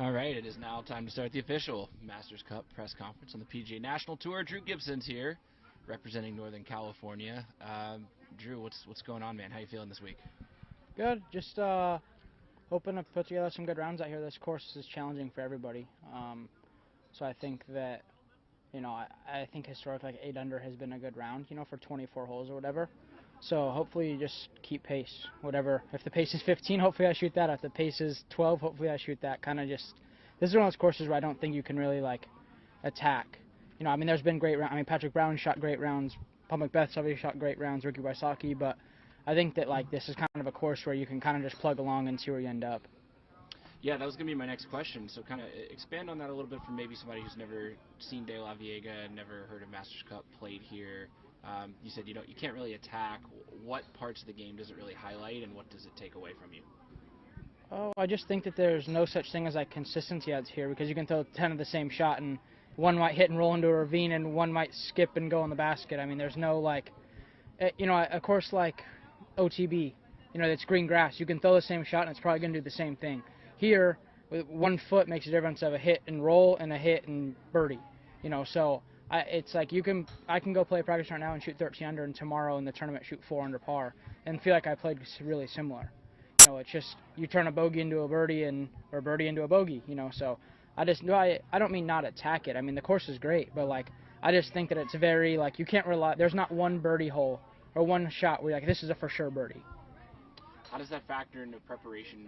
All right, it is now time to start the official Masters Cup press conference on the PGA National Tour. Drew Gibson's here, representing Northern California. Drew, what's going on, man? How you feeling this week? Good. Just hoping to put together some good rounds out here. This course is challenging for everybody. So I think that, I think historically like 8 under has been a good round, for 24 holes or whatever. So hopefully you just keep pace, whatever. If the pace is 15, hopefully I shoot that. If the pace is 12, hopefully I shoot that. This is one of those courses where I don't think you can really, attack. There's been great rounds. Patrick Brown shot great rounds. Paul McBeth obviously shot great rounds, Ricky Wysocki. But I think that, this is kind of a course where you can kind of just plug along and see where you end up. Yeah, that was going to be my next question. So kind of expand on that a little bit for maybe somebody who's never seen De La Viega, never heard of Masters Cup played here. You said you can't really attack. What parts of the game does it really highlight, and what does it take away from you? Oh, I just think that there's no such thing as consistency out here, because you can throw 10 of the same shot and one might hit and roll into a ravine and one might skip and go in the basket. There's no a course like OTB, it's green grass. You can throw the same shot and it's probably going to do the same thing. Here, with 1 foot makes a difference of a hit and roll and a hit and birdie. So I can go play practice right now and shoot 13 under, and tomorrow in the tournament shoot 4 under par, and feel like I played really similar. It's just you turn a bogey into a birdie or a birdie into a bogey. So I don't mean not attack it. The course is great, but I just think that it's very you can't rely. There's not one birdie hole or one shot where this is a for sure birdie. How does that factor into preparation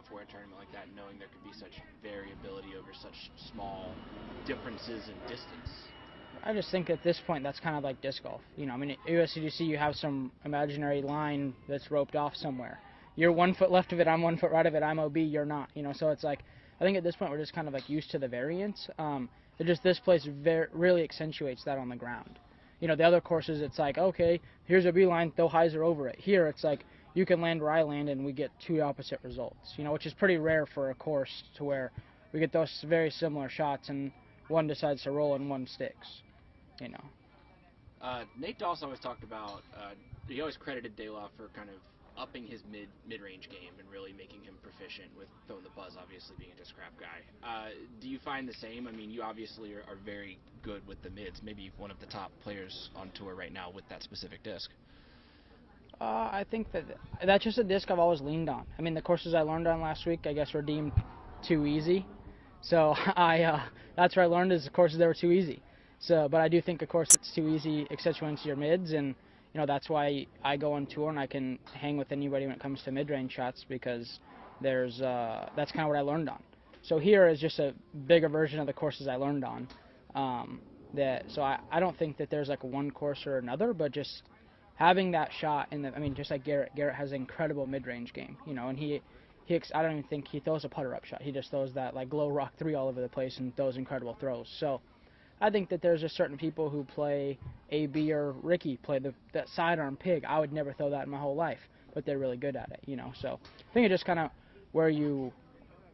for a tournament like that, knowing there could be such variability over such small differences in distance? I just think at this point that's kind of like disc golf. At USCGC you have some imaginary line that's roped off somewhere. You're 1 foot left of it, I'm 1 foot right of it, I'm OB, you're not. So it's I think at this point we're just kind of used to the variance. This place really accentuates that on the ground. The other courses it's okay, here's a B line, throw hyzer over it. Here it's you can land where I land and we get 2 opposite results. Which is pretty rare for a course to where we get those very similar shots and one decides to roll and one sticks. Nate Dawson always talked about, he always credited De La for kind of upping his mid-range game and really making him proficient with throwing the buzz, obviously being a disc crap guy. Do you find the same? You obviously are very good with the mids, maybe one of the top players on tour right now with that specific disc. I think that's just a disc I've always leaned on. The courses I learned on last week, I guess, were deemed too easy. So that's where I learned is the courses that were too easy. But I do think a course that's too easy accentuates your mids, and that's why I go on tour and I can hang with anybody when it comes to mid-range shots, because that's kind of what I learned on. So here is just a bigger version of the courses I learned on. So I don't think that there's one course or another, but just having that shot just like Garrett has an incredible mid-range game, and I don't even think he throws a putter-up shot. He just throws that glow rock 3 all over the place and throws incredible throws. So I think that there's just certain people who play AB or Ricky play that sidearm pig. I would never throw that in my whole life, but they're really good at it, So I think it's just kind of where you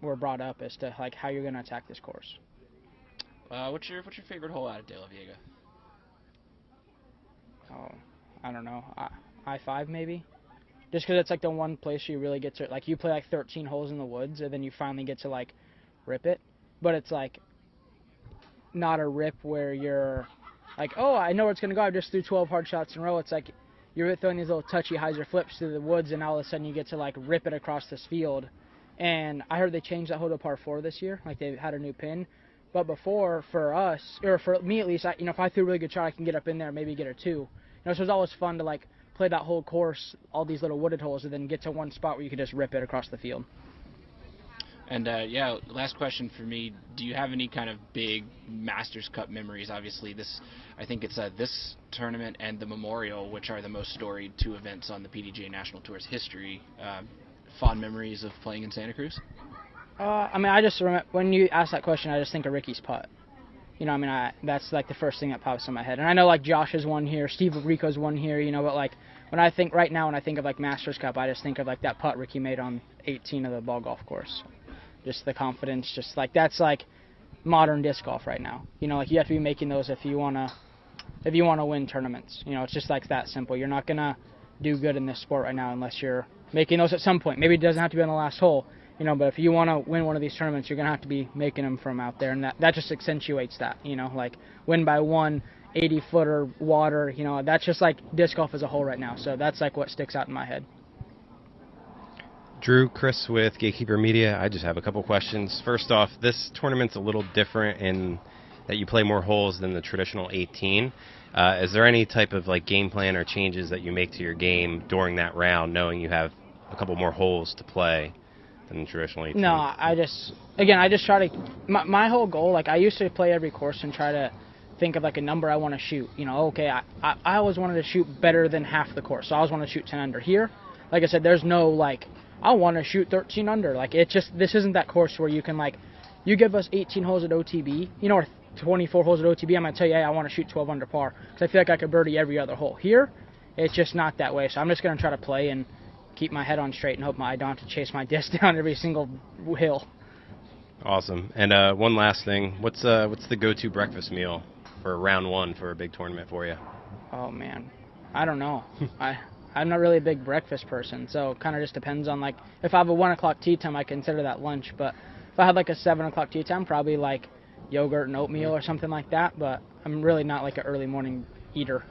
were brought up as to how you're going to attack this course. What's your favorite hole out of De La Viega? Oh, I don't know. I-5 maybe. Just because it's the one place you really get to you play 13 holes in the woods and then you finally get to rip it, but it's not a rip where you're oh, I know where it's going to go, I just threw 12 hard shots in a row. It's you're throwing these little touchy hyzer flips through the woods, and all of a sudden you get to rip it across this field. And I heard they changed that hole to par 4 this year, they had a new pin. But before, for us, or for me at least, if I threw a really good shot, I can get up in there and maybe get a 2. So it's always fun to play that whole course, all these little wooded holes, and then get to one spot where you can just rip it across the field. And, last question for me. Do you have any kind of big Masters Cup memories? Obviously, I think it's this tournament and the Memorial, which are the most storied 2 events on the PDGA National Tour's history. Fond memories of playing in Santa Cruz? I just remember, when you ask that question, I just think of Ricky's putt. That's the first thing that pops in my head. And I know Josh has won here, Steve Rico's won here, but when I think of Masters Cup, I just think of that putt Ricky made on 18 of the ball golf course. Just the confidence, just that's modern disc golf right now. You have to be making those if you wanna win tournaments. It's just that simple. You're not gonna do good in this sport right now unless you're making those at some point. Maybe it doesn't have to be on the last hole. But if you want to win one of these tournaments, you're going to have to be making them from out there, and that just accentuates that, like win by 80-footer, water, that's just like disc golf as a whole right now. So that's like what sticks out in my head. Drew, Chris with Gatekeeper Media. I just have a couple questions. First off, this tournament's a little different in that you play more holes than the traditional 18. Is there any type of game plan or changes that you make to your game during that round, knowing you have a couple more holes to play than the traditional 18? No, I just try to, my whole goal, I used to play every course and try to think of a number I want to shoot. Okay, I always wanted to shoot better than half the course, so I always want to shoot 10 under. Here, like I said, there's no I want to shoot 13 under. This isn't that course where you can you give us 18 holes at OTB, or 24 holes at OTB, I'm going to tell you, hey, I want to shoot 12 under par, because I feel like I could birdie every other hole. Here, it's just not that way, so I'm just going to try to play and keep my head on straight and hope I don't have to chase my disc down every single hill. Awesome. And one last thing, what's the go-to breakfast meal for round one for a big tournament for you? Oh, man, I don't know. I'm not really a big breakfast person, so it kind of just depends on, if I have a 1 o'clock tea time, I consider that lunch, but if I had a 7 o'clock tea time, probably yogurt and oatmeal or something like that, but I'm really not an early morning eater.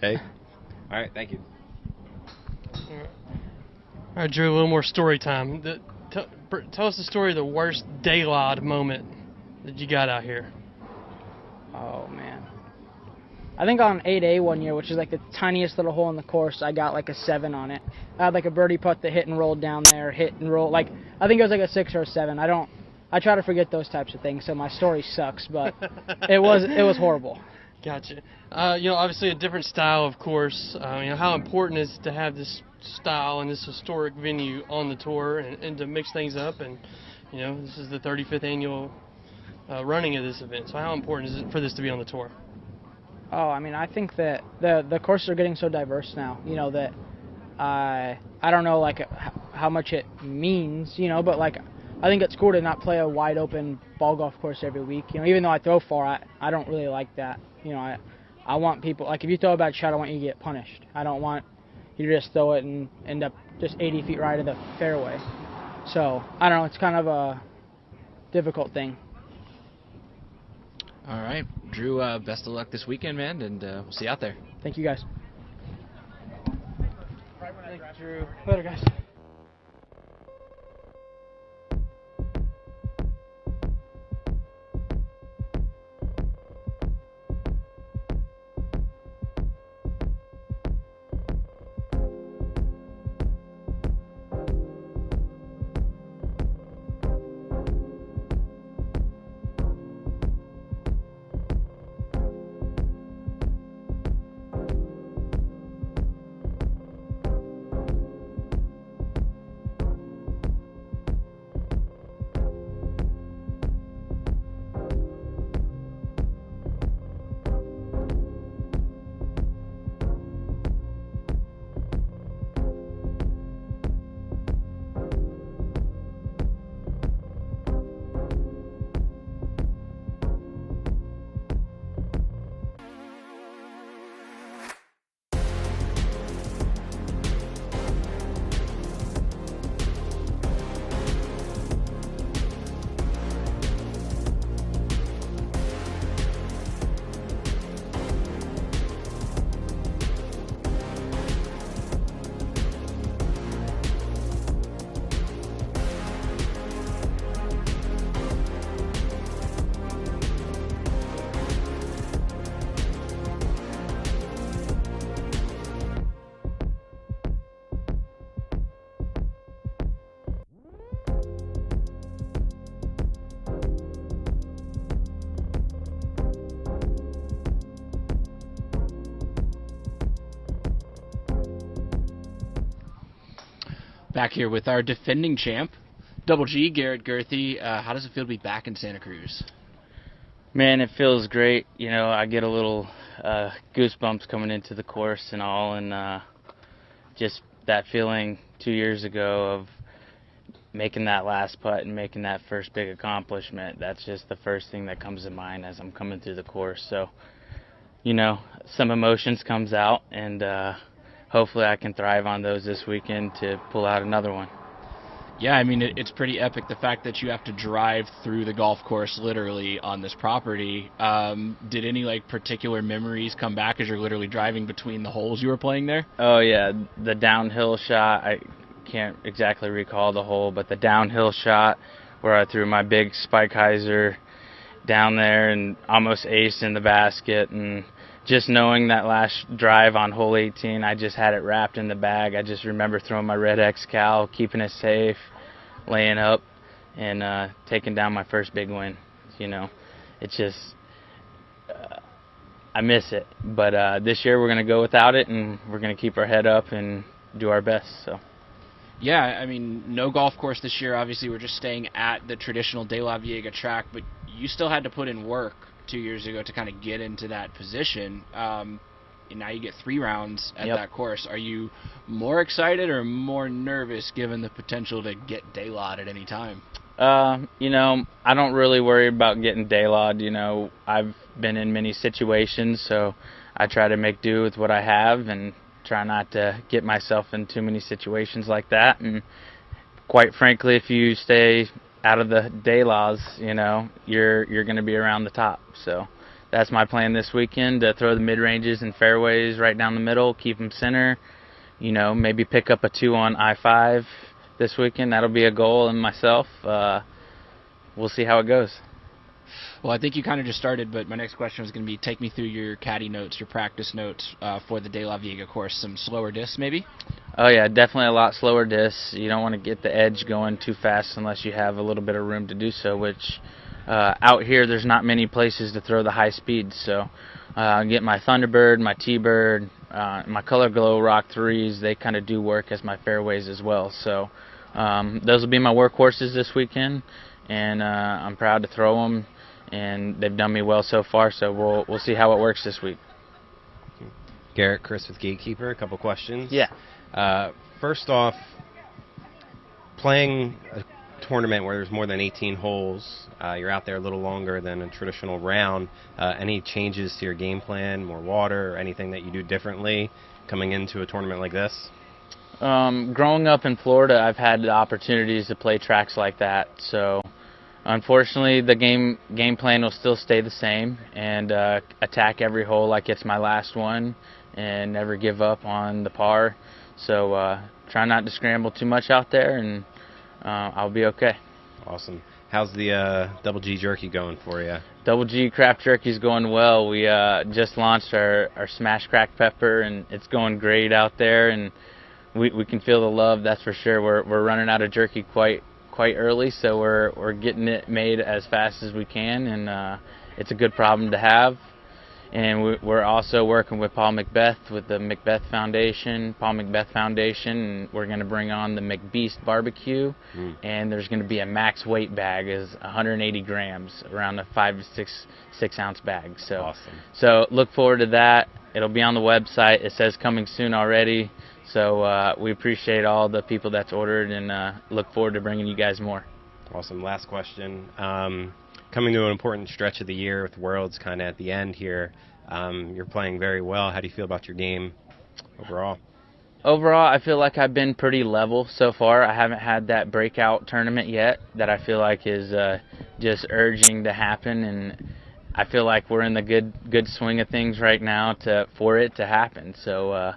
Hey. All right, thank you. All right, Drew, a little more story time. Tell us the story of the worst daylod moment that you got out here. Oh, man. I think on 8A one year, which is the tiniest little hole in the course, I got a 7 on it. I had a birdie putt that hit and rolled down there, hit and roll. I think it was a 6 or a 7. I try to forget those types of things, so my story sucks, but it was horrible. Gotcha. Obviously a different style, of course. How important is it to have this style and this historic venue on the tour and to mix things up? And, this is the 35th annual running of this event. So how important is it for this to be on the tour? Oh, I think that the courses are getting so diverse now, that I don't know, how much it means, but, I think it's cool to not play a wide open ball golf course every week. Even though I throw far, I don't really like that. I want people, if you throw a bad shot, I want you to get punished. I don't want you to just throw it and end up just 80 feet right of the fairway. So, I don't know, it's kind of a difficult thing. All right, Drew, best of luck this weekend, man, and we'll see you out there. Thank you, guys. Thanks, Drew. Later, guys. Back here with our defending champ, Double G, Garrett Gurthie. How does it feel to be back in Santa Cruz? Man, it feels great. I get a little goosebumps coming into the course and all, and just that feeling 2 years ago of making that last putt and making that first big accomplishment. That's just the first thing that comes to mind as I'm coming through the course. So, some emotions comes out, and hopefully I can thrive on those this weekend to pull out another one. Yeah, I mean, it's pretty epic, the fact that you have to drive through the golf course literally on this property. Did any, like, particular memories come back as you're literally driving between the holes you were playing there? Oh, yeah, the downhill shot, I can't exactly recall the hole, but the downhill shot where I threw my big spike hyzer down there and almost aced in the basket, and just knowing that last drive on hole 18, I just had it wrapped in the bag. I just remember throwing my Red X Cal, keeping it safe, laying up, and taking down my first big win. You know, it's just, I miss it. But this year we're going to go without it, and we're going to keep our head up and do our best. So. Yeah, I mean, no golf course this year. Obviously, we're just staying at the traditional De La Viega track, but you still had to put in work 2 years ago to kind of get into that position. And now you get 3 rounds at that course. Are you more excited or more nervous given the potential to get De-La'd at any time? You know, I don't really worry about getting De-La'd. You know, I've been in many situations, so I try to make do with what I have and try not to get myself in too many situations like that. And quite frankly, if you stay out of the De-La's, you know, you're going to be around the top. So that's my plan this weekend, to throw the mid-ranges and fairways right down the middle, keep them center, you know, maybe pick up a 2 on I-5 this weekend. That'll be a goal in myself. We'll see how it goes. Well, I think you kind of just started, but my next question was going to be, take me through your caddy notes, your practice notes for the De La Viega course. Some slower discs, maybe? Oh, yeah, definitely a lot slower discs. You don't want to get the edge going too fast unless you have a little bit of room to do so, which out here there's not many places to throw the high speeds. So I get my Thunderbird, my T-Bird, my Color Glow Rock 3s. They kind of do work as my fairways as well. So those will be my workhorses this weekend, and I'm proud to throw them. And they've done me well so far, so we'll see how it works this week. Garrett, Chris with Gatekeeper, a couple questions. Yeah. First off, playing a tournament where there's more than 18 holes, you're out there a little longer than a traditional round. Any changes to your game plan, more water, or anything that you do differently coming into a tournament like this? Growing up in Florida, I've had the opportunities to play tracks like that, so unfortunately, the game plan will still stay the same, and attack every hole like it's my last one, and never give up on the par. So try not to scramble too much out there, and I'll be okay. Awesome. How's the Double G jerky going for you? Double G craft jerky's going well. We just launched our smash cracked pepper, and it's going great out there, and we can feel the love, that's for sure. We're running out of jerky quite early, so we're getting it made as fast as we can, and it's a good problem to have. And we're also working with McBeth with the McBeth Foundation, Paul McBeth Foundation, and we're going to bring on the McBeast barbecue, and there's going to be a max weight bag, is 180 grams, around a 5 to 6 ounce bag. So awesome. So look forward to that. It'll be on the website. It says coming soon already. So we appreciate all the people that's ordered, and look forward to bringing you guys more. Awesome. Last question. Coming to an important stretch of the year with Worlds kind of at the end here, you're playing very well. How do you feel about your game overall? Overall, I feel like I've been pretty level so far. I haven't had that breakout tournament yet that I feel like is just urging to happen, and I feel like we're in the good swing of things right now for it to happen. So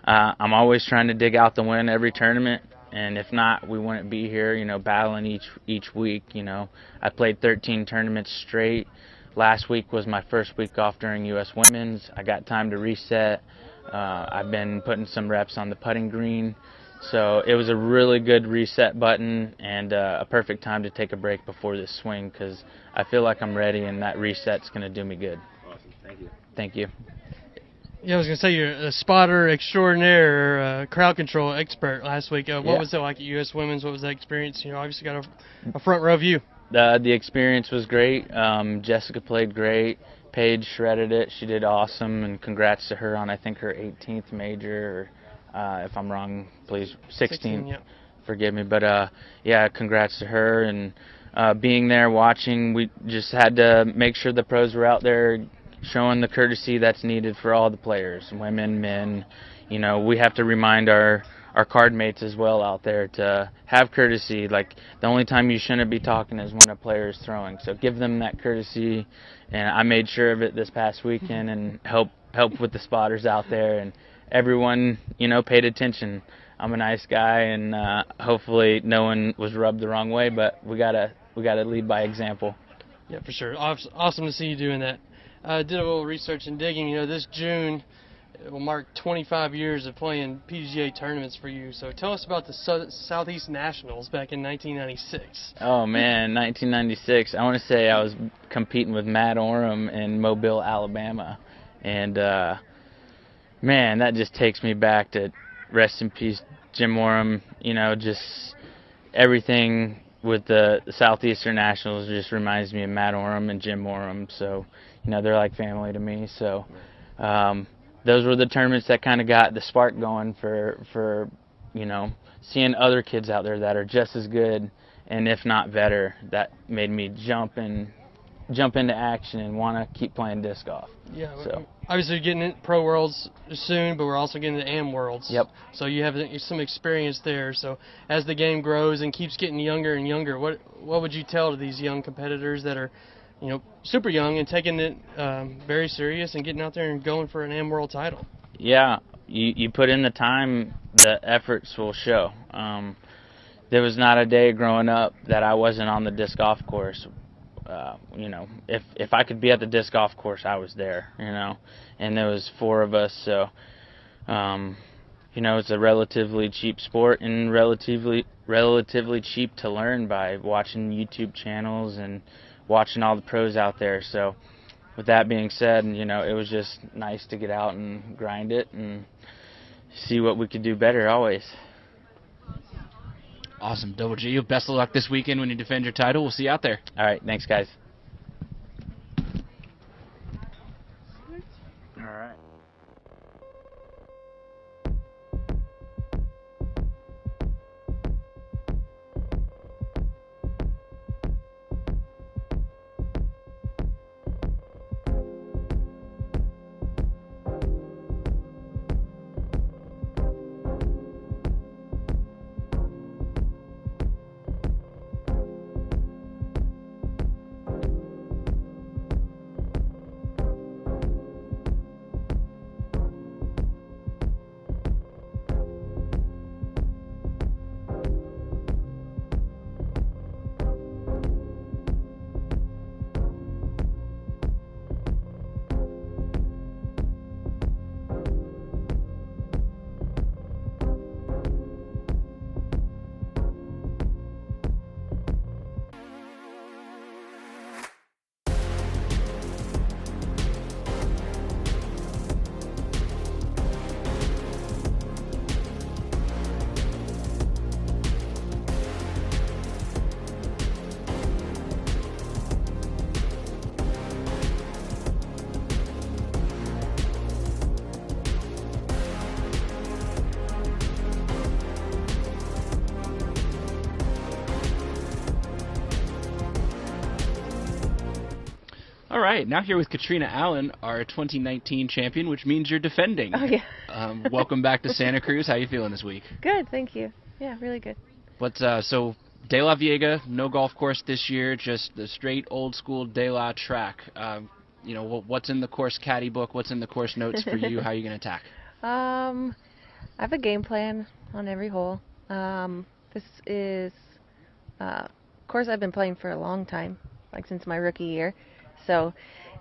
I'm always trying to dig out the win every tournament, and if not, we wouldn't be here, you know, battling each week. You know, I played 13 tournaments straight. Last week was my first week off during U.S. Women's. I got time to reset. I've been putting some reps on the putting green, so it was a really good reset button, and a perfect time to take a break before this swing, because I feel like I'm ready, and that reset's going to do me good. Awesome. Thank you. Thank you. Yeah, I was going to say you're a spotter extraordinaire, crowd control expert last week. What was it like at U.S. Women's? What was that experience? You know, obviously got a front row view. The experience was great. Jessica played great. Paige shredded it. She did awesome, and congrats to her on, I think, her 18th major. Or, if I'm wrong, please, 16. Yeah. Forgive me. But, yeah, congrats to her. And being there watching, we just had to make sure the pros were out there showing the courtesy that's needed for all the players, women, men. You know, we have to remind our our card mates as well out there to have courtesy. Like, the only time you shouldn't be talking is when a player is throwing. So give them that courtesy, and I made sure of it this past weekend and help with the spotters out there, and everyone, paid attention. I'm a nice guy, and hopefully no one was rubbed the wrong way, but we gotta lead by example. Yeah, for sure. Awesome to see you doing that. Did a little research and digging. This June will mark 25 years of playing PGA tournaments for you. So tell us about the Southeast Nationals back in 1996. Oh, man, 1996. I want to say I was competing with Matt Oram in Mobile, Alabama. And, man, that just takes me back to rest in peace, Jim Oram. Just everything with the Southeastern Nationals just reminds me of Matt Oram and Jim Oram. So, they're like family to me. So, those were the tournaments that kind of got the spark going for seeing other kids out there that are just as good and if not better. That made me jump into action and want to keep playing disc golf. Yeah, so obviously you're getting into Pro Worlds soon, but we're also getting to Am Worlds. Yep. So you have some experience there. So as the game grows and keeps getting younger and younger, what would you tell to these young competitors that are super young and taking it very serious and getting out there and going for an Am World title? Yeah, you put in the time, the efforts will show. There was not a day growing up that I wasn't on the disc golf course. If I could be at the disc golf course, I was there, and there was 4 of us, so, it's a relatively cheap sport and relatively cheap to learn by watching YouTube channels and watching all the pros out there. So with that being said, it was just nice to get out and grind it and see what we could do better always. Awesome. Double G, best of luck this weekend when you defend your title. We'll see you out there. All right. Thanks, guys. All right. All right, now here with Catrina Allen, our 2019 champion, which means you're defending. Oh, yeah. Welcome back to Santa Cruz. How are you feeling this week? Good, thank you. Yeah, really good. But so De La Viega, no golf course this year, just the straight old school De La track. What's in the course caddy book? What's in the course notes for you? How are you going to attack? I have a game plan on every hole. This is a course I've been playing for a long time, like since my rookie year. So,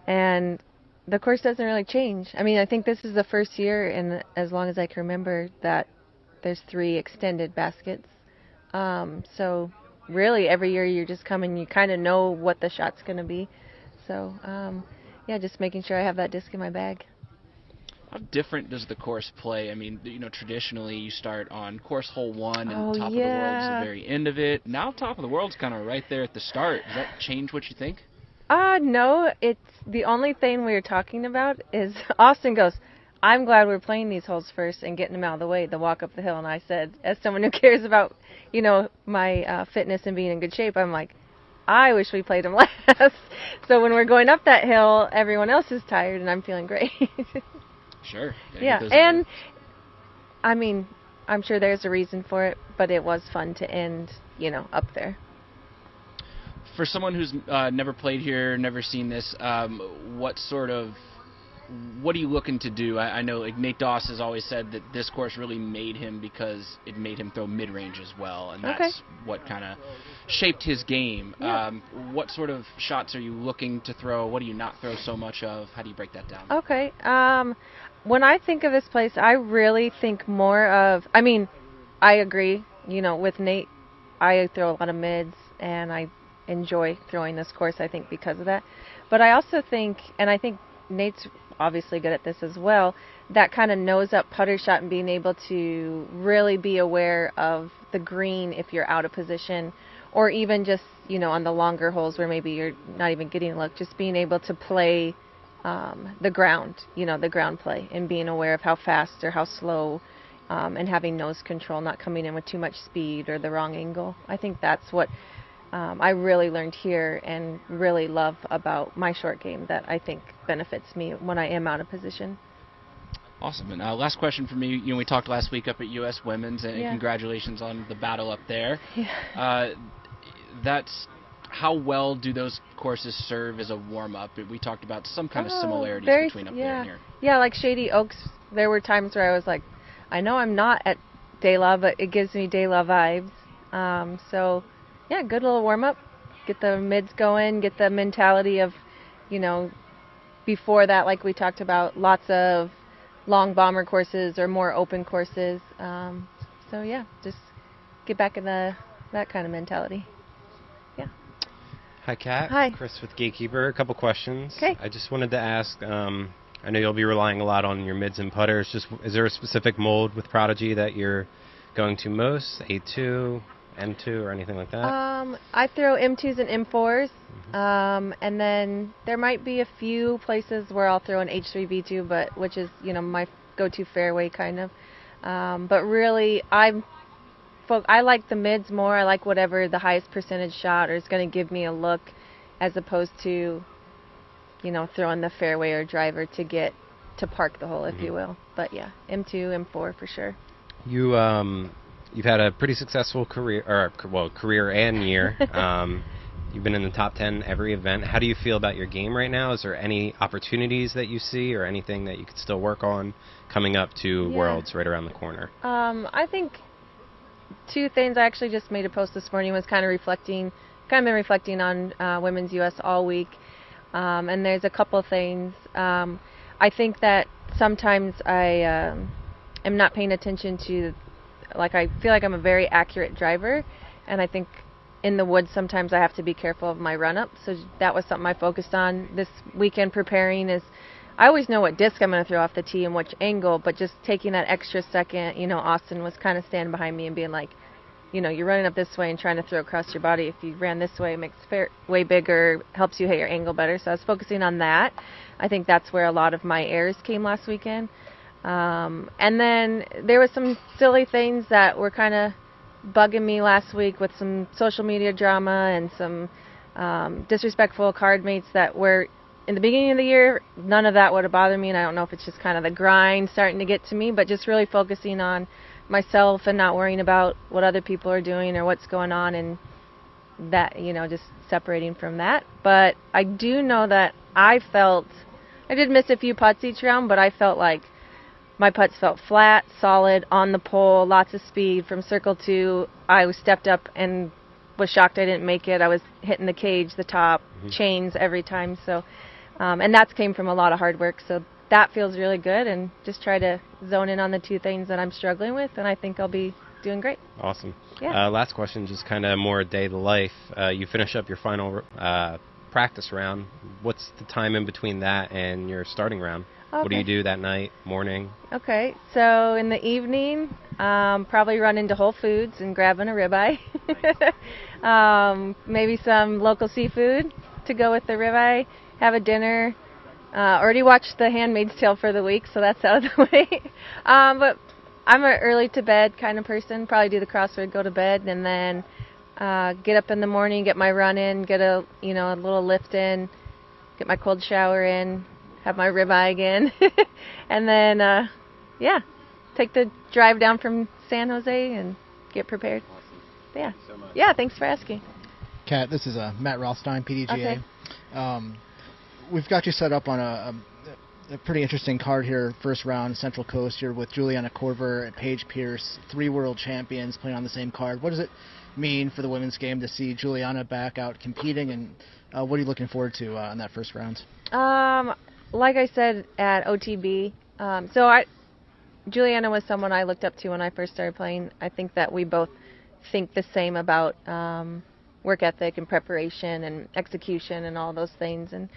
and the course doesn't really change. I mean, I think this is the first year, and as long as I can remember, that there's 3 extended baskets. So really every year you just come and you kind of know what the shot's going to be. So, yeah, just making sure I have that disc in my bag. How different does the course play? I mean, traditionally you start on course hole 1 and top of the world's the very end of it. Now top of the world's kind of right there at the start. Does that change what you think? No, it's the only thing we were talking about is Austin goes, I'm glad we're playing these holes first and getting them out of the way, the walk up the hill. And I said, as someone who cares about, my fitness and being in good shape, I'm like, I wish we played them last. So when we're going up that hill, everyone else is tired and I'm feeling great. Sure. Yeah, and I mean, I'm sure there's a reason for it, but it was fun to end, up there. For someone who's never played here, never seen this, what are you looking to do? I know Nate Doss has always said that this course really made him because it made him throw mid-range as well, and that's what kind of shaped his game. Yeah. What sort of shots are you looking to throw? What do you not throw so much of? How do you break that down? Okay. When I think of this place, I really think more of, I agree, with Nate. I throw a lot of mids, and I enjoy throwing this course, I think, because of that. But I also think, and I think Nate's obviously good at this as well, that kind of nose-up putter shot and being able to really be aware of the green if you're out of position, or even just, on the longer holes where maybe you're not even getting a look, just being able to play the ground, the ground play, and being aware of how fast or how slow, and having nose control, not coming in with too much speed or the wrong angle. I think that's what I really learned here and really love about my short game that I think benefits me when I am out of position. Awesome. And last question for me. We talked last week up at U.S. Women's, and congratulations on the battle up there. Yeah. That's how well do those courses serve as a warm-up? We talked about some kind of similarities between up there and here. Yeah, like Shady Oaks, there were times where I was like, I know I'm not at De La, but it gives me De La vibes. So, yeah, good little warm-up. Get the mids going, get the mentality of, before that, like we talked about, lots of long bomber courses or more open courses. So, yeah, just get back in that kind of mentality. Yeah. Hi, Kat. Hi. Chris with Gatekeeper. A couple questions. Okay. I just wanted to ask, I know you'll be relying a lot on your mids and putters. Is there a specific mold with Prodigy that you're going to most? A2, M2, or anything like that? I throw M2s and M4s, and then there might be a few places where I'll throw an H3V2, which is my go-to fairway kind of. But really, I like the mids more. I like whatever the highest percentage shot or is going to give me a look, as opposed to throwing the fairway or driver to park the hole, if you will. But yeah, M2, M4 for sure. You've had a pretty successful career and year. You've been in the top 10 every event. How do you feel about your game right now? Is there any opportunities that you see or anything that you could still work on coming up to Worlds right around the corner? I think two things. I actually just made a post this morning, was kind of been reflecting on Women's US all week. And there's a couple things. I think that sometimes I am not paying attention to, I feel like I'm a very accurate driver, and I think in the woods sometimes I have to be careful of my run-up. So that was something I focused on this weekend preparing. I always know what disc I'm going to throw off the tee and which angle, but just taking that extra second, Austin was kind of standing behind me and being like, you're running up this way and trying to throw across your body. If you ran this way, it makes way bigger, helps you hit your angle better. So I was focusing on that. I think that's where a lot of my errors came last weekend. And then there was some silly things that were kind of bugging me last week with some social media drama and some disrespectful card mates that were, in the beginning of the year, none of that would have bothered me, and I don't know if it's just kind of the grind starting to get to me, but just really focusing on myself and not worrying about what other people are doing or what's going on, and that, just separating from that. But I do know that I did miss a few putts each round, but I felt like my putts felt flat, solid, on the pole, lots of speed. From circle 2, I stepped up and was shocked I didn't make it. I was hitting the cage, the top, chains every time. So, and that came from a lot of hard work. So that feels really good, and just try to zone in on the two things that I'm struggling with, and I think I'll be doing great. Awesome. Yeah. Last question, just kind of more day to life. You finish up your final practice round. What's the time in between that and your starting round? Okay. What do you do that night, morning? Okay, so in the evening, probably run into Whole Foods and grabbing a ribeye. Maybe some local seafood to go with the ribeye. Have a dinner. Already watched The Handmaid's Tale for the week, so that's out of the way. But I'm an early to bed kind of person. Probably do the crossword, go to bed, and then get up in the morning, get my run in, get a little lift in, get my cold shower in, have my ribeye again, and then take the drive down from San Jose and get prepared. Awesome. Yeah. Thank you so much. Yeah, thanks for asking. Kat, this is Matt Rothstein, PDGA. Okay. We've got you set up on a pretty interesting card here, first round, Central Coast here with Juliana Korver and Paige Pierce, 3 world champions playing on the same card. What does it mean for the women's game to see Juliana back out competing, and what are you looking forward to in that first round? Like I said at OTB, Juliana was someone I looked up to when I first started playing. I think that we both think the same about work ethic and preparation and execution and all those things. And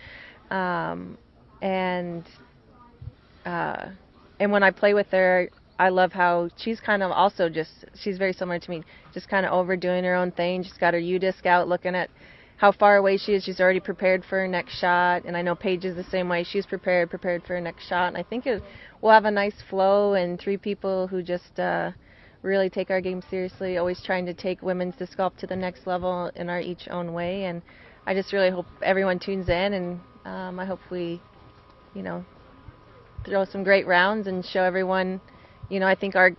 when I play with her, I love how she's kind of also she's very similar to me, just kind of overdoing her own thing. She's got her U-disc out, looking at how far away she is. She's already prepared for her next shot, and I know Paige is the same way. She's prepared for her next shot, and I think we'll have a nice flow and 3 people who just really take our game seriously, always trying to take women's disc golf to the next level in our each own way. And I just really hope everyone tunes in, and I hope we, throw some great rounds and show everyone, I think our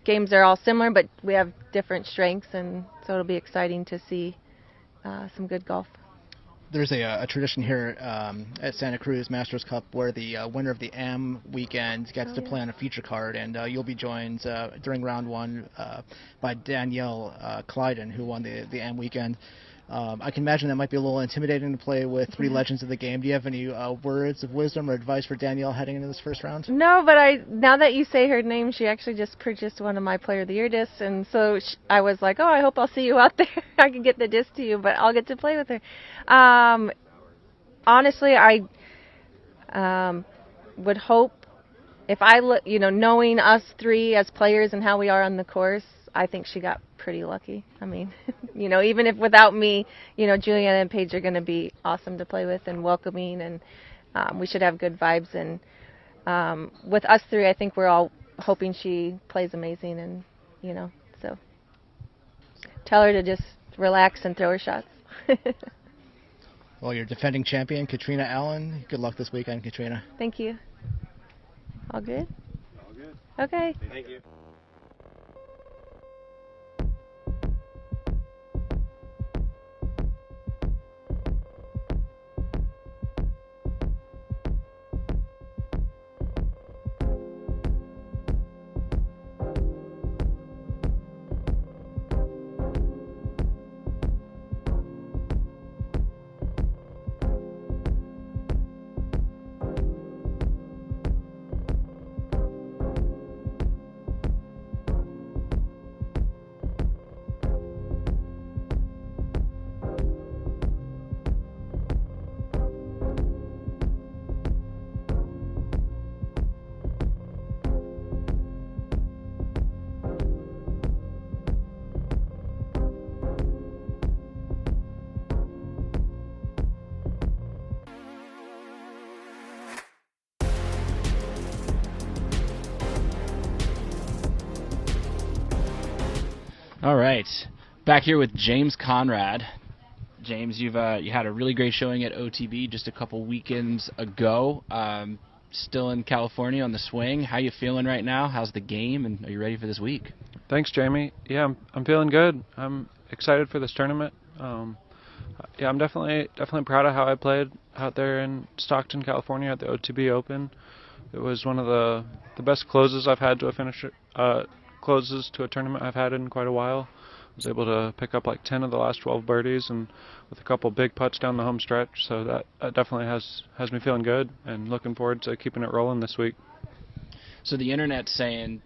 games are all similar, but we have different strengths, and so it'll be exciting to see some good golf. There's a tradition here at Santa Cruz Masters Cup where the winner of the AM weekend gets to play on a feature card, and you'll be joined during round 1 by Danielle Clyden, who won the AM weekend. I can imagine that might be a little intimidating to play with 3 legends of the game. Do you have any words of wisdom or advice for Danielle heading into this first round? No, but now that you say her name, she actually just purchased one of my Player of the Year discs, and so I was like, oh, I hope I'll see you out there. I can get the disc to you, but I'll get to play with her. Honestly, I would hope, if I look, knowing us 3 as players and how we are on the course, I think she got pretty lucky. I mean, even if without me, Juliana and Paige are going to be awesome to play with and welcoming, and we should have good vibes. And with us 3, I think we're all hoping she plays amazing, and, so tell her to just relax and throw her shots. Well, you're defending champion, Catrina Allen. Good luck this weekend, Catrina. Thank you. All good? All good. Okay. Thank you. All right, back here with James Conrad. James, you had a really great showing at OTB just a couple weekends ago. Still in California on the swing. How you feeling right now? How's the game, and are you ready for this week? Thanks, Jamie. Yeah, I'm feeling good. I'm excited for this tournament. Yeah, I'm definitely proud of how I played out there in Stockton, California at the OTB Open. It was one of the best closes I've had to a finish. Closes to a tournament I've had in quite a while. I was able to pick up like 10 of the last 12 birdies, and with a couple big putts down the home stretch, so that definitely has me feeling good and looking forward to keeping it rolling this week. So the internet's saying,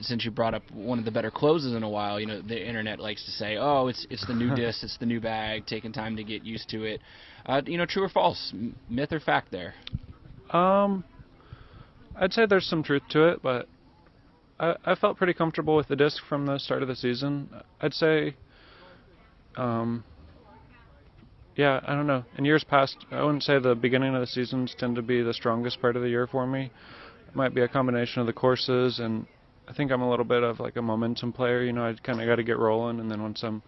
since you brought up one of the better closes in a while, the internet likes to say, oh, it's the new disc, it's the new bag, taking time to get used to it. True or false, myth or fact there? I'd say there's some truth to it, but I felt pretty comfortable with the disc from the start of the season. I'd say, yeah, I don't know. In years past, I wouldn't say the beginning of the seasons tend to be the strongest part of the year for me. It might be a combination of the courses, and I think I'm a little bit of like a momentum player. I kind of got to get rolling, and then once I'm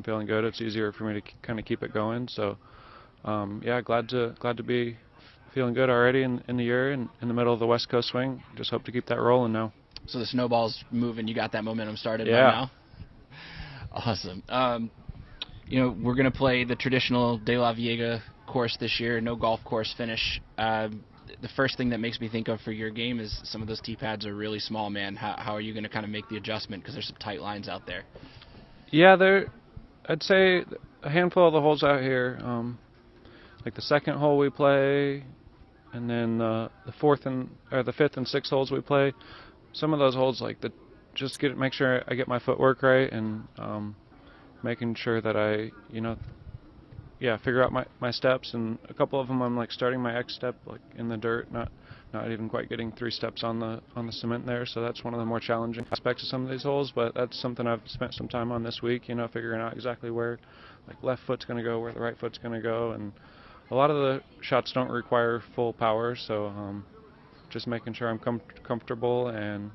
feeling good, it's easier for me to kind of keep it going. So, yeah, glad to be feeling good already in the year and in the middle of the West Coast swing. Just hope to keep that rolling now. So the snowball's moving. You got that momentum started by Yeah. now? Awesome. We're going to play the traditional De La Viega course this year, no golf course finish. The first thing that makes me think of for your game is some of those tee pads are really small, man. How are you going to kind of make the adjustment? Because there's some tight lines out there. Yeah, I'd say a handful of the holes out here, like the second hole we play, and then the fifth and sixth holes we play. Some of those holes, like make sure I get my footwork right, and making sure that I, figure out my steps. And a couple of them I'm like starting my X step like in the dirt, not even quite getting 3 steps on the cement there. So that's one of the more challenging aspects of some of these holes. But that's something I've spent some time on this week, figuring out exactly where like left foot's going to go, where the right foot's going to go. And a lot of the shots don't require full power, so just making sure I'm comfortable and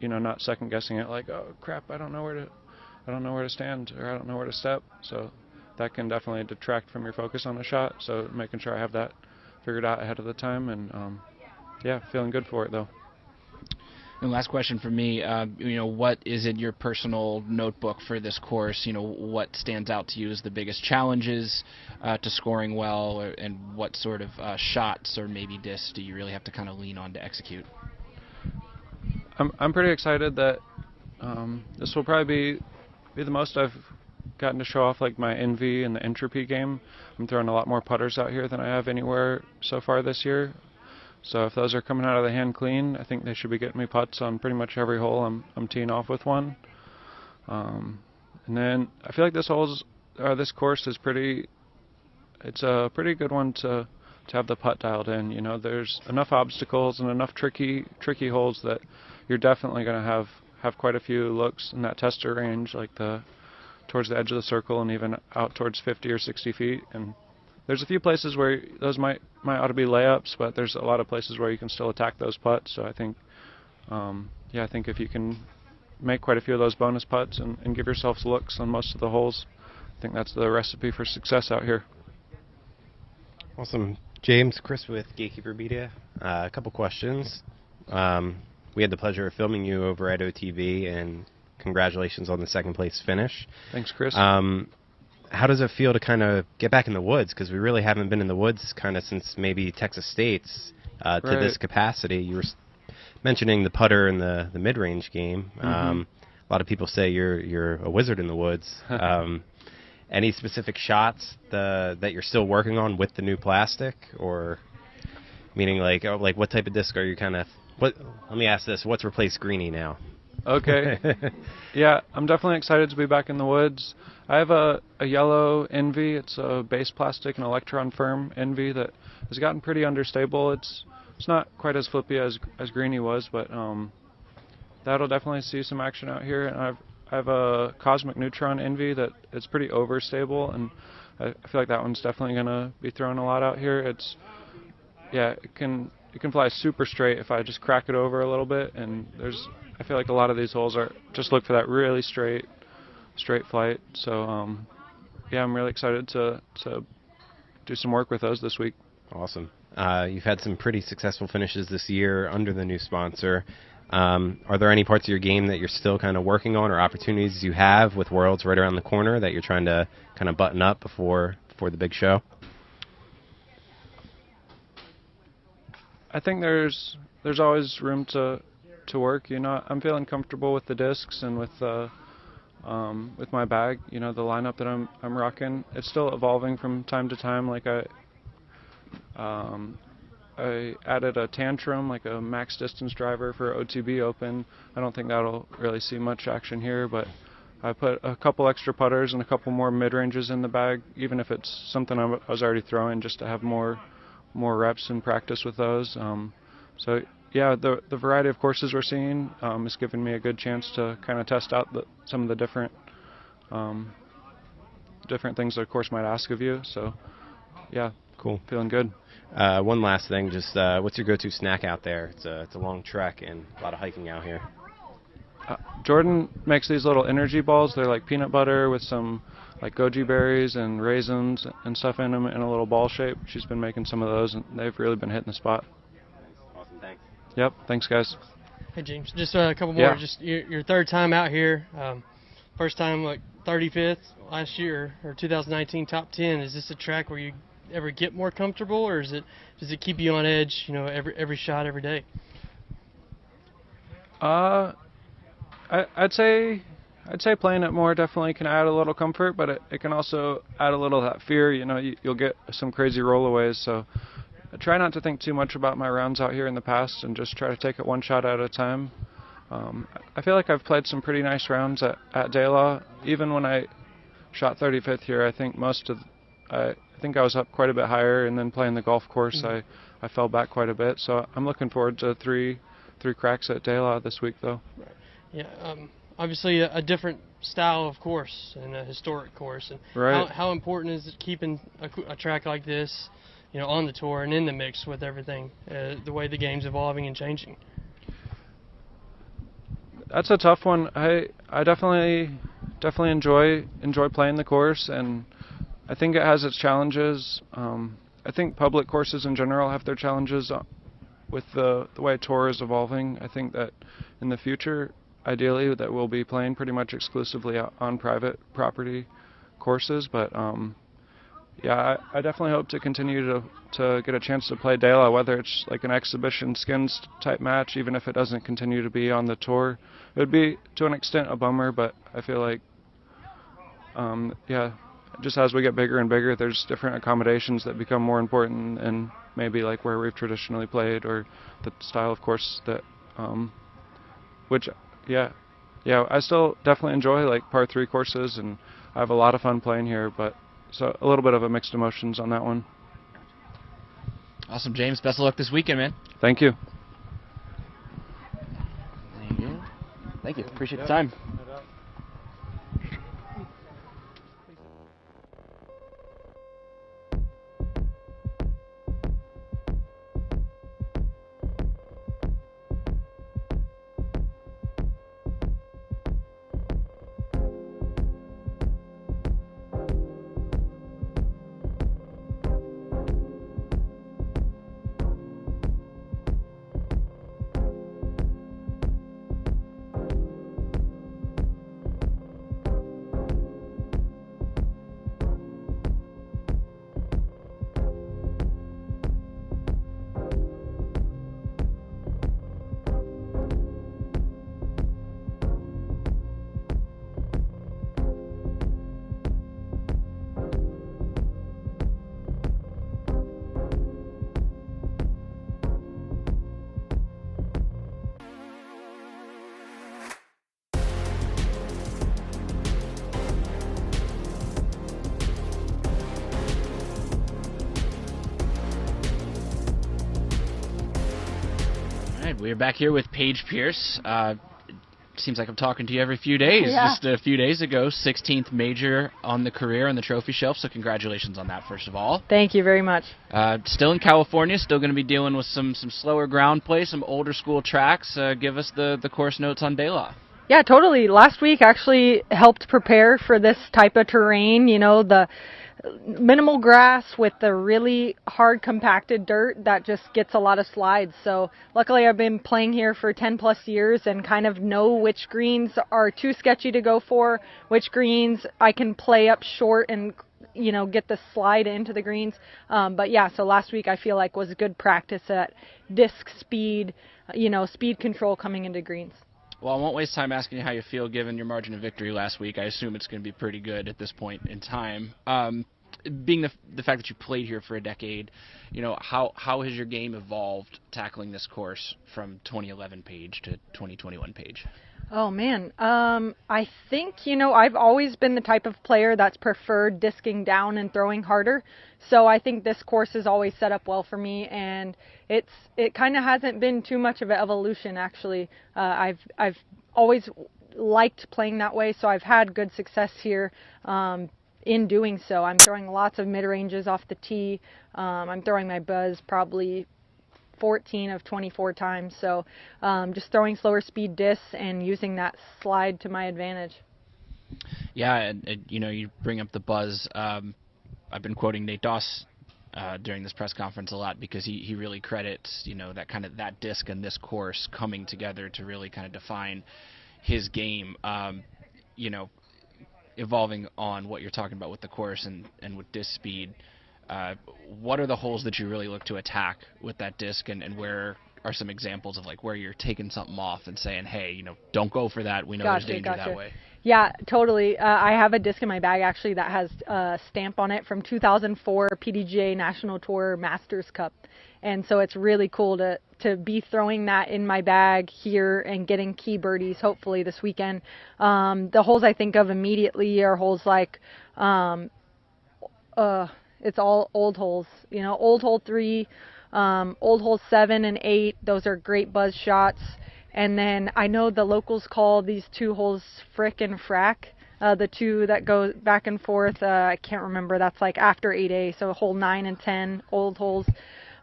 not second guessing it like, oh crap, I don't know where to stand, or I don't know where to step. So that can definitely detract from your focus on the shot. So making sure I have that figured out ahead of the time, and feeling good for it though. And last question for me, what is in your personal notebook for this course? What stands out to you as the biggest challenges to scoring well, and what sort of shots or maybe discs do you really have to kind of lean on to execute? I'm pretty excited that this will probably be the most I've gotten to show off like my NV and the entropy game. I'm throwing a lot more putters out here than I have anywhere so far this year. So if those are coming out of the hand clean, I think they should be getting me putts on pretty much every hole I'm teeing off with one. And then I feel like this course is it's a pretty good one to have the putt dialed in. There's enough obstacles and enough tricky holes that you're definitely going to have quite a few looks in that tester range, like towards the edge of the circle and even out towards 50 or 60 feet. And there's a few places where those might ought to be layups, but there's a lot of places where you can still attack those putts. So I think, I think if you can make quite a few of those bonus putts and give yourselves looks on most of the holes, I think that's the recipe for success out here. Awesome. James, Chris with Gatekeeper Media. A couple questions. We had the pleasure of filming you over at OTV, and congratulations on the second place finish. Thanks, Chris. How does it feel to kind of get back in the woods? Because we really haven't been in the woods kind of since maybe Texas State's to this capacity. You were mentioning the putter and the mid-range game. Mm-hmm. A lot of people say you're a wizard in the woods. Any specific shots that you're still working on with the new plastic, or meaning like what type of disc are you kind of? Let me ask this: what's replaced greenie now? Okay. Yeah, I'm definitely excited to be back in the woods. I have a yellow Envy. It's a base plastic and electron firm Envy that has gotten pretty understable. It's not quite as flippy as Greenie was, but that'll definitely see some action out here. And I have a Cosmic Neutron Envy that it's pretty overstable, and I feel like that one's definitely gonna be throwing a lot out here. It can fly super straight if I just crack it over a little bit, and I feel like a lot of these holes are just look for that really straight flight. So I'm really excited to do some work with those this week. Awesome. You've had some pretty successful finishes this year under the new sponsor. Are there any parts of your game that you're still kind of working on, or opportunities you have with Worlds right around the corner that you're trying to kind of button up before the big show? I think there's always room to work. I'm feeling comfortable with the discs and with my bag. The lineup that I'm rocking, it's still evolving from time to time. Like I added a Tantrum, like a max distance driver for OTB Open. I don't think that'll really see much action here, but I put a couple extra putters and a couple more mid-ranges in the bag, even if it's something I was already throwing, just to have more reps and practice with those. The variety of courses we're seeing is giving me a good chance to kind of test out some of the different things the course might ask of you. So, yeah, cool, feeling good. One last thing, just what's your go-to snack out there? It's a long trek and a lot of hiking out here. Jordan makes these little energy balls. They're like peanut butter with some like goji berries and raisins and stuff in them in a little ball shape. She's been making some of those, and they've really been hitting the spot. Awesome, thanks. Yep. Thanks, guys. Hey, James. Just a couple more. Yeah. Just your third time out here. First time, like 35th last year, or 2019 top 10. Is this a track where you ever get more comfortable, or does it keep you on edge? Every shot, every day. I'd say playing it more definitely can add a little comfort, but it can also add a little of that fear. You'll get some crazy rollaways, so I try not to think too much about my rounds out here in the past and just try to take it one shot at a time. I feel like I've played some pretty nice rounds at De La. Even when I shot 35th here, I think I I was up quite a bit higher, and then playing the golf course, I fell back quite a bit. So I'm looking forward to three cracks at De La this week, though. Right. Yeah. Obviously, a different style of course and a historic course. And right. How important is it keeping a track like this, on the tour and in the mix with everything, the way the game's evolving and changing? That's a tough one. I definitely enjoy playing the course, and I think it has its challenges. I think public courses in general have their challenges with the way tour is evolving. I think that in the future, ideally, that we'll be playing pretty much exclusively on private property courses. But yeah, I definitely hope to continue to get a chance to play De La, whether it's like an exhibition skins type match, even if it doesn't continue to be on the tour. It would be to an extent a bummer, but I feel like yeah, just as we get bigger and bigger, there's different accommodations that become more important, and maybe like where we've traditionally played or the style of course that which yeah, I still definitely enjoy like par 3 courses, and I have a lot of fun playing here, but so a little bit of a mixed emotions on that one. Awesome, James. Best of luck this weekend, man. Thank you. Thank you. Appreciate the time. We're back here with Paige Pierce. Seems like I'm talking to you every few days. Yeah. Just a few days ago, 16th major on the career on the trophy shelf, so congratulations on that, first of all. Thank you very much. Still in California, still going to be dealing with some slower ground play, some older school tracks. Give us the course notes on De La. Yeah, totally. Last week actually helped prepare for this type of terrain, the minimal grass with the really hard compacted dirt that just gets a lot of slides. So luckily I've been playing here for 10 plus years and kind of know which greens are too sketchy to go for, which greens I can play up short and get the slide into the greens. But yeah, so last week I feel like was good practice at disc speed, speed control coming into greens. Well, I won't waste time asking you how you feel given your margin of victory last week. I assume it's going to be pretty good at this point in time. Being the fact that you played here for a decade, how has your game evolved tackling this course from 2011 Paige to 2021 Paige? Oh, man. I think, I've always been the type of player that's preferred disking down and throwing harder. So I think this course has always set up well for me, and it kind of hasn't been too much of an evolution, actually. I've always liked playing that way, so I've had good success here in doing so. I'm throwing lots of mid-ranges off the tee. I'm throwing my buzz probably 14 of 24 times, so just throwing slower speed discs and using that slide to my advantage. Yeah, and you bring up the buzz. I've been quoting Nate Doss during this press conference a lot because he really credits, that disc and this course coming together to really kind of define his game, evolving on what you're talking about with the course and with disc speed. What are the holes that you really look to attack with that disc, and where are some examples of where you're taking something off and saying, hey, don't go for that. We know there's danger that way. Yeah, totally. I have a disc in my bag actually that has a stamp on it from 2004 PDGA National Tour Masters Cup. And so it's really cool to be throwing that in my bag here and getting key birdies hopefully this weekend. The holes I think of immediately are holes like it's all old holes, old hole 3, old hole 7 and 8. Those are great buzz shots. And then I know the locals call these 2 holes frick and frack, the 2 that go back and forth. I can't remember. That's after 8A, so hole 9 and 10, old holes.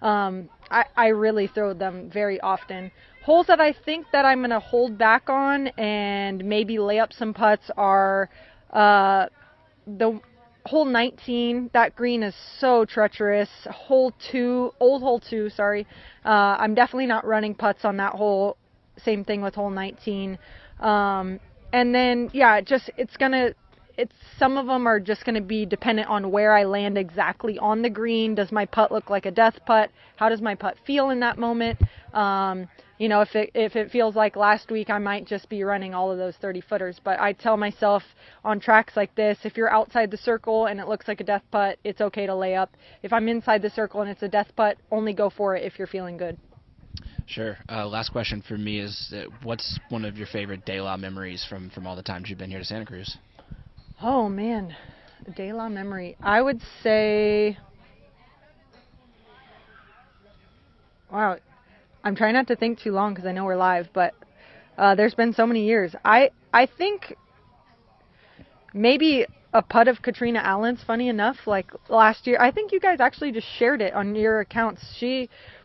I really throw them very often. Holes that I think that I'm going to hold back on and maybe lay up some putts are the hole 19. That green is so treacherous. Old hole 2, sorry. I'm definitely not running putts on that hole. Same thing with hole 19. And then, some of them are just going to be dependent on where I land exactly on the green. Does my putt look like a death putt? How does my putt feel in that moment? If it feels like last week, I might just be running all of those 30-footers. But I tell myself on tracks like this, if you're outside the circle and it looks like a death putt, it's okay to lay up. If I'm inside the circle and it's a death putt, only go for it if you're feeling good. Sure. Last question for me is, what's one of your favorite De La memories from all the times you've been here to Santa Cruz? Oh, man. A De La memory. I would say... Wow. I'm trying not to think too long because I know we're live, but there's been so many years. I think maybe a putt of Catrina Allen's funny enough. Last year, I think you guys actually just shared it on your accounts.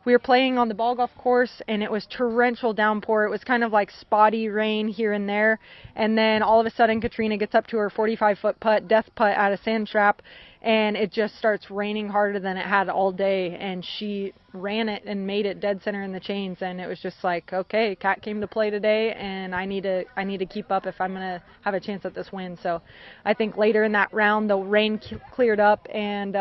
We were playing on the ball golf course, and it was torrential downpour. It was kind of like spotty rain here and there. And then all of a sudden, Catrina gets up to her 45-foot putt, death putt at a sand trap, and it just starts raining harder than it had all day. And she ran it and made it dead center in the chains. And it was just like, okay, Cat came to play today, and I need to keep up if I'm going to have a chance at this win. So I think later in that round, the rain cleared up, and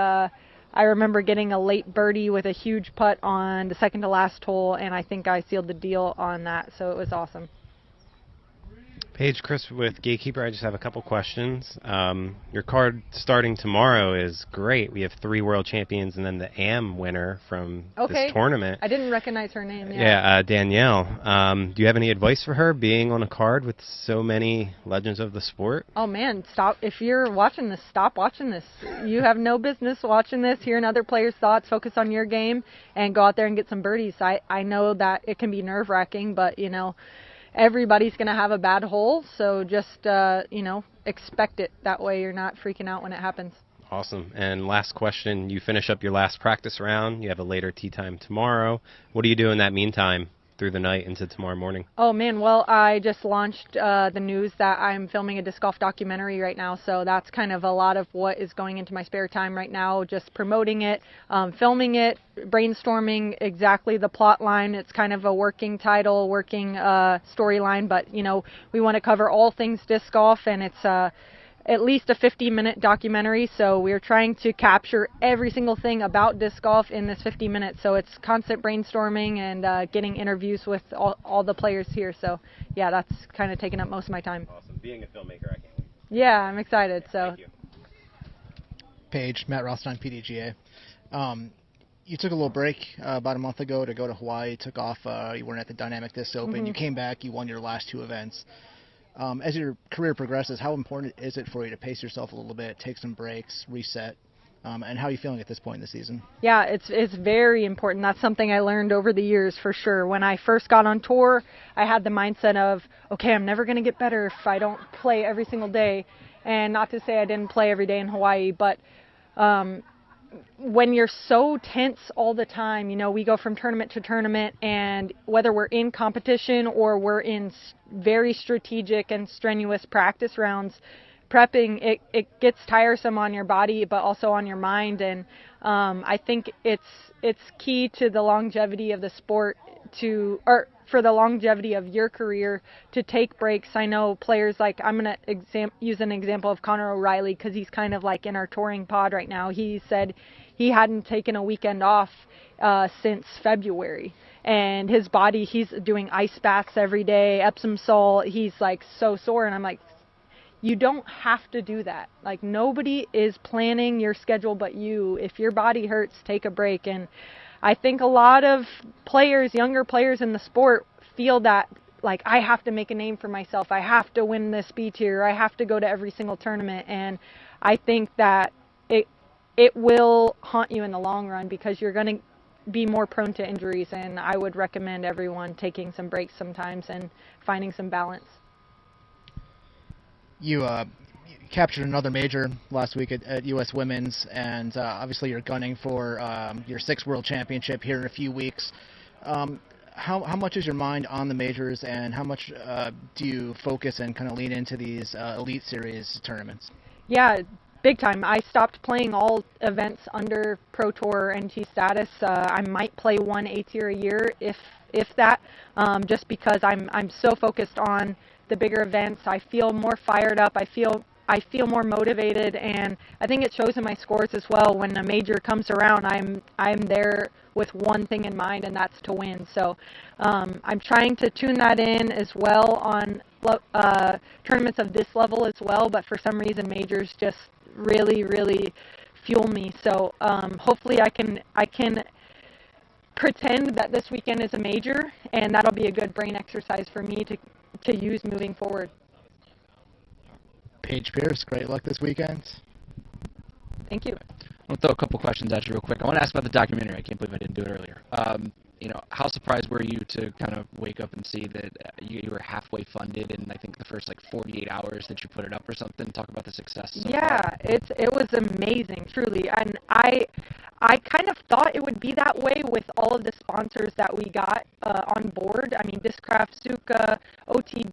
I remember getting a late birdie with a huge putt on the second to last hole, and I think I sealed the deal on that, so it was awesome. Paige, Chris with Gatekeeper, I just have a couple questions. Your card starting tomorrow is great. We have 3 world champions and then the AM winner from this tournament. I didn't recognize her name. Yeah, Danielle. Do you have any advice for her being on a card with so many legends of the sport? Oh, man, stop. If you're watching this, stop watching this. You have no business watching this, hearing other players' thoughts, focus on your game, and go out there and get some birdies. I know that it can be nerve-wracking, but, everybody's going to have a bad hole, so just, expect it. That way you're not freaking out when it happens. Awesome. And last question, you finish up your last practice round. You have a later tee time tomorrow. What do you do in that meantime through the night into tomorrow morning? Oh, man. Well, I just launched the news that I'm filming a disc golf documentary right now, so that's kind of a lot of what is going into my spare time right now, just promoting it, filming it, brainstorming exactly the plot line. It's kind of a working title, working storyline, but, we want to cover all things disc golf, and it's at least a 50-minute documentary, so we're trying to capture every single thing about disc golf in this 50 minutes. So it's constant brainstorming and getting interviews with all the players here. So, yeah, that's kind of taking up most of my time. Awesome. Being a filmmaker, I can't wait. Yeah, I'm excited. So. Thank you. Paige, Matt Rothstein, PDGA. You took a little break about a month ago to go to Hawaii, took off, you weren't at the Dynamic Disc Open, Mm-hmm. You came back, you won your last 2 events. As your career progresses, how important is it for you to pace yourself a little bit, take some breaks, reset, and how are you feeling at this point in the season? Yeah, it's very important. That's something I learned over the years for sure. When I first got on tour, I had the mindset of, okay, I'm never going to get better if I don't play every single day. And not to say I didn't play every day in Hawaii, but when you're so tense all the time, we go from tournament to tournament, and whether we're in competition or we're in very strategic and strenuous practice rounds, prepping, it gets tiresome on your body, but also on your mind. And I think it's key to the longevity of the sport or for the longevity of your career to take breaks. I know players like, I'm going to use an example of Connor O'Reilly because he's kind of like in our touring pod right now. He said he hadn't taken a weekend off since February. And his body, he's doing ice baths every day, Epsom salt. He's like so sore. And I'm like, you don't have to do that. Like, nobody is planning your schedule but you. If your body hurts, take a break. And I think a lot of players, younger players in the sport, feel that, like, I have to make a name for myself. I have to win this B tier. I have to go to every single tournament. And I think that it will haunt you in the long run because you're going to be more prone to injuries. And I would recommend everyone taking some breaks sometimes and finding some balance. You captured another major last week at U.S. Women's, and obviously you're gunning for your 6th World Championship here in a few weeks. How much is your mind on the majors, and how much do you focus and kind of lean into these Elite Series tournaments? Yeah, big time. I stopped playing all events under Pro Tour NT status. I might play one A-tier a year, if that, just because I'm so focused on the bigger events. I feel more fired up. I feel more motivated, and I think it shows in my scores as well. When a major comes around, I'm there with one thing in mind, and that's to win. So I'm trying to tune that in as well on tournaments of this level as well. But for some reason, majors just really, really fuel me. So hopefully I can pretend that this weekend is a major, and that'll be a good brain exercise for me to use moving forward. Paige Pierce, great luck this weekend. Thank you. I'll throw a couple questions at you real quick. I want to ask about the documentary. I can't believe I didn't do it earlier. How surprised were you to kind of wake up and see that you were halfway funded in, I think, the first 48 hours that you put it up or something? Talk about the success. It was amazing, truly. And I kind of thought it would be that way with all of the sponsors that we got on board. I mean, Discraft, Suka, OTB,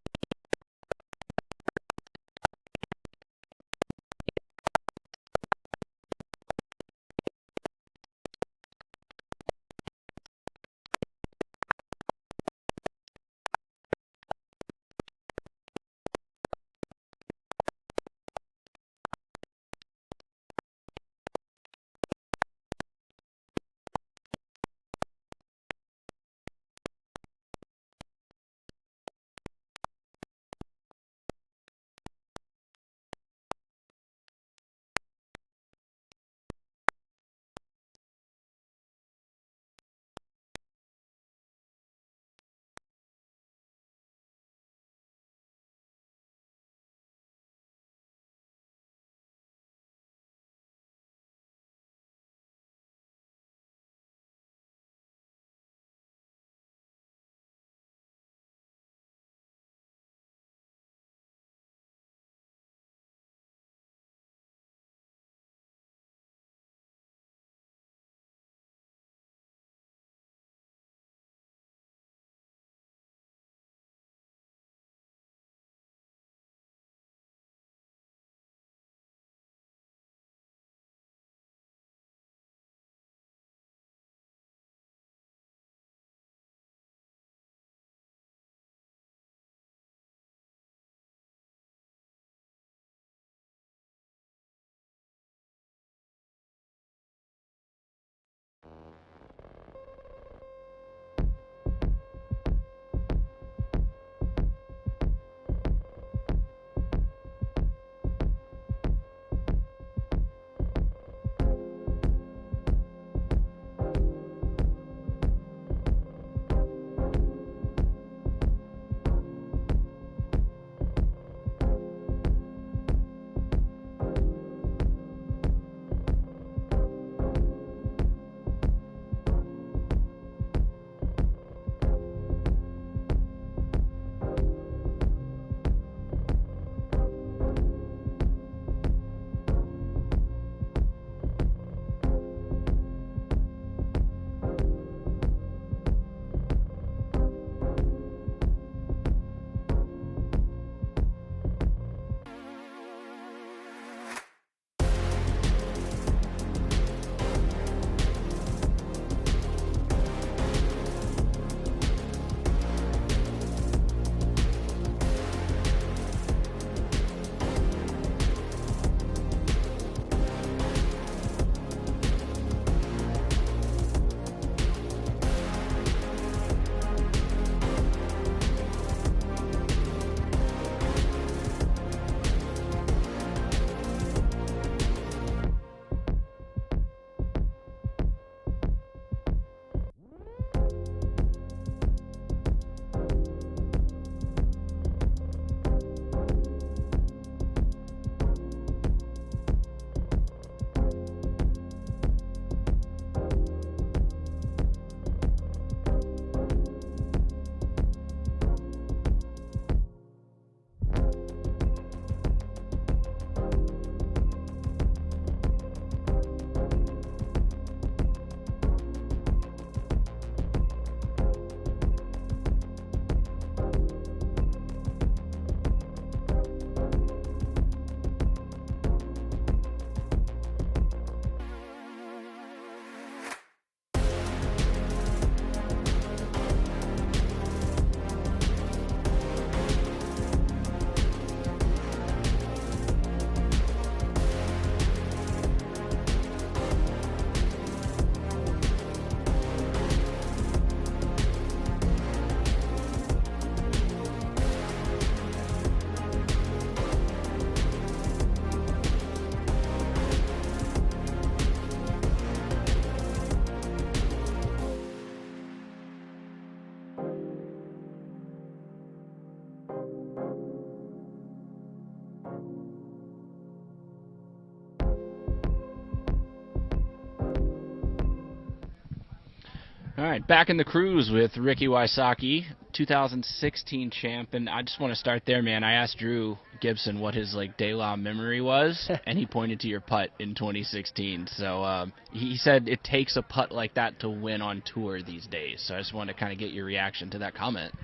All right, back in the cruise with Ricky Wysocki, 2016 champ, and I just want to start there, man. I asked Drew Gibson what his de la memory was, and he pointed to your putt in 2016. So he said it takes a putt like that to win on tour these days. So I just wanted to kind of get your reaction to that comment.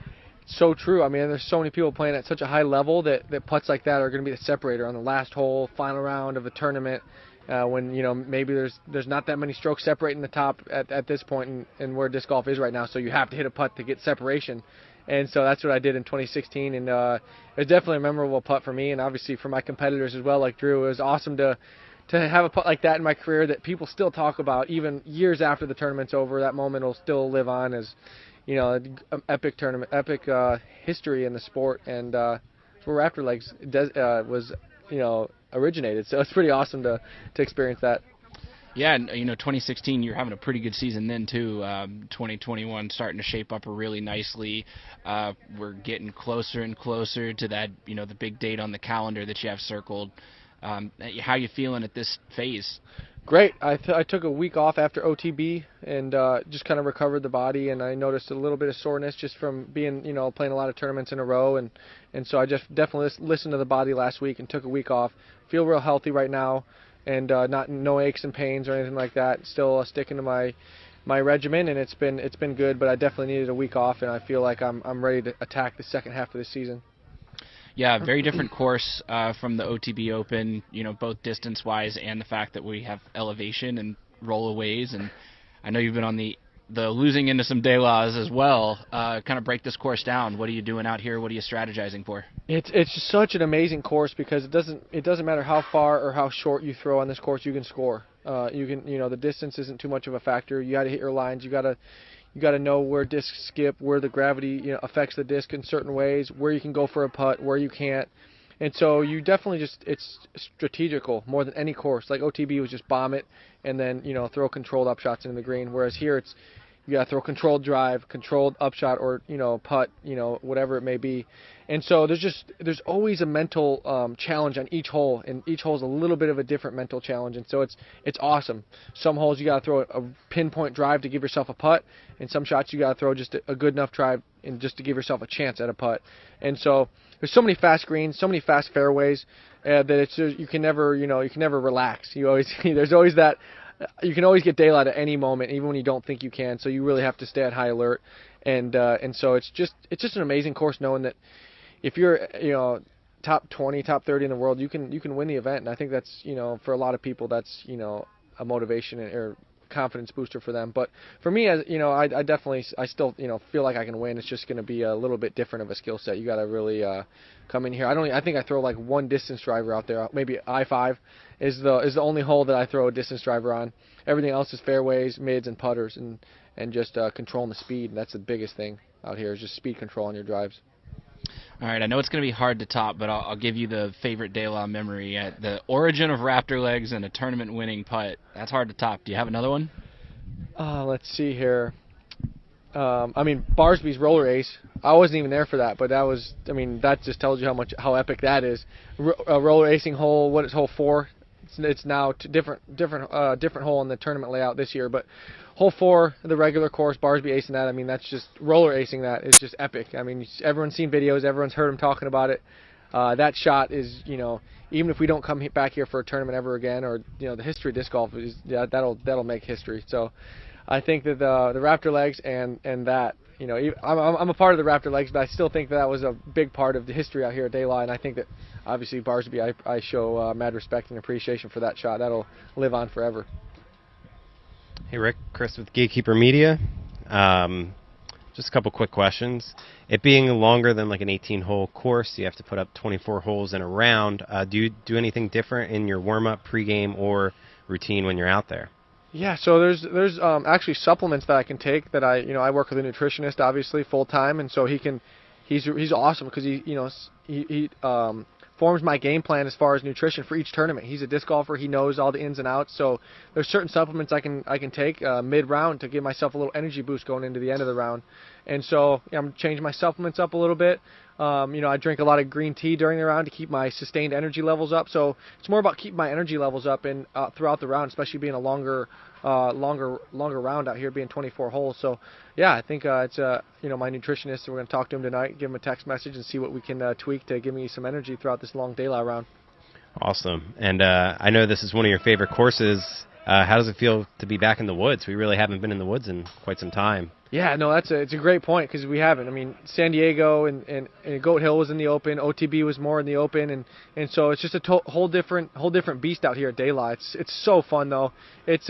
So true. I mean, there's so many people playing at such a high level that putts like that are going to be the separator on the last hole, final round of the tournament. When maybe there's not that many strokes separating the top at this point in where disc golf is right now, so you have to hit a putt to get separation, and so that's what I did in 2016, and it was definitely a memorable putt for me, and obviously for my competitors as well, like Drew. It was awesome to have a putt like that in my career that people still talk about even years after the tournament's over. That moment will still live on as epic tournament, epic history in the sport, and where Raptor Legs was originated. So it's pretty awesome to experience that. Yeah, and 2016, you're having a pretty good season then too. 2021 starting to shape up really nicely. We're getting closer and closer to that, the big date on the calendar that you have circled. How you feeling at this phase? Great. I took a week off after OTB and just kind of recovered the body, and I noticed a little bit of soreness just from being, playing a lot of tournaments in a row, and so I just definitely listened to the body last week and took a week off. Feel real healthy right now, and no aches and pains or anything like that. Still sticking to my regimen, and it's been good, but I definitely needed a week off, and I feel like I'm ready to attack the second half of the season. Yeah, very different course from the OTB Open, both distance-wise and the fact that we have elevation and rollaways. And I know you've been on the losing into some de las as well. Kind of break this course down. What are you doing out here? What are you strategizing for? It's just such an amazing course because it doesn't matter how far or how short you throw on this course, you can score. The distance isn't too much of a factor. You got to hit your lines. You got to know where discs skip, where the gravity affects the disc in certain ways, where you can go for a putt, where you can't. And so you definitely it's strategical more than any course. Like OTB was just bomb it and then throw controlled upshots into the green. Whereas here you got to throw controlled drive, controlled upshot, or putt, whatever it may be. And so there's always a mental challenge on each hole, and each hole is a little bit of a different mental challenge. And so it's awesome. Some holes you got to throw a pinpoint drive to give yourself a putt, and some shots you got to throw just a good enough drive and just to give yourself a chance at a putt. And so there's so many fast greens, so many fast fairways that it's just, you can never relax. There's always that. You can always get daylight at any moment, even when you don't think you can. So you really have to stay at high alert, and so it's just an amazing course, knowing that if you're top 20, top 30 in the world, you can win the event. And I think that's for a lot of people that's a motivation or confidence booster for them. But for me, as I still feel like I can win. It's just going to be a little bit different of a skill set. You got to really come in here. I think I throw like one distance driver out there. Maybe I-5 is the only hole that I throw a distance driver on. Everything else is fairways, mids, and putters, and just controlling the speed. And that's the biggest thing out here is just speed control on your drives. All right, I know it's going to be hard to top, but I'll give you the favorite de la memory. The origin of Raptor Legs and a tournament-winning putt. That's hard to top. Do you have another one? Let's see here. Barsby's roller ace. I wasn't even there for that, but that just tells you how epic that is. A roller acing hole. What is hole 4? It's now different hole in the tournament layout this year, but hole 4, the regular course, Barsby acing that. That's just roller acing that is just epic. Everyone's seen videos, everyone's heard him talking about it. That shot is, even if we don't come back here for a tournament ever again, or the history of disc golf is that'll make history. So I think that the Raptor Legs and that, I'm a part of the Raptor Legs, but I still think that was a big part of the history out here at De La, and I think that obviously Barsby, I show mad respect and appreciation for that shot. That'll live on forever. Hey Rick, Chris with Gatekeeper Media. Just a couple quick questions. It being longer than like an 18-hole course, you have to put up 24 holes in a round. Do you do anything different in your warm-up, pregame, or routine when you're out there? Yeah, so there's actually supplements that I can take that I work with a nutritionist obviously full time, and so he's awesome because he forms my game plan as far as nutrition for each tournament. He's a disc golfer. He knows all the ins and outs. So there's certain supplements I can take mid-round to give myself a little energy boost going into the end of the round. And so I'm changing my supplements up a little bit. I drink a lot of green tea during the round to keep my sustained energy levels up. So it's more about keeping my energy levels up and throughout the round, especially being a longer round out here, being 24 holes. So yeah, I think it's my nutritionist. We're going to talk to him tonight, give him a text message, and see what we can tweak to give me some energy throughout this long daylight round. Awesome. And I know this is one of your favorite courses. How does it feel to be back in the woods? We really haven't been in the woods in quite some time. Yeah, no, it's a great point because we haven't. I mean, San Diego and Goat Hill was in the open. OTB was more in the open, and so it's just a whole different beast out here at daylight. It's so fun though. It's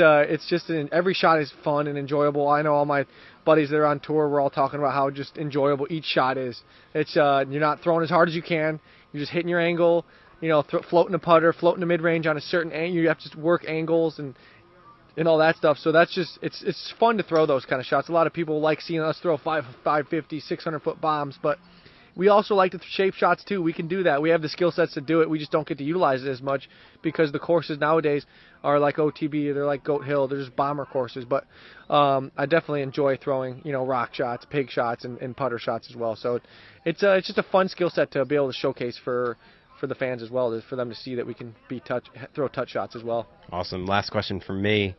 just every shot is fun and enjoyable. I know all my buddies that are on tour. We're all talking about how just enjoyable each shot is. It's you're not throwing as hard as you can. You're just hitting your angle. Floating a putter, floating a mid-range on a certain angle. You have to work angles and all that stuff. So that's just, it's fun to throw those kind of shots. A lot of people like seeing us throw 550, 600-foot bombs, but we also like to shape shots too. We can do that. We have the skill sets to do it. We just don't get to utilize it as much because the courses nowadays are like OTB, they're like Goat Hill, they're just bomber courses. But I definitely enjoy throwing, rock shots, pig shots, and putter shots as well. So it's just a fun skill set to be able to showcase for the fans as well, for them to see that we can throw touch shots as well. Awesome. Last question from me.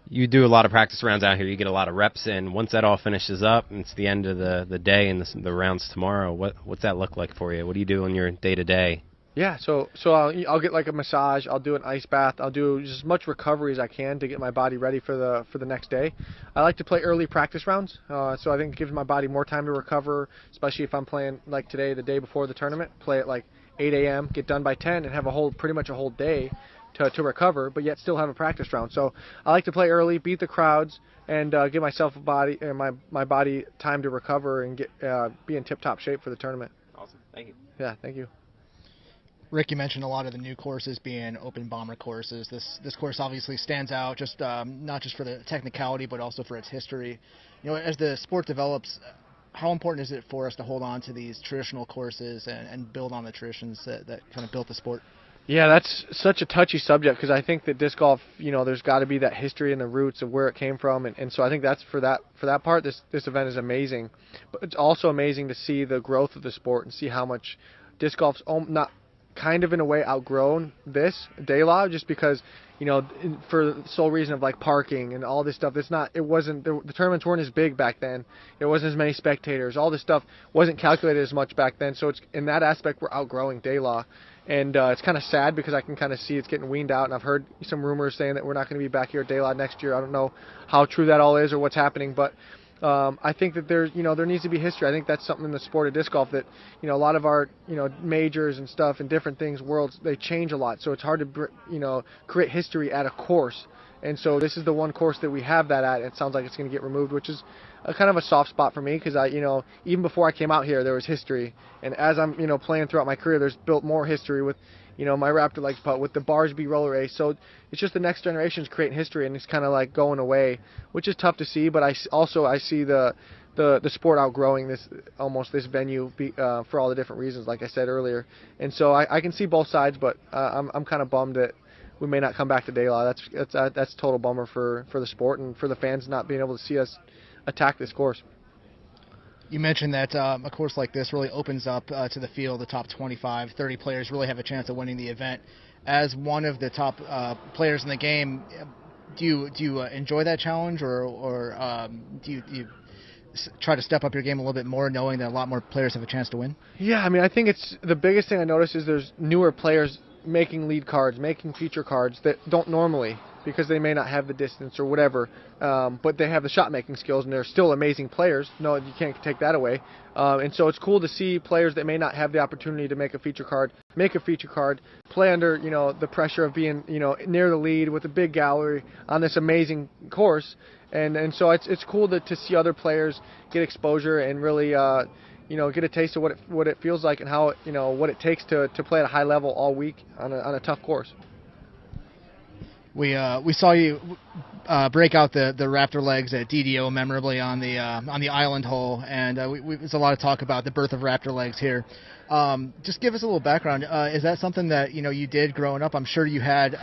You do a lot of practice rounds out here. You get a lot of reps in. Once that all finishes up, and it's the end of the day and the rounds tomorrow, what's that look like for you? What do you do on your day-to-day? Yeah, so I'll get like a massage. I'll do an ice bath. I'll do just as much recovery as I can to get my body ready for the next day. I like to play early practice rounds, so I think it gives my body more time to recover, especially if I'm playing like today, the day before the tournament. Play at like 8 a.m., get done by 10, and have pretty much a whole day to recover, but yet still have a practice round. So I like to play early, beat the crowds, and give myself my body time to recover and be in tip-top shape for the tournament. Awesome. Thank you. Yeah, thank you. Rick, you mentioned a lot of the new courses being open bomber courses. This course obviously stands out, just not just for the technicality, but also for its history. As the sport develops, how important is it for us to hold on to these traditional courses and build on the traditions that kind of built the sport? Yeah, that's such a touchy subject because I think that disc golf, there's got to be that history and the roots of where it came from, and so I think that's for that part. This event is amazing, but it's also amazing to see the growth of the sport and see how much disc golf's not kind of in a way outgrown this day-law, just because for the sole reason of like parking and all this stuff. The tournaments weren't as big back then. There wasn't as many spectators. All this stuff wasn't calculated as much back then. So it's in that aspect we're outgrowing day-law, and it's kind of sad because I can kind of see it's getting weaned out. And I've heard some rumors saying that we're not going to be back here at day-law next year. I don't know how true that all is or what's happening, but I think that there needs to be history. I think that's something in the sport of disc golf that, a lot of our, majors and stuff and different things, worlds, they change a lot. So it's hard to, create history at a course. And so this is the one course that we have that at. It sounds like it's going to get removed, which is kind of a soft spot for me because even before I came out here, there was history. And as I'm, playing throughout my career, there's built more history with, my Raptor legs putt, with the Barsby roller race. So it's just the next generation's creating history, and it's kind of like going away, which is tough to see. But I see the sport outgrowing this venue for all the different reasons, like I said earlier. And so I can see both sides, but I'm kind of bummed that we may not come back to day-law. That's a total bummer for the sport and for the fans not being able to see us attack this course. You mentioned that a course like this really opens up to the field. The top 25, 30 players really have a chance of winning the event. As one of the top players in the game, do you enjoy that challenge, or do you try to step up your game a little bit more, knowing that a lot more players have a chance to win? Yeah, I mean, I think it's the biggest thing I notice is there's newer players making lead cards, making feature cards that don't normally, because they may not have the distance or whatever, but they have the shot making skills, and they're still amazing players. No, you can't take that away. And so it's cool to see players that may not have the opportunity to make a feature card, play under the pressure of being near the lead with a big gallery on this amazing course. And so it's cool to see other players get exposure and really get a taste of what it feels like and how what it takes to play at a high level all week on a tough course. We saw you break out the Raptor legs at DDO memorably on the island hole, and there's a lot of talk about the birth of Raptor legs here. Just give us a little background. Is that something that you did growing up? I'm sure you had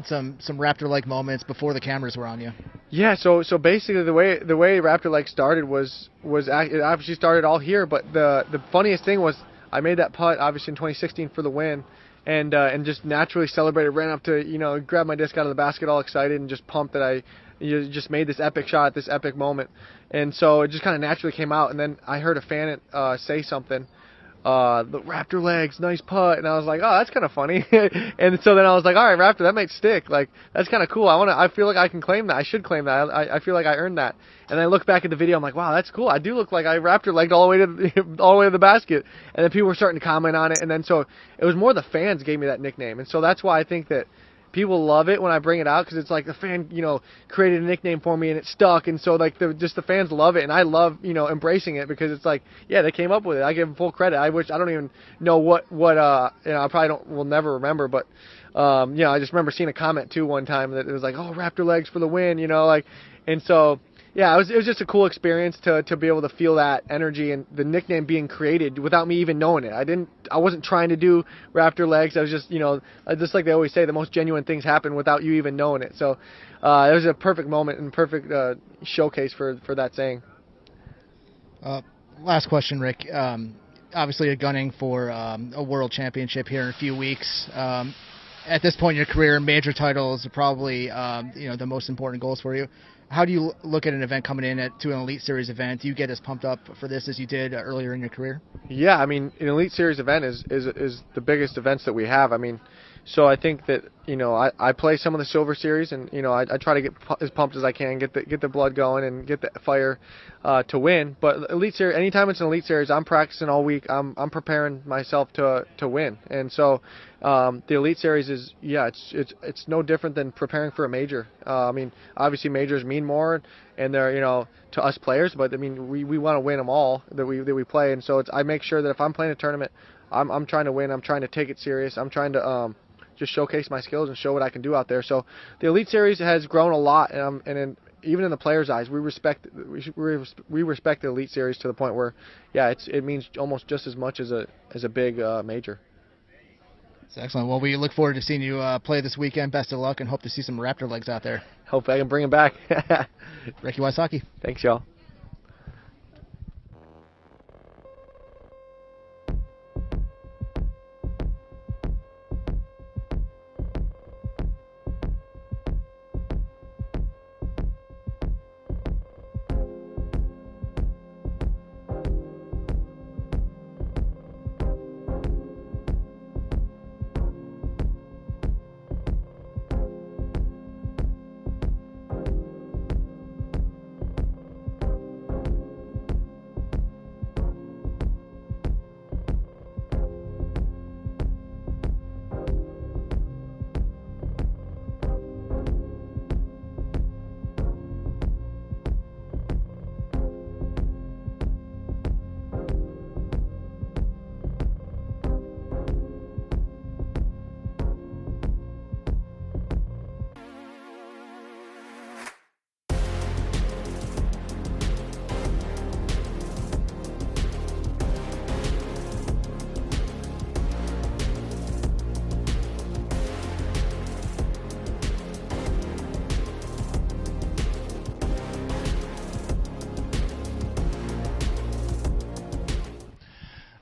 some Raptor leg moments before the cameras were on you. Yeah, so basically the way Raptor Leg started was it obviously started all here, but the funniest thing was I made that putt obviously in 2016 for the win, and just naturally celebrated, ran up to grabbed my disc out of the basket all excited and just pumped that I just made this epic shot at this epic moment, and so it just kind of naturally came out, and then I heard a fan say something. The Raptor Legs, nice putt, and I was like, oh, that's kind of funny. And so then I was like, all right, Raptor, that might stick. Like, that's kind of cool. I feel like I can claim that. I should claim that. I feel like I earned that. And I look back at the video, I'm like, wow, that's cool. I do look like I Raptor legged all the way to the basket. And then people were starting to comment on it, and then so it was more the fans gave me that nickname, and so that's why I think that people love it when I bring it out, because it's like the fan, created a nickname for me and it stuck, and so like the fans love it, and I love embracing it, because it's like, yeah, they came up with it. I give them full credit. I don't even know what I probably will never remember, but I just remember seeing a comment too one time that it was like, oh, Raptor Legs for the win, and so. Yeah, it was just a cool experience to be able to feel that energy and the nickname being created without me even knowing it. I wasn't trying to do Raptor Legs. I was just, just like they always say, the most genuine things happen without you even knowing it. So it was a perfect moment and perfect showcase for that saying. Last question, Rick. Obviously, you're gunning for a world championship here in a few weeks. At this point in your career, major titles are probably the most important goals for you. How do you look at an event coming in to an Elite Series event? Do you get as pumped up for this as you did earlier in your career? Yeah, I mean, an Elite Series event is the biggest events that we have. I mean, so I think that I play some of the Silver Series, and I try to get as pumped as I can, get the blood going, and get the fire to win. But Elite Series, anytime it's an Elite Series, I'm practicing all week. I'm preparing myself to win, and so the Elite Series is it's no different than preparing for a major. I mean, obviously majors mean more, and they're to us players, but I mean we want to win them all that we play, and so I make sure that if I'm playing a tournament, I'm trying to win. I'm trying to take it serious. I'm trying to just showcase my skills and show what I can do out there. So the Elite Series has grown a lot, and even in the players' eyes, we respect the Elite Series to the point where, it means almost just as much as a big major. That's excellent. Well, we look forward to seeing you play this weekend. Best of luck, and hope to see some Raptor Legs out there. Hope I can bring them back. Ricky Wysocki. Thanks, y'all.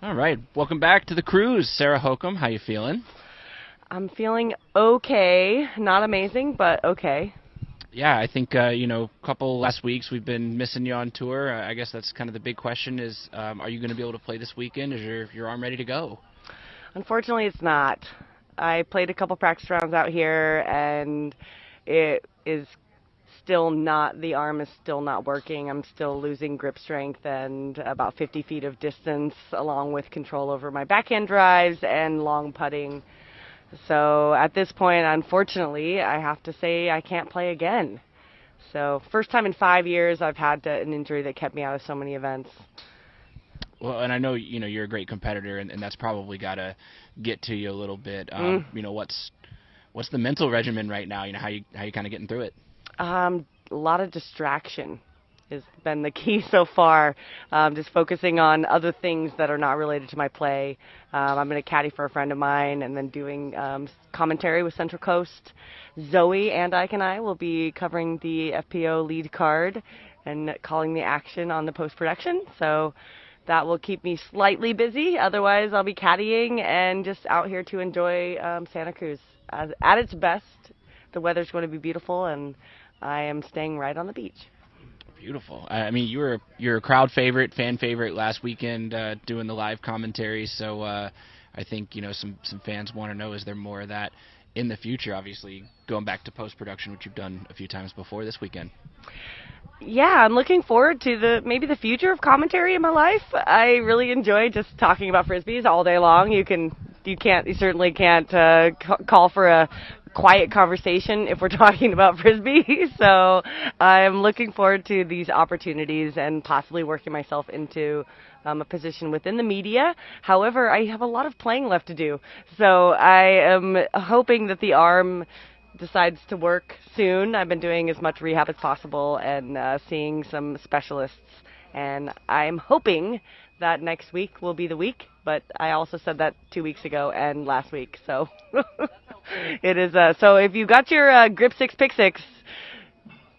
All right, welcome back to the cruise. Sarah Hokom, how you feeling? I'm feeling okay. Not amazing, but okay. Yeah, I think, couple last weeks we've been missing you on tour. I guess that's kind of the big question is, are you going to be able to play this weekend? Is your arm ready to go? Unfortunately, it's not. I played a couple practice rounds out here, and it is still not, the arm is still not working. I'm still losing grip strength and about 50 feet of distance, along with control over my backhand drives and long putting. So at this point, unfortunately, I have to say I can't play again. So first time in 5 years I've had an injury that kept me out of so many events. Well, and I know you're a great competitor, and that's probably got to get to you a little bit. What's the mental regimen right now? How you kind of getting through it? A lot of distraction. has been the key so far. Just focusing on other things that are not related to my play. I'm going to caddy for a friend of mine and then doing commentary with Central Coast. Zoe and Ike and I will be covering the FPO lead card and calling the action on the post-production. So that will keep me slightly busy. Otherwise, I'll be caddying and just out here to enjoy Santa Cruz. At its best, the weather's going to be beautiful, and I am staying right on the beach. Beautiful. I mean, you're a crowd favorite, fan favorite last weekend doing the live commentary. So I think some fans want to know, is there more of that in the future? Obviously, going back to post production, which you've done a few times before this weekend. Yeah, I'm looking forward to maybe the future of commentary in my life. I really enjoy just talking about frisbees all day long. You certainly can't call for a quiet conversation if we're talking about frisbee. So I'm looking forward to these opportunities and possibly working myself into a position within the media. However, I have a lot of playing left to do. So I am hoping that the arm decides to work soon. I've been doing as much rehab as possible and seeing some specialists. And I'm hoping that next week will be the week. But I also said that 2 weeks ago and last week. So it is. So if you got your grip 6 pick 6,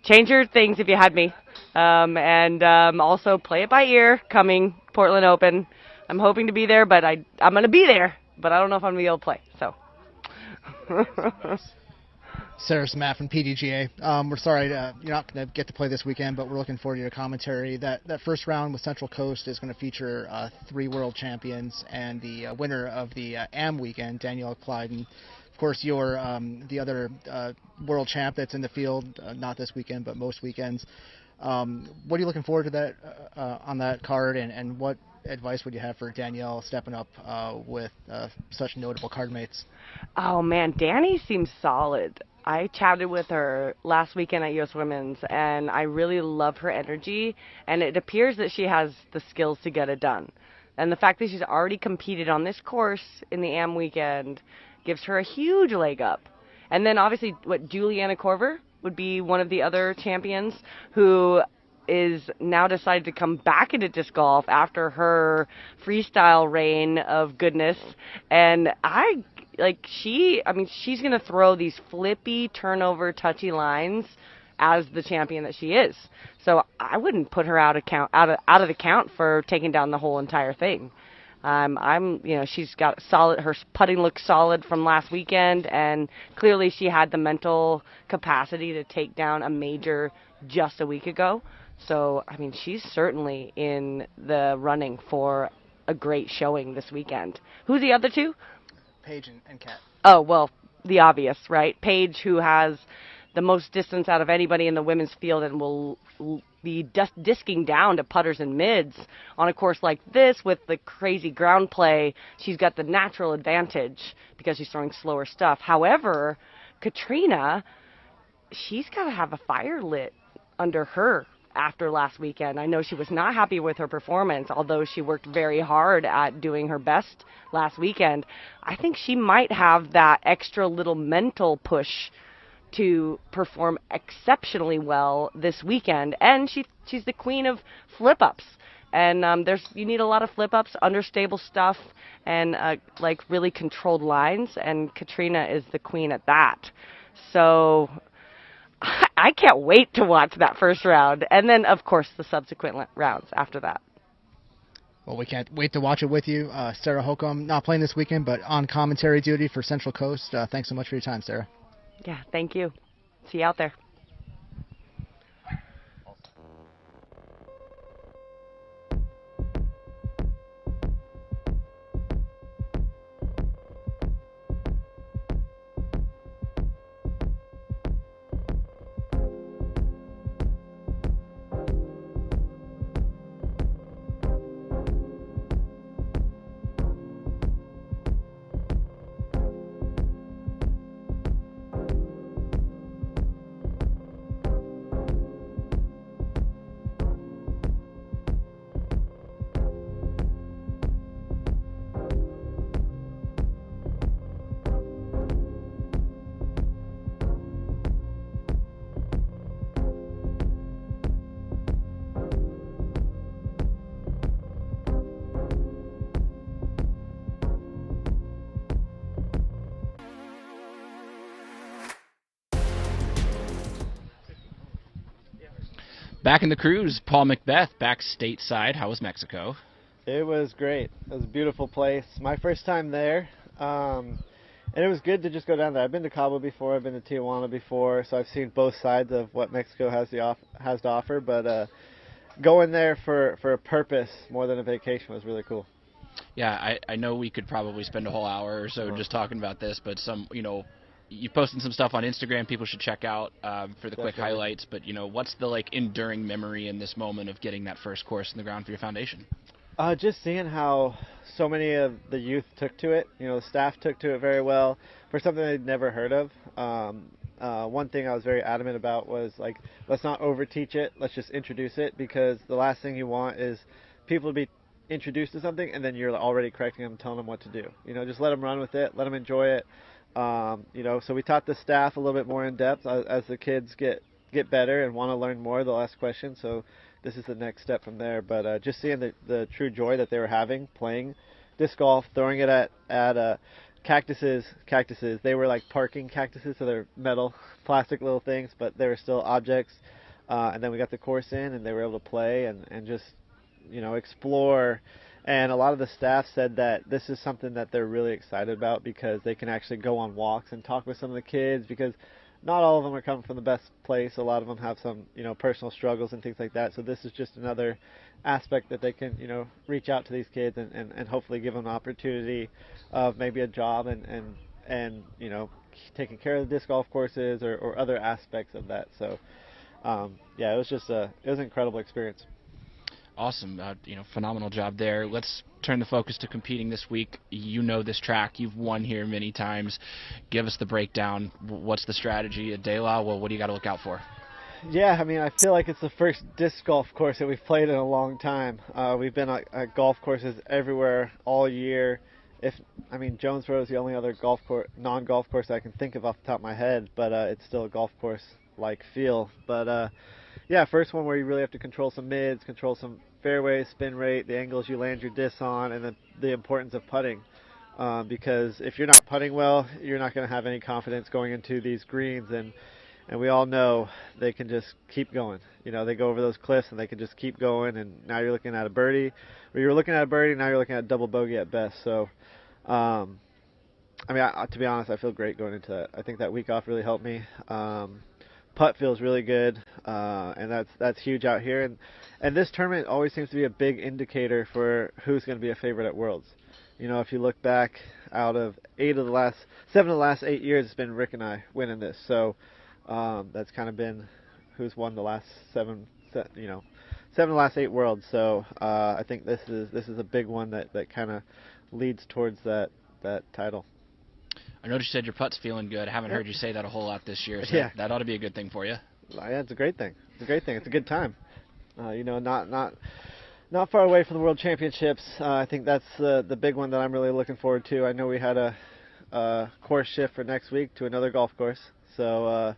change your things if you had me. And also play it by ear coming Portland Open. I'm hoping to be there, but I'm going to be there. But I don't know if I'm going to be able to play. So. Sarah Smatt from PDGA. We're sorry you're not going to get to play this weekend, but we're looking forward to your commentary. That first round with Central Coast is going to feature 3 world champions and the winner of the AM weekend, Danielle Clyden. Of course, you're the other world champ that's in the field, not this weekend, but most weekends. What are you looking forward to that on that card, and what advice would you have for Danielle stepping up with such notable card mates? Oh, man, Danny seems solid. I chatted with her last weekend at U.S. Women's, and I really love her energy, and it appears that she has the skills to get it done. And the fact that she's already competed on this course in the AM weekend gives her a huge leg up. And then, obviously, Juliana Korver would be one of the other champions who is now decided to come back into disc golf after her freestyle reign of goodness. And she's going to throw these flippy, turnover, touchy lines as the champion that she is. So I wouldn't put her out of the count for taking down the whole entire thing. She's got solid. Her putting looks solid from last weekend, and clearly she had the mental capacity to take down a major just a week ago. So, she's certainly in the running for a great showing this weekend. Who's the other two? Paige and Kat. Oh, well, the obvious, right? Paige, who has the most distance out of anybody in the women's field and will be disking down to putters and mids on a course like this with the crazy ground play. She's got the natural advantage because she's throwing slower stuff. However, Catrina, she's got to have a fire lit under her after last weekend. I know she was not happy with her performance, although she worked very hard at doing her best last weekend. I think she might have that extra little mental push to perform exceptionally well this weekend. And she's the queen of flip-ups. And you need a lot of flip-ups, understable stuff, and really controlled lines. And Catrina is the queen at that. So I can't wait to watch that first round. And then, of course, the subsequent rounds after that. Well, we can't wait to watch it with you. Sarah Hokom, not playing this weekend, but on commentary duty for Central Coast. Thanks so much for your time, Sarah. Yeah, thank you. See you out there. Back in the cruise, Paul McBeth, back stateside. How was Mexico? It was great. It was a beautiful place. My first time there, and it was good to just go down there. I've been to Cabo before. I've been to Tijuana before, so I've seen both sides of what Mexico has to offer. But going there for a purpose more than a vacation was really cool. Yeah, I know we could probably spend a whole hour or so just talking about this, but you posted some stuff on Instagram people should check out for the quick highlights. But what's the enduring memory in this moment of getting that first course in the ground for your foundation? Just seeing how so many of the youth took to it. The staff took to it very well for something they'd never heard of. One thing I was very adamant about was let's not overteach it. Let's just introduce it, because the last thing you want is people to be introduced to something and then you're already correcting them, telling them what to do. Just let them run with it, let them enjoy it. So we taught the staff a little bit more in depth as the kids get better and want to learn more. They'll ask questions. So this is the next step from there. But just seeing the true joy that they were having playing disc golf, throwing it at cactuses. They were like parking cactuses, so they're metal, plastic little things, but they were still objects. And then we got the course in, and they were able to play and just explore. And a lot of the staff said that this is something that they're really excited about, because they can actually go on walks and talk with some of the kids, because not all of them are coming from the best place. A lot of them have some, personal struggles and things like that. So this is just another aspect that they can, reach out to these kids and hopefully give them an opportunity of maybe a job and taking care of the disc golf courses or other aspects of that. So, it was just it was an incredible experience. Awesome. Phenomenal job there. Let's turn the focus to competing this week. This track. You've won here many times. Give us the breakdown. What's the strategy at De La? Well, what do you got to look out for? Yeah, I feel like it's the first disc golf course that we've played in a long time. We've been at golf courses everywhere all year. Jonesboro is the only other non-golf course I can think of off the top of my head, but it's still a golf course-like feel. But first one where you really have to control some mids, control some fairway, spin rate, the angles you land your disc on, and the importance of putting. Because if you're not putting well, you're not going to have any confidence going into these greens, and we all know they can just keep going. They go over those cliffs and they can just keep going, and now you're looking at a birdie, or you're looking at a birdie, now you're looking at a double bogey at best. So, to be honest, I feel great going into that. I think that week off really helped me. Putt feels really good, and that's huge out here. And this tournament always seems to be a big indicator for who's going to be a favorite at Worlds. If you look back, out of 7 of the last 8 years, it's been Rick and I winning this. So that's kind of been who's won the last 7 of the last 8 Worlds. So I think this is a big one that kind of leads towards that title. I noticed you said your putt's feeling good. I haven't heard you say that a whole lot this year, so that ought to be a good thing for you. Yeah, it's a great thing. It's a good time. Not far away from the World Championships. I think that's the big one that I'm really looking forward to. I know we had a course shift for next week to another golf course. So,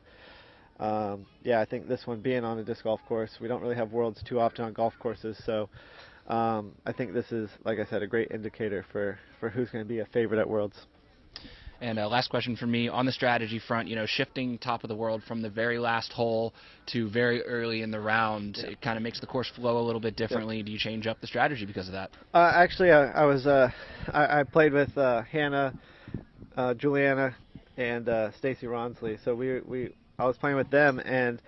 I think this one being on a disc golf course, we don't really have Worlds too often on golf courses. So I think this is, like I said, a great indicator for who's going to be a favorite at Worlds. And last question for me, on the strategy front, shifting top of the world from the very last hole to very early in the round, it kind of makes the course flow a little bit differently. Yep. Do you change up the strategy because of that? Actually, I played with Hannah, Juliana, and Stacy Ronsley. So I was playing with them, and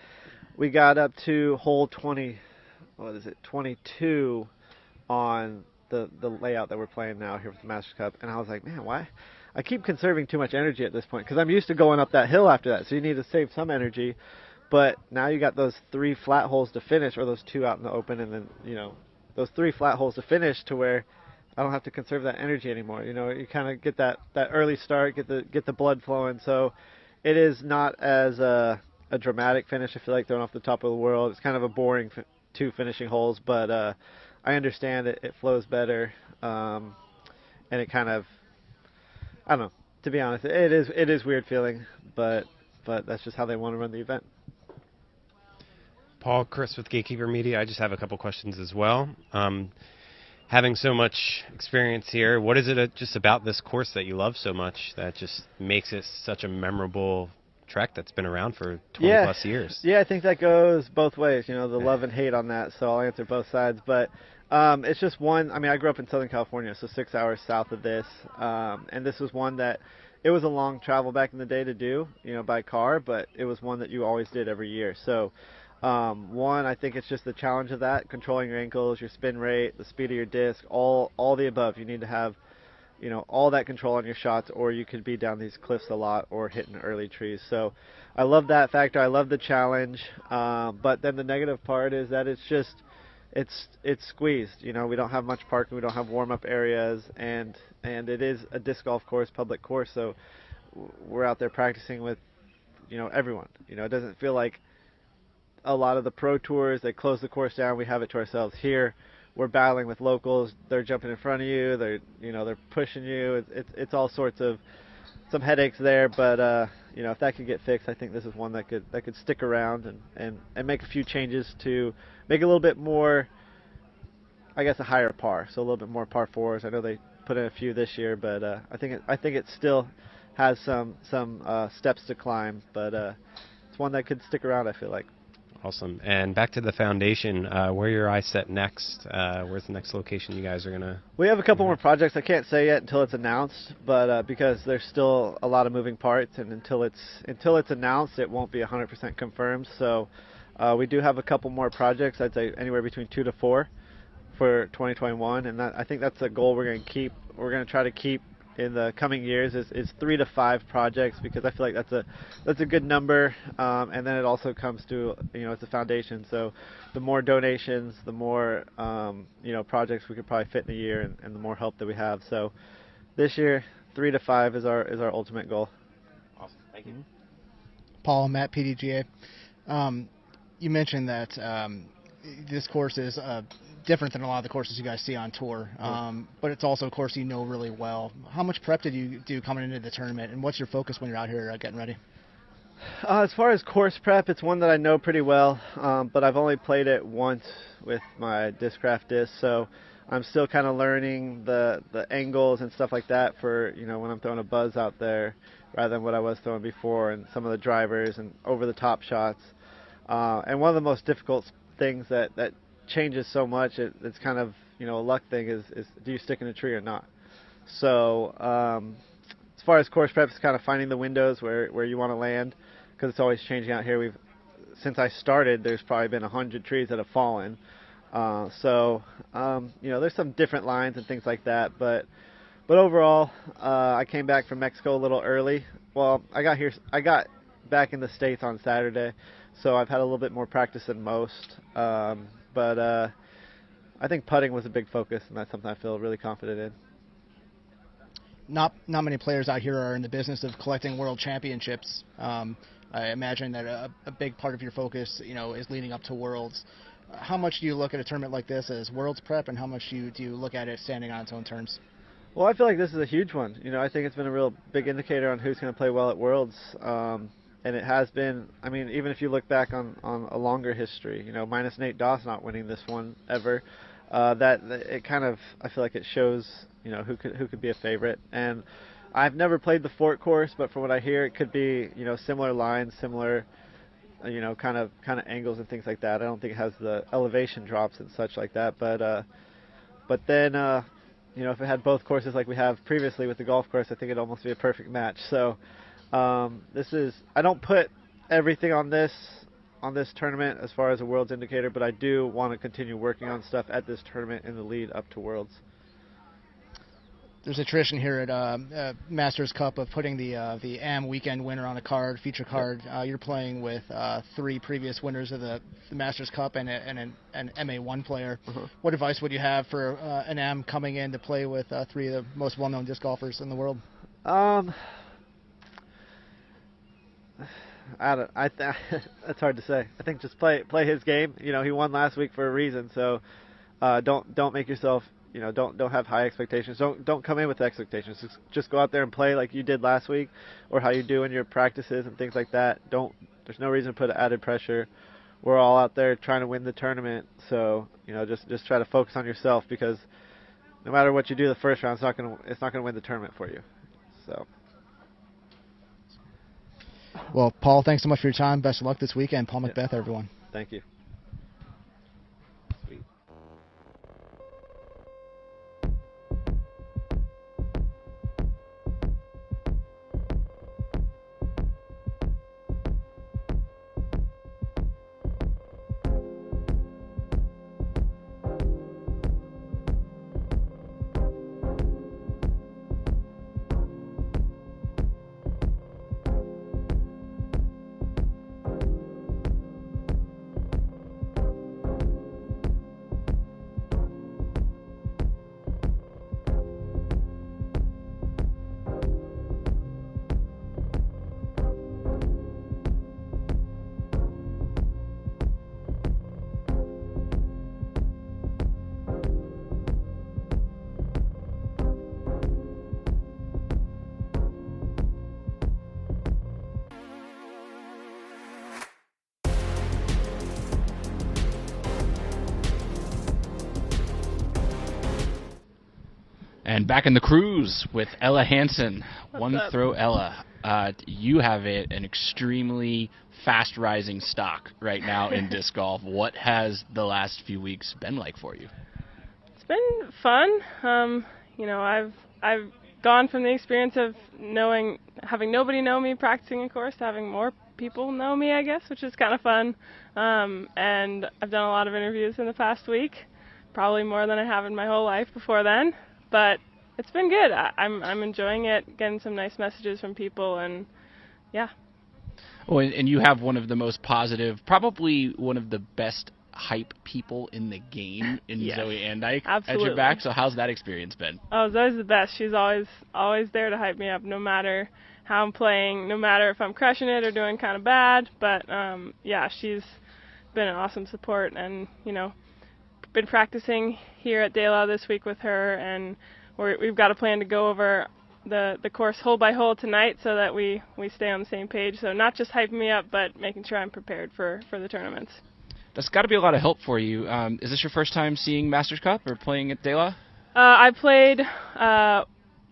we got up to hole 22 on the layout that we're playing now here with the Masters Cup, and I was like, man, why? I keep conserving too much energy at this point, because I'm used to going up that hill after that, so you need to save some energy. But now you got those 3 flat holes to finish, or those 2 out in the open, and then those 3 flat holes to finish, to where I don't have to conserve that energy anymore. You kind of get that early start, get the blood flowing. So it is not as a dramatic finish. I feel like throwing off the top of the world. It's kind of a boring 2 finishing holes, but I understand it flows better, and it kind of, I don't know. To be honest, it is weird feeling, but that's just how they want to run the event. Paul, Chris with Gatekeeper Media. I just have a couple questions as well. Having so much experience here, what is it just about this course that you love so much that just makes it such a memorable track that's been around for 20 plus years. Yeah, I think that goes both ways. The love and hate on that. So I'll answer both sides. But it's just one. I mean, I grew up in Southern California, so 6 hours south of this, and this was one that it was a long travel back in the day to do, by car, but it was one that you always did every year. So. One, I think it's just the challenge of that, controlling your ankles, your spin rate, the speed of your disc, all the above. You need to have, all that control on your shots, or you could be down these cliffs a lot or hitting early trees. So I love that factor. I love the challenge. But then the negative part is that it's squeezed. We don't have much parking. We don't have warm-up areas, and it is a disc golf course, public course. So we're out there practicing with, everyone. It doesn't feel like a lot of the pro tours, they close the course down, we have it to ourselves. Here we're battling with locals, they're jumping in front of you, they're pushing you. It's all sorts of some headaches there, but if that could get fixed, I think this is one that could stick around and make a few changes to make it a little bit more, I guess, a higher par, so a little bit more par fours. I know they put in a few this year, but I think it still has some steps to climb, but it's one that could stick around, I feel like. Awesome. And back to the foundation, where are your eyes set next? Where's the next location you guys are going to... We have a couple more projects. I can't say yet until it's announced, but because there's still a lot of moving parts, and until it's announced, it won't be 100% confirmed. So we do have a couple more projects. I'd say anywhere between 2 to 4 for 2021, and I think that's a goal we're going to keep. We're going to try to keep in the coming years is 3 to 5 projects, because I feel like that's a good number, and then it also comes to it's a foundation, so the more donations, the more projects we could probably fit in a year, and the more help that we have. So this year 3 to 5 is our ultimate goal. Awesome. Thank you. Paul, Matt, PDGA. You mentioned that this course is different than a lot of the courses you guys see on tour, but it's also a course you know really well. How much prep did you do coming into the tournament, and what's your focus when you're out here getting ready? As far as course prep, it's one that I know pretty well, but I've only played it once with my Discraft disc, so I'm still kind of learning the angles and stuff like that for when I'm throwing a buzz out there, rather than what I was throwing before, and some of the drivers and over-the-top shots. And one of the most difficult things that changes so much, it's kind of a luck thing, is do you stick in a tree or not. So as far as course prep, it's kind of finding the windows where you want to land, because it's always changing out here. Since I started, there's probably been 100 trees that have fallen, so there's some different lines and things like that, but overall I came back from Mexico a little early. Well, I got back in the States on Saturday, so I've had a little bit more practice than most. But I think putting was a big focus, and that's something I feel really confident in. Not many players out here are in the business of collecting world championships. I imagine that a big part of your focus, is leading up to Worlds. How much do you look at a tournament like this as Worlds prep, and how much do you look at it standing on its own terms? Well, I feel like this is a huge one. I think it's been a real big indicator on who's going to play well at Worlds. And it has been, I mean, even if you look back on a longer history, minus Nate Doss not winning this one ever, that it kind of, I feel like it shows, who could be a favorite. And I've never played the Fort course, but from what I hear, it could be, similar lines, similar, kind of angles and things like that. I don't think it has the elevation drops and such like that, but then, if it had both courses like we have previously with the golf course, I think it'd almost be a perfect match. So. I don't put everything on this tournament as far as a Worlds indicator, but I do want to continue working on stuff at this tournament in the lead up to Worlds. There's a tradition here at Masters Cup of putting the AM weekend winner on a card, feature card. You're playing with 3 previous winners of the Masters Cup and an MA1 player. What advice would you have for an AM coming in to play with 3 of the most well-known disc golfers in the world? That's hard to say. I think just play his game. He won last week for a reason. So don't make yourself, don't have high expectations. Don't come in with expectations. Just go out there and play like you did last week, or how you do in your practices and things like that. There's no reason to put added pressure. We're all out there trying to win the tournament. So just try to focus on yourself, because no matter what you do the first round, it's not gonna win the tournament for you. So. Well, Paul, thanks so much for your time. Best of luck this weekend. Paul McBeth, everyone. Thank you. And back in the cruise with Ella Hansen. One up? throw Ella. You have an extremely fast-rising stock right now in disc golf. What has the last few weeks been like for you? It's been fun. I've gone from the experience of having nobody know me practicing a course to having more people know me, I guess, which is kind of fun. And I've done a lot of interviews in the past week, probably more than I have in my whole life before then. But it's been good. I'm enjoying it, getting some nice messages from people, and yeah. Oh, and you have one of the most positive, probably one of the best hype people in the game in Yes, Zoe Andike absolutely. at your back. So how's that experience been? Oh, Zoe's the best. She's always there to hype me up, no matter how I'm playing, no matter if I'm crushing it or doing kind of bad. But yeah, she's been an awesome support, and been practicing here at De La this week with her, and we've got a plan to go over the course hole by hole tonight so that we stay on the same page. So not just hyping me up, but making sure I'm prepared for the tournaments. That's got to be a lot of help for you. Is this your first time seeing Masters Cup or playing at De La? I played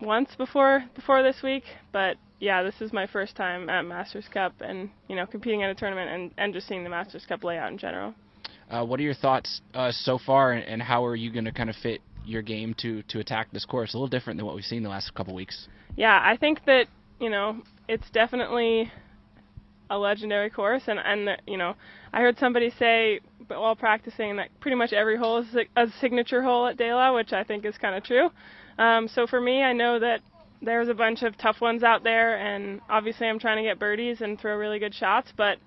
once before this week, but yeah, this is my first time at Masters Cup and competing in a tournament and just seeing the Masters Cup layout in general. What are your thoughts so far, and how are you going to kind of fit your game to attack this course? A little different than what we've seen the last couple weeks. Yeah, I think that it's definitely a legendary course, and I heard somebody say while practicing that pretty much every hole is a signature hole at De La, which I think is kind of true. So for me, I know that there's a bunch of tough ones out there, and obviously I'm trying to get birdies and throw really good shots, but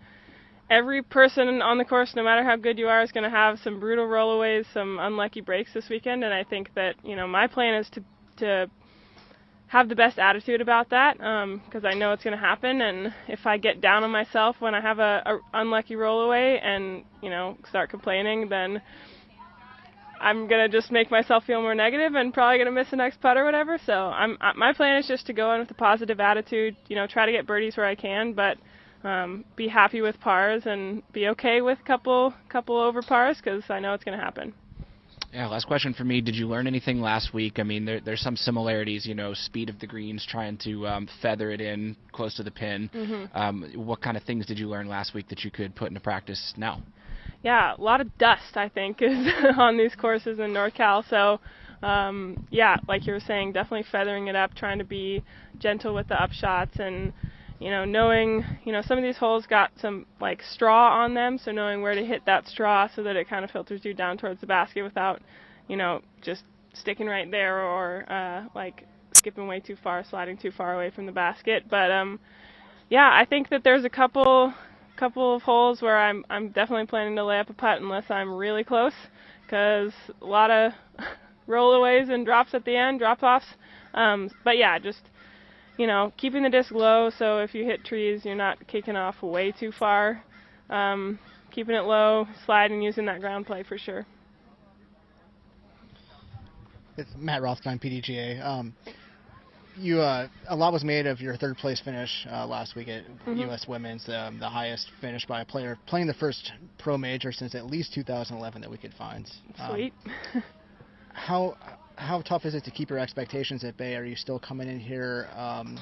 every person on the course, no matter how good you are, is going to have some brutal rollaways, some unlucky breaks this weekend, and I think that my plan is to have the best attitude about that, because I know it's going to happen, and if I get down on myself when I have a unlucky rollaway and start complaining, then I'm going to just make myself feel more negative and probably going to miss the next putt or whatever. So my plan is just to go in with a positive attitude, try to get birdies where I can, but be happy with pars and be okay with couple over pars, because I know it's going to happen. Yeah, last question for me. Did you learn anything last week? I mean, there's some similarities, speed of the greens, trying to feather it in close to the pin. Mm-hmm. What kind of things did you learn last week that you could put into practice now? Yeah, a lot of dust, I think, is on these courses in NorCal. So, yeah, like you were saying, definitely feathering it up, trying to be gentle with the upshots, and knowing, some of these holes got some like straw on them, so knowing where to hit that straw so that it kind of filters you down towards the basket without, just sticking right there or like skipping way too far, sliding too far away from the basket. But yeah, I think that there's a couple of holes where I'm definitely planning to lay up a putt unless I'm really close, because a lot of rollaways and drops at the end, drop-offs. But yeah, just keeping the disc low, so if you hit trees, you're not kicking off way too far. Keeping it low, sliding, using that ground play for sure. It's Matt Rothstein, PDGA. A lot was made of your third place finish last week at U.S. Women's, the highest finish by a player playing the first pro major since at least 2011 that we could find. Sweet. how tough is it to keep your expectations at bay? Are you still coming in here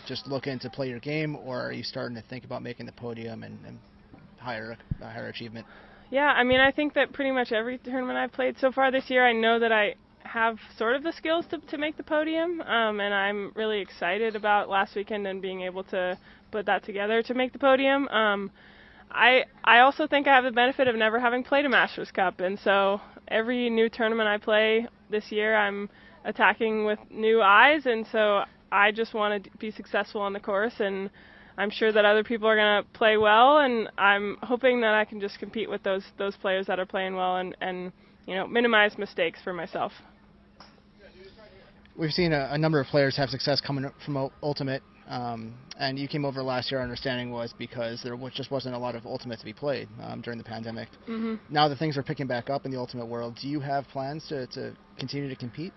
just looking to play your game, or are you starting to think about making the podium and higher achievement? Yeah, I mean, I think that pretty much every tournament I've played so far this year, I know that I have sort of the skills to make the podium, and I'm really excited about last weekend and being able to put that together to make the podium. I also think I have the benefit of never having played a Masters Cup, and so every new tournament I play this year, I'm attacking with new eyes, and so I just want to be successful on the course, and I'm sure that other people are going to play well, and I'm hoping that I can just compete with those players that are playing well and minimize mistakes for myself. We've seen a number of players have success coming from Ultimate, and you came over last year, our understanding was because there just wasn't a lot of Ultimate to be played during the pandemic. Mm-hmm. Now that things are picking back up in the Ultimate world, do you have plans to continue to compete?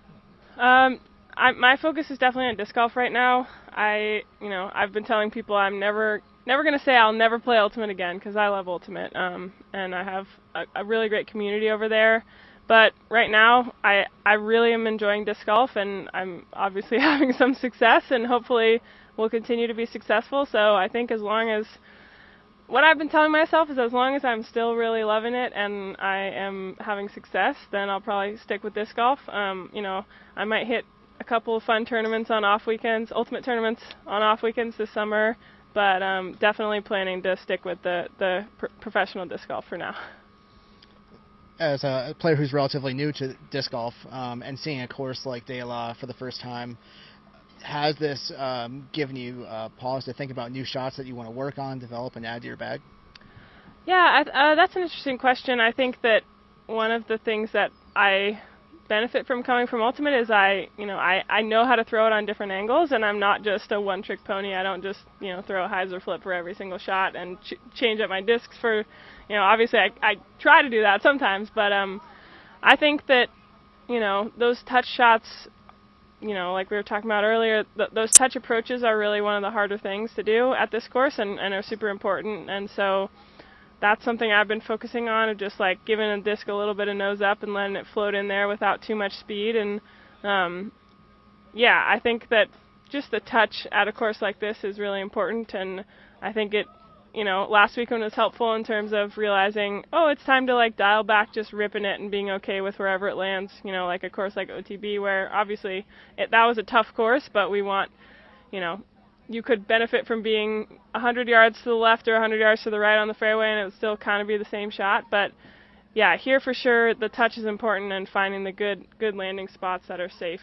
My focus is definitely on disc golf right now. I've been telling people I'm never going to say I'll never play Ultimate again, because I love Ultimate, and I have a really great community over there. But right now, I really am enjoying disc golf, and I'm obviously having some success, and hopefully we'll continue to be successful. So I think what I've been telling myself is as long as I'm still really loving it and I am having success, then I'll probably stick with disc golf. I might hit a couple of fun tournaments on off weekends, Ultimate tournaments on off weekends this summer, but definitely planning to stick with the professional disc golf for now. As a player who's relatively new to disc golf and seeing a course like De La for the first time, has this given you pause to think about new shots that you want to work on, develop, and add to your bag? Yeah, that's an interesting question. I think that one of the things that I benefit from coming from Ultimate is I know how to throw it on different angles, and I'm not just a one-trick pony. I don't just throw a hyzer flip for every single shot and change up my discs for, obviously I try to do that sometimes, but I think that those touch shots, like we were talking about earlier, those touch approaches are really one of the harder things to do at this course, and are super important, and so that's something I've been focusing on, of just like giving a disc a little bit of nose up and letting it float in there without too much speed. And I think that just the touch at a course like this is really important, and I think it, last weekend was helpful in terms of realizing, it's time to like dial back just ripping it and being okay with wherever it lands, like a course like OTB, where obviously that was a tough course, but we want, you could benefit from being 100 yards to the left or 100 yards to the right on the fairway, and it would still kind of be the same shot. But yeah, here for sure the touch is important, and finding the good landing spots that are safe.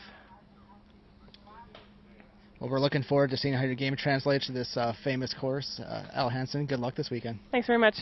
Well, we're looking forward to seeing how your game translates to this famous course. Al Hansen, good luck this weekend. Thanks very much.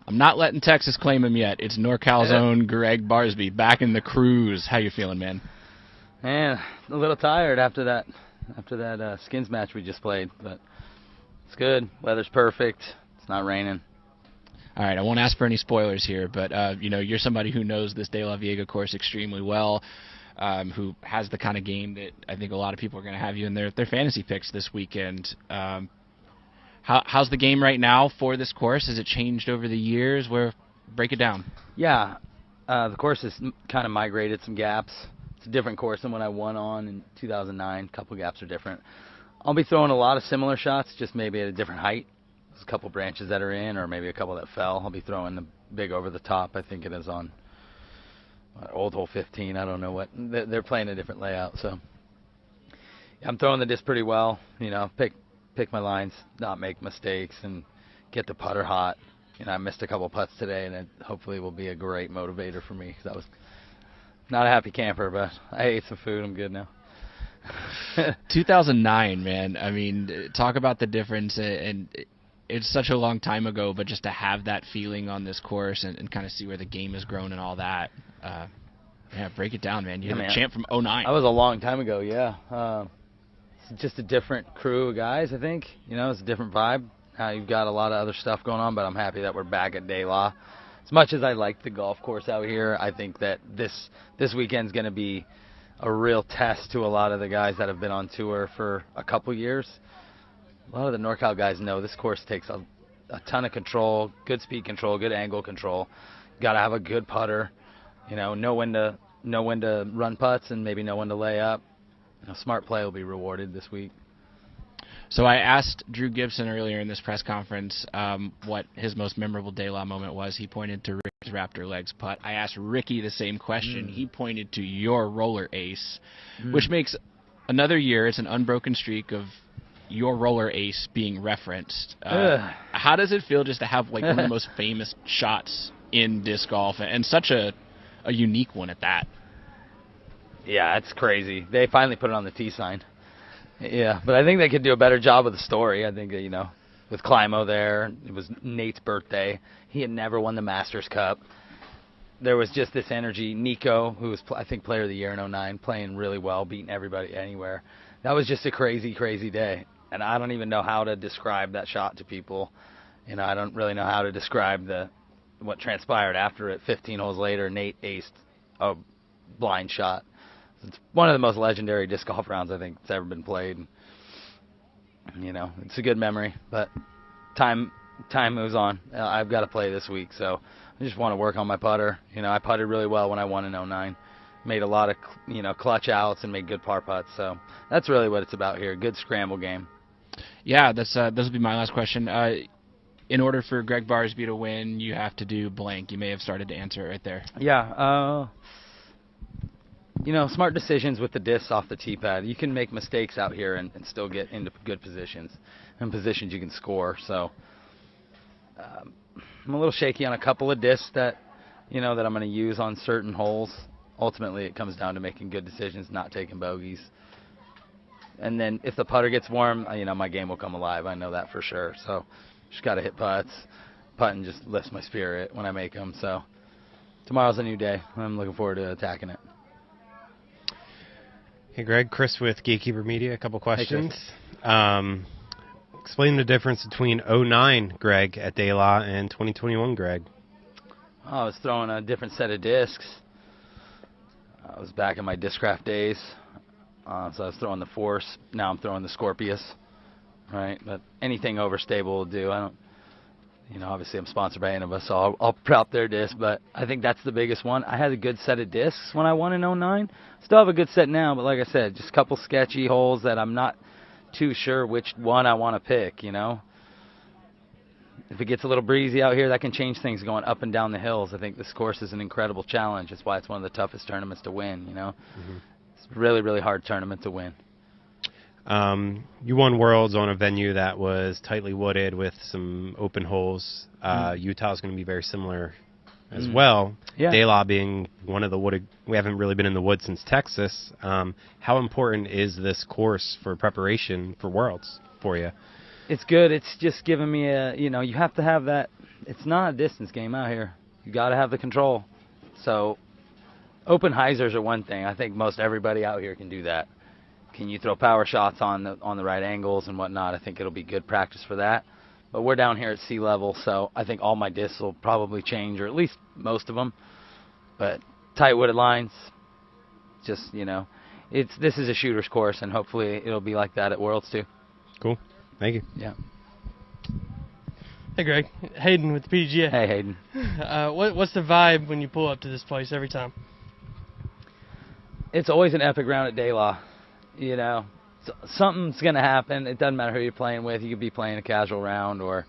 I'm not letting Texas claim him yet. It's NorCal's own Gregg Barsby back in the cruise. How you feeling, man? Man, a little tired after that skins match we just played, but it's good. Weather's perfect. It's not raining. All right, I won't ask for any spoilers here, but you're somebody who knows this De La Viega course extremely well, who has the kind of game that I think a lot of people are going to have you in their fantasy picks this weekend. How's the game right now for this course? Has it changed over the years? Break it down. Yeah, The course has kind of migrated some gaps. It's a different course than when I won on in 2009. A couple gaps are different. I'll be throwing a lot of similar shots, just maybe at a different height. There's a couple branches that are in, or maybe a couple that fell. I'll be throwing the big over the top. I think it is on old hole 15. I don't know what. They're playing a different layout, so yeah, I'm throwing the disc pretty well. You know, pick my lines, not make mistakes, and get the putter hot. You know, I missed a couple putts today, and it hopefully will be a great motivator for me, because I was not a happy camper, but I ate some food. I'm good now. 2009, man. I mean, talk about the difference, and it's such a long time ago, but just to have that feeling on this course and kind of see where the game has grown and all that. Yeah, break it down, man. You're the champ from 09. That was a long time ago, yeah. It's just a different crew of guys, I think. You know, it's a different vibe. You've got a lot of other stuff going on, but I'm happy that we're back at De La. As much as I like the golf course out here, I think that this weekend's going to be a real test to a lot of the guys that have been on tour for a couple years. A lot of the NorCal guys know this course takes a ton of control, good speed control, good angle control. Got to have a good putter, you know when to run putts and maybe know when to lay up. You know, smart play will be rewarded this week. So I asked Drew Gibson earlier in this press conference what his most memorable De La moment was. He pointed to Rick's Raptor Legs putt. I asked Ricky the same question. He pointed to your roller ace, which makes another year. It's an unbroken streak of your roller ace being referenced. How does it feel just to have like one of the most famous shots in disc golf, and such a unique one at that? Yeah, it's crazy. They finally put it on the T sign. Yeah, but I think they could do a better job with the story. I think, you know, with Climo there, it was Nate's birthday. He had never won the Masters Cup. There was just this energy. Nico, who was, I think, Player of the Year in 09, playing really well, beating everybody anywhere. That was just a crazy, crazy day. And I don't even know how to describe that shot to people. You know, I don't really know how to describe what transpired after it. 15 holes later, Nate aced a blind shot. It's one of the most legendary disc golf rounds I think that's ever been played. You know, it's a good memory, but time moves on. I've got to play this week, so I just want to work on my putter. You know, I putted really well when I won in 09. Made a lot of, you know, clutch outs and made good par putts. So that's really what it's about here. Good scramble game. Yeah, this will be my last question. In order for Gregg Barsby to win, you have to do blank. You may have started to answer it right there. Yeah. You know, smart decisions with the discs off the tee pad. You can make mistakes out here and still get into good positions. And positions you can score. So I'm a little shaky on a couple of discs that I'm going to use on certain holes. Ultimately, it comes down to making good decisions, not taking bogeys. And then if the putter gets warm, my game will come alive. I know that for sure. So just got to hit putts. Putting just lifts my spirit when I make them. So tomorrow's a new day. I'm looking forward to attacking it. Hey, Greg. Chris with Gatekeeper Media. A couple questions. Hey, explain the difference between 09 Greg at De La and 2021 Greg. I was throwing a different set of discs. I was back in my Discraft days. So I was throwing the Force. Now I'm throwing the Scorpius. Right? But anything overstable will do. I don't... obviously I'm sponsored by Innova, so I'll prop their disc, but I think that's the biggest one. I had a good set of discs when I won in 09. Still have a good set now, but like I said, just a couple sketchy holes that I'm not too sure which one I want to pick, If it gets a little breezy out here, that can change things going up and down the hills. I think this course is an incredible challenge. That's why it's one of the toughest tournaments to win, Mm-hmm. It's a really, really hard tournament to win. You won Worlds on a venue that was tightly wooded with some open holes. Utah is going to be very similar as well. Yeah. De La being one of the wooded. We haven't really been in the woods since Texas. How important is this course for preparation for Worlds for you? It's good. It's just giving me you have to have that. It's not a distance game out here. You got to have the control. So open hyzers are one thing. I think most everybody out here can do that. Can you throw power shots on the right angles and whatnot? I think it'll be good practice for that. But we're down here at sea level, so I think all my discs will probably change, or at least most of them. But tight wooded lines, just, this is a shooter's course, and hopefully it'll be like that at Worlds too. Cool. Thank you. Yeah. Hey, Greg. Hayden with the PDGA. Hey, Hayden. What's the vibe when you pull up to this place every time? It's always an epic round at De La. You know, something's going to happen. It doesn't matter who you're playing with. You could be playing a casual round or,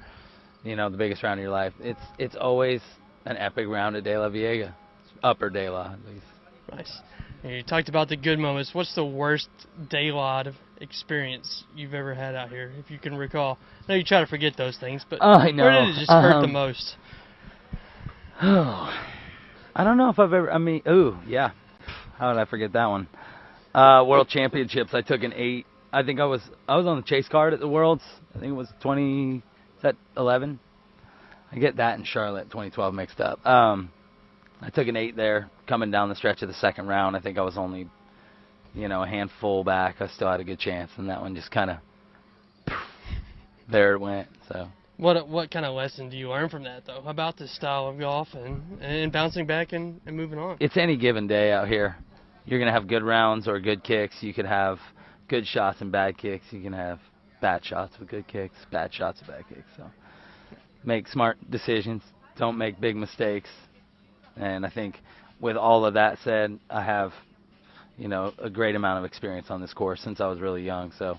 you know, the biggest round of your life. It's always an epic round at De La Viega. Upper De La, at least. Nice. You talked about the good moments. What's the worst De La experience you've ever had out here, if you can recall? I know you try to forget those things, but I know. where did it just hurt the most? Oh, I don't know if I've ever. Yeah. How did I forget that one? World Championships. I took an 8. I think I was on the chase card at the Worlds. I think it was 2011. I get that in Charlotte 2012 mixed up. I took an 8 there coming down the stretch of the second round. I think I was only, a handful back. I still had a good chance, and that one just kind of there it went. So. What kind of lesson do you learn from that, though, about this style of golf and bouncing back and moving on? It's any given day out here. You're going to have good rounds or good kicks. You could have good shots and bad kicks. You can have bad shots with good kicks, bad shots with bad kicks. So make smart decisions. Don't make big mistakes. And I think with all of that said, I have, a great amount of experience on this course since I was really young. So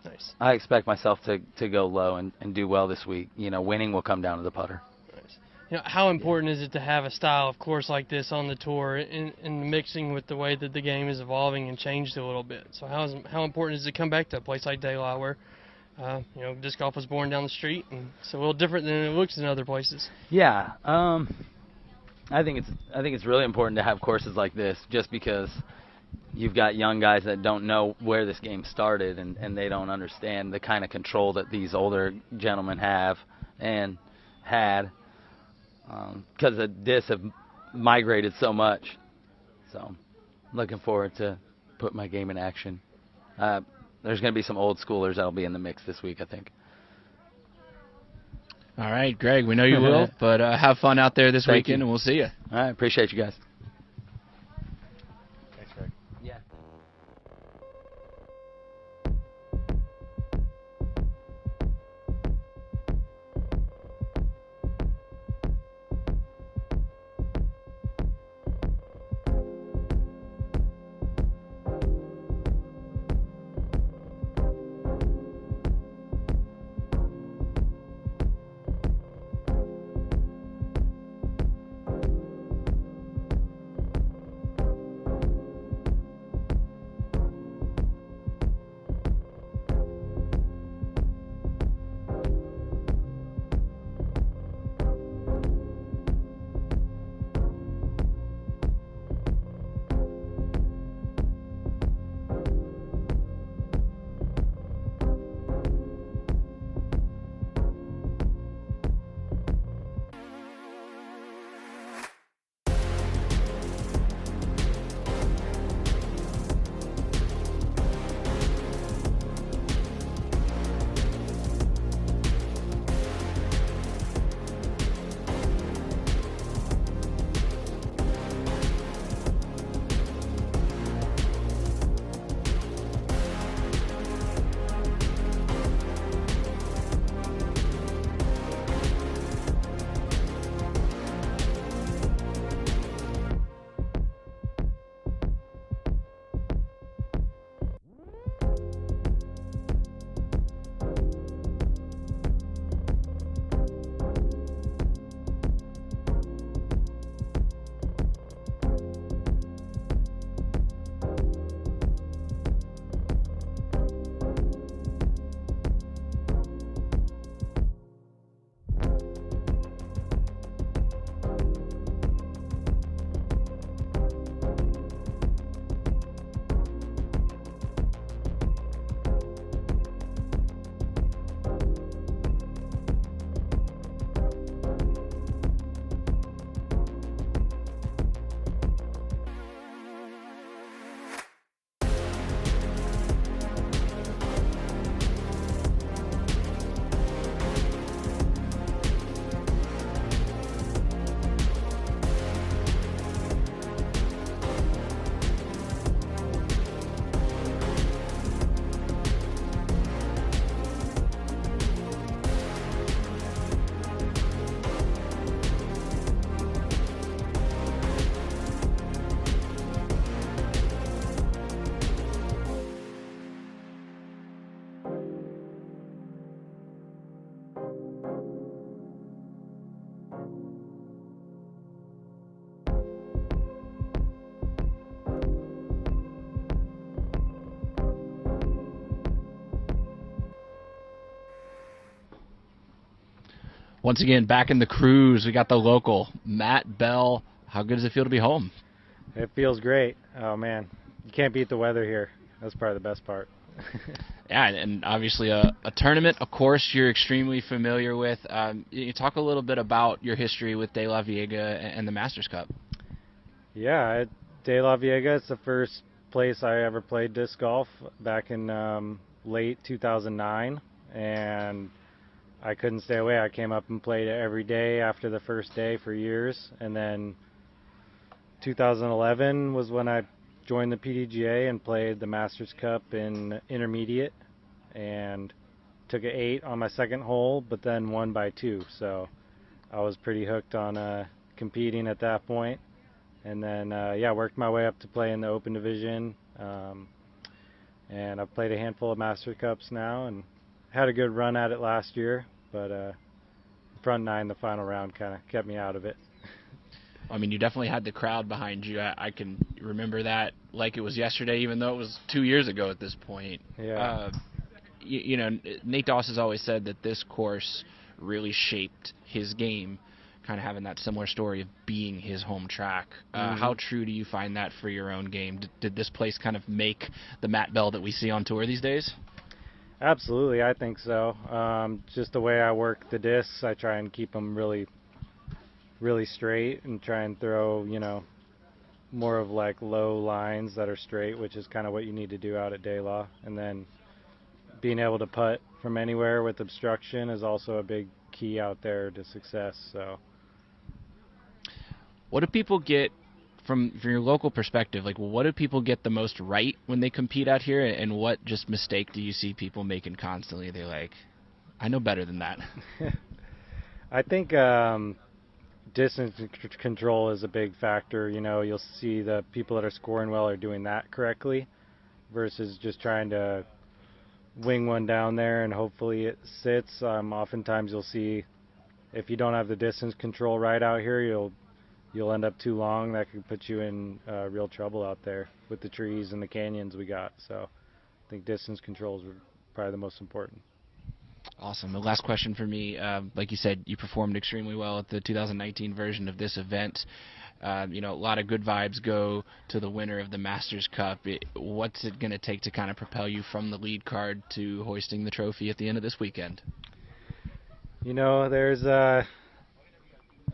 nice. I expect myself to go low and do well this week. Winning will come down to the putter. Nice. How important is it to have a style of course like this on the tour in mixing with the way that the game is evolving and changed a little bit? So how important is it to come back to a place like De La where disc golf was born down the street and it's a little different than it looks in other places? Yeah. I think it's really important to have courses like this just because you've got young guys that don't know where this game started and they don't understand the kind of control that these older gentlemen have and had because the discs have migrated so much. So looking forward to put my game in action. There's going to be some old schoolers that'll be in the mix this week, I think. All right, Greg, we know you will, but have fun out there this weekend, and we'll see you. All right, appreciate you guys. Thanks, Greg. Yeah. Once again, back in the cruise, we got the local, Matt Bell. How good does it feel to be home? It feels great. Oh, man. You can't beat the weather here. That's probably the best part. Yeah, and obviously a tournament, of course, you're extremely familiar with. You talk a little bit about your history with De La Viega and the Masters Cup. Yeah, De La Viega is the first place I ever played disc golf back in late 2009, and I couldn't stay away. I came up and played it every day after the first day for years, and then 2011 was when I joined the PDGA and played the Masters Cup in intermediate and took an 8 on my second hole, but then won by 2. So I was pretty hooked on competing at that point. And then, worked my way up to play in the Open Division. And I've played a handful of Masters Cups now and had a good run at it last year. But front 9, the final round, kind of kept me out of it. I mean, you definitely had the crowd behind you. I can remember that like it was yesterday, even though it was 2 years ago at this point. Yeah. You know, Nate Doss has always said that this course really shaped his game, kind of having that similar story of being his home track. How true do you find that for your own game? Did this place kind of make the Matt Bell that we see on tour these days? Absolutely, I think so. Just the way I work the discs, I try and keep them really straight and try and throw, more of like low lines that are straight, which is kind of what you need to do out at De La. And then being able to putt from anywhere with obstruction is also a big key out there to success. So what do people get from your local perspective? Like, what do people get the most right when they compete out here, and what just mistake do you see people making constantly? They're like, I know better than that. I think distance control is a big factor. You'll see the people that are scoring well are doing that correctly versus just trying to wing one down there and hopefully it sits. Oftentimes you'll see if you don't have the distance control right out here, you'll end up too long. That could put you in real trouble out there with the trees and the canyons we got. So I think distance control is probably the most important. Awesome. The last question for me, like you said, you performed extremely well at the 2019 version of this event. A lot of good vibes go to the winner of the Masters Cup. What's it going to take to kind of propel you from the lead card to hoisting the trophy at the end of this weekend? There's a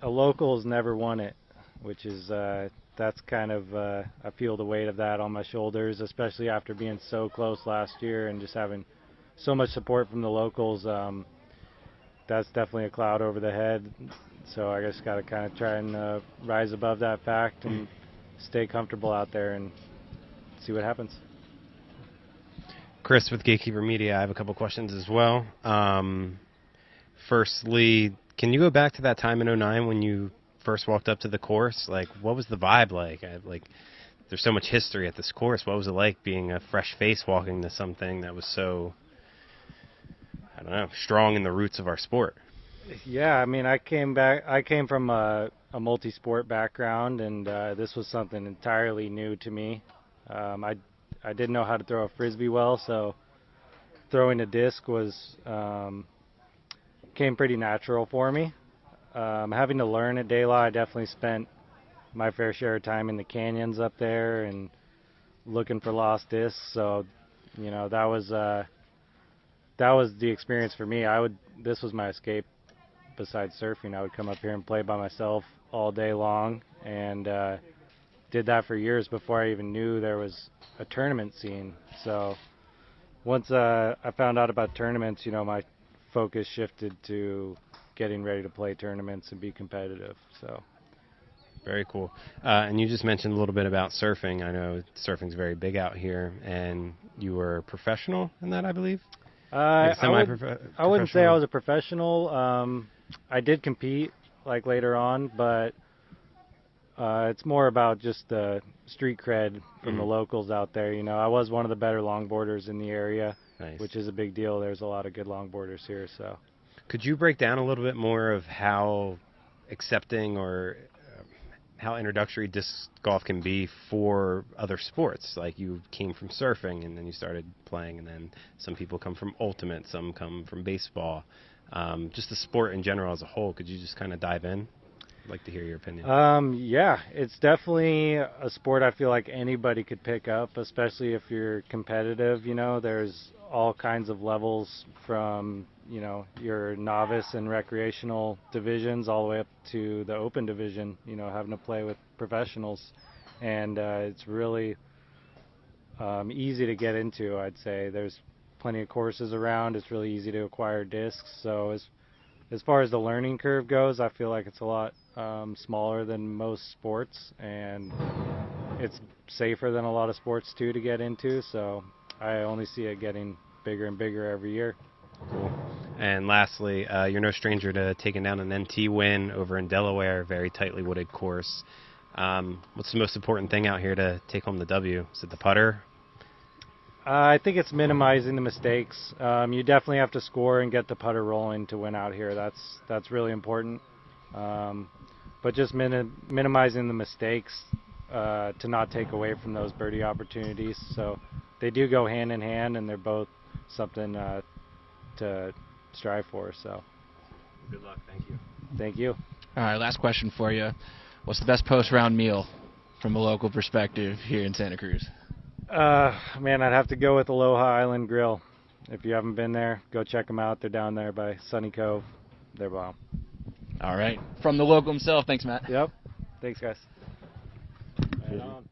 local's never won it, which is that's kind of I feel the weight of that on my shoulders, especially after being so close last year and just having so much support from the locals. That's definitely a cloud over the head. So I just got to kind of try and rise above that fact and stay comfortable out there and see what happens. Chris with Gatekeeper Media, I have a couple questions as well. Firstly, can you go back to that time in 2009 when you first walked up to the course? Like, what was the vibe like? There's so much history at this course. What was it like being a fresh face walking to something that was so, I don't know, strong in the roots of our sport? Yeah, I mean, I came from a multi-sport background, and this was something entirely new to me. I didn't know how to throw a frisbee well, so throwing a disc came pretty natural for me. Having to learn at De La, I definitely spent my fair share of time in the canyons up there and looking for lost discs. So, that was the experience for me. This was my escape. Besides surfing, I would come up here and play by myself all day long, and did that for years before I even knew there was a tournament scene. So once I found out about tournaments, my focus shifted to getting ready to play tournaments and be competitive. So very cool. And you just mentioned a little bit about surfing. I know surfing's very big out here, and you were professional in that, I believe? I wouldn't say I was a professional. I did compete later on, but it's more about just the street cred from the locals out there. I was one of the better longboarders in the area, which is a big deal. There's a lot of good longboarders here. So, could you break down a little bit more of how accepting or how introductory disc golf can be for other sports? Like, you came from surfing and then you started playing, and then some people come from ultimate, some come from baseball. just the sport in general as a whole. Could you just kind of dive in? I'd like to hear your opinion. Yeah, it's definitely a sport I feel like anybody could pick up, especially if you're competitive. There's all kinds of levels from, your novice and recreational divisions all the way up to the open division, having to play with professionals. And it's really easy to get into, I'd say. There's plenty of courses around. It's really easy to acquire discs. So as far as the learning curve goes, I feel like it's a lot smaller than most sports, and it's safer than a lot of sports too to get into. So I only see it getting bigger and bigger every year. Cool. And lastly, you're no stranger to taking down an NT win over in Delaware, very tightly wooded course. What's the most important thing out here to take home the W? Is it the putter? I think it's minimizing the mistakes. You definitely have to score and get the putter rolling to win out here. That's really important. But just minimizing the mistakes to not take away from those birdie opportunities. So they do go hand in hand, and they're both something to strive for. So good luck. Thank you. Thank you. All right, last question for you. What's the best post-round meal from a local perspective here in Santa Cruz? Man, I'd have to go with Aloha Island Grill. If you haven't been there, go check them out. They're down there by Sunny Cove. They're bomb. All right. From the local himself. Thanks, Matt. Yep. Thanks, guys. Right on.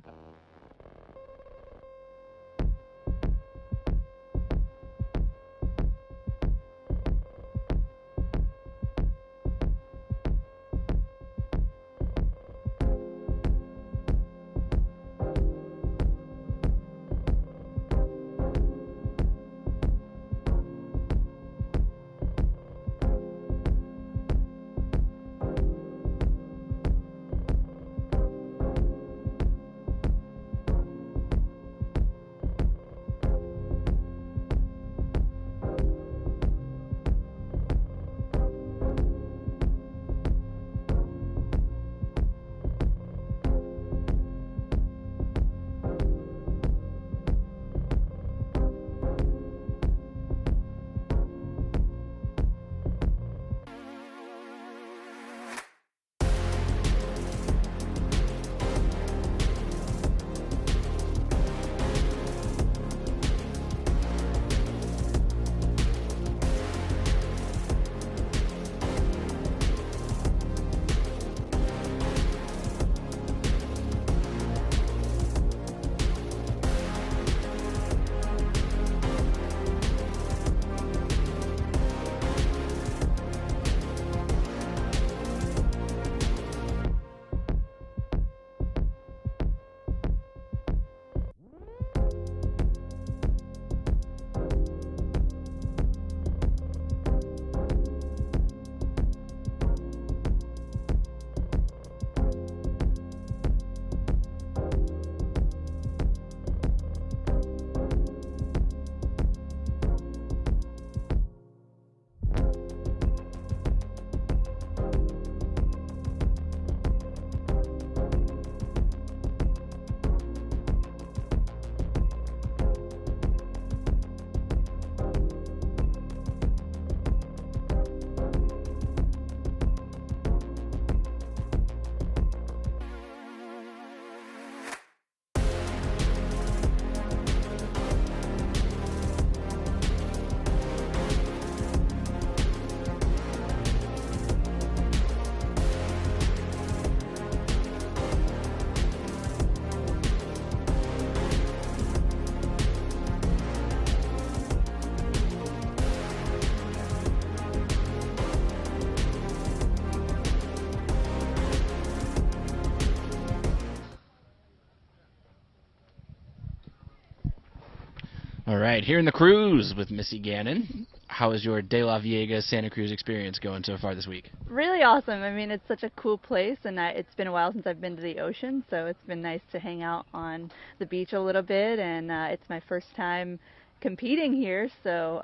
All right, here in the cruise with Missy Gannon. How is your De La Viega Santa Cruz experience going so far this week? Really awesome. I mean, it's such a cool place, and it's been a while since I've been to the ocean, so it's been nice to hang out on the beach a little bit, and it's my first time competing here, so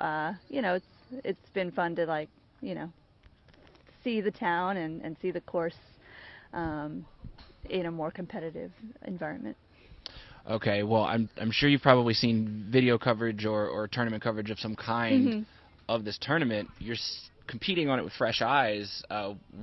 it's been fun to see the town and see the course in a more competitive environment. Okay, well, I'm sure you've probably seen video coverage or tournament coverage of some kind of this tournament. You're competing on it with fresh eyes,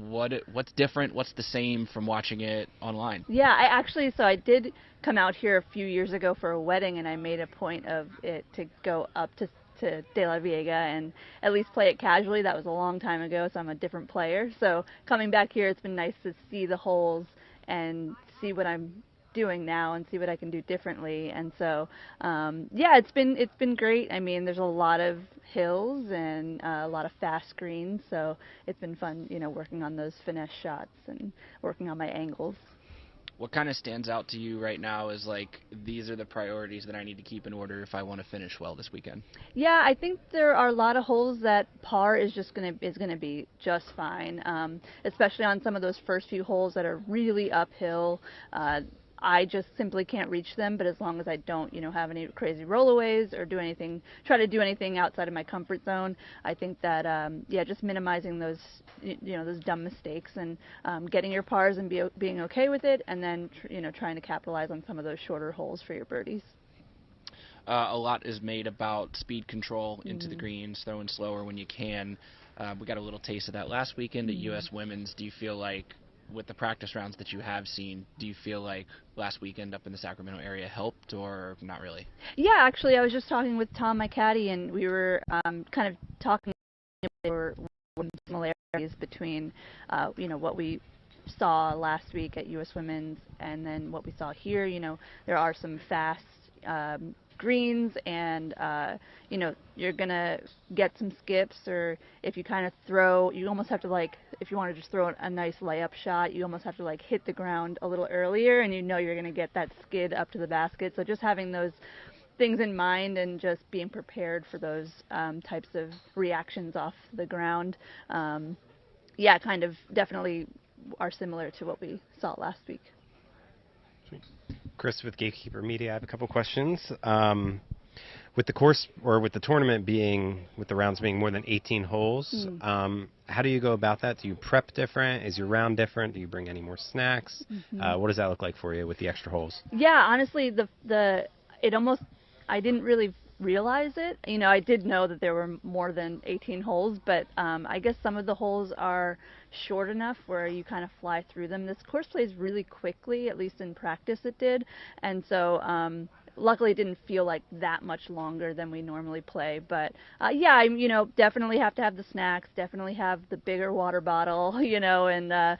what's different? What's the same from watching it online? Yeah, I did come out here a few years ago for a wedding, and I made a point of it to go up to De La Viega and at least play it casually. That was a long time ago, so I'm a different player. So coming back here, it's been nice to see the holes and see what I'm doing now and see what I can do differently. And so yeah, it's been great. I mean, there's a lot of hills and a lot of fast greens, so it's been fun, working on those finesse shots and working on my angles. What kind of stands out to you right now is like, these are the priorities that I need to keep in order if I want to finish well this weekend? Yeah, I think there are a lot of holes that par is gonna be just fine, especially on some of those first few holes that are really uphill. I just simply can't reach them, but as long as I don't, have any crazy rollaways or try to do anything outside of my comfort zone, I think that, yeah, just minimizing those, those dumb mistakes and getting your pars and being okay with it, and then, trying to capitalize on some of those shorter holes for your birdies. A lot is made about speed control into the greens, throwing slower when you can. We got a little taste of that last weekend at U.S. Women's. Do you feel like, with the practice rounds that you have seen, do you feel like last weekend up in the Sacramento area helped, or not really? Yeah, actually, I was just talking with Tom, my caddy, and we were kind of talking about similarities between, what we saw last week at U.S. Women's and then what we saw here. There are some fast greens, and you're gonna get some skips, or if you kind of throw, you almost have to, if you want to just throw a nice layup shot, you almost have to hit the ground a little earlier, and you're gonna get that skid up to the basket. So just having those things in mind and just being prepared for those types of reactions off the ground, yeah, kind of definitely are similar to what we saw last week. Chris with Gatekeeper Media. I have a couple questions. With the course, or with the tournament with the rounds being more than 18 holes, how do you go about that? Do you prep different? Is your round different? Do you bring any more snacks? What does that look like for you with the extra holes? Yeah, honestly, I didn't really realize it. I did know that there were more than 18 holes, but I guess some of the holes are short enough where you kind of fly through them. This course plays really quickly, at least in practice it did, and so luckily it didn't feel like that much longer than we normally play. But yeah, I definitely have to have the snacks, definitely have the bigger water bottle, and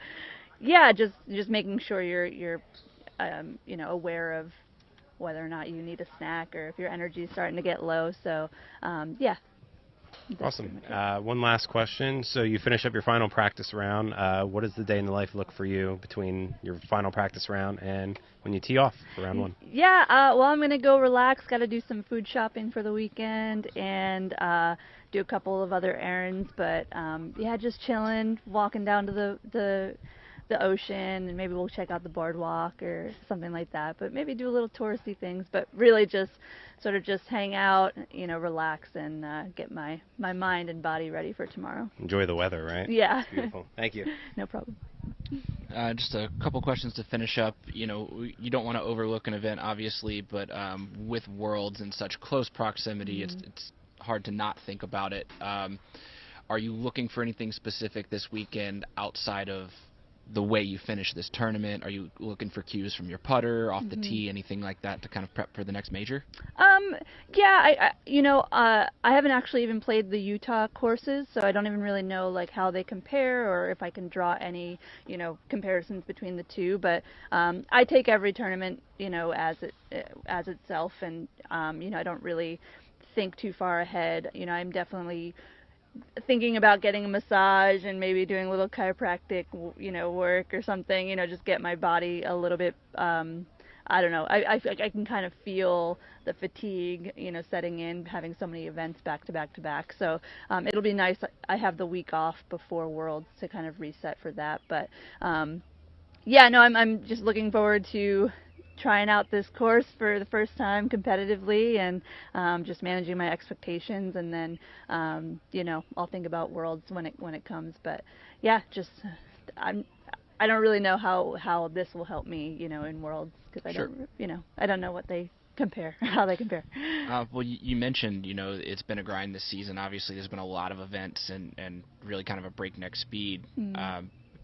yeah, just making sure you're aware of whether or not you need a snack or if your energy is starting to get low. So, yeah. Awesome. One last question. So you finish up your final practice round. What does the day in the life look for you between your final practice round and when you tee off for round one? Yeah, well, I'm going to go relax. Got to do some food shopping for the weekend and do a couple of other errands. But, yeah, just chilling, walking down to the ocean, and maybe we'll check out the boardwalk or something like that, but maybe do a little touristy things, but really just sort of just hang out, relax, and get my mind and body ready for tomorrow. Enjoy the weather, right? Yeah. Beautiful. Thank you. No problem. Just a couple questions to finish up. You don't want to overlook an event, obviously, but with Worlds in such close proximity, it's hard to not think about it. Are you looking for anything specific this weekend outside of the way you finish this tournament? Are you looking for cues from your putter, off the tee, anything like that to kind of prep for the next major? Yeah, I haven't actually even played the Utah courses, so I don't even really know how they compare or if I can draw any, comparisons between the two. But I take every tournament, as itself, and I don't really think too far ahead. I'm definitely thinking about getting a massage and maybe doing a little chiropractic, work or something, just get my body a little bit, I don't know, I can kind of feel the fatigue, setting in, having so many events back to back to back. So it'll be nice. I have the week off before Worlds to kind of reset for that. But yeah, no, I'm just looking forward to trying out this course for the first time competitively, and just managing my expectations, and then I'll think about Worlds when it comes. But yeah, just I don't really know how this will help me, in Worlds, because I don't know what they how they compare. Well, you mentioned, it's been a grind this season. Obviously, there's been a lot of events and really kind of a breakneck speed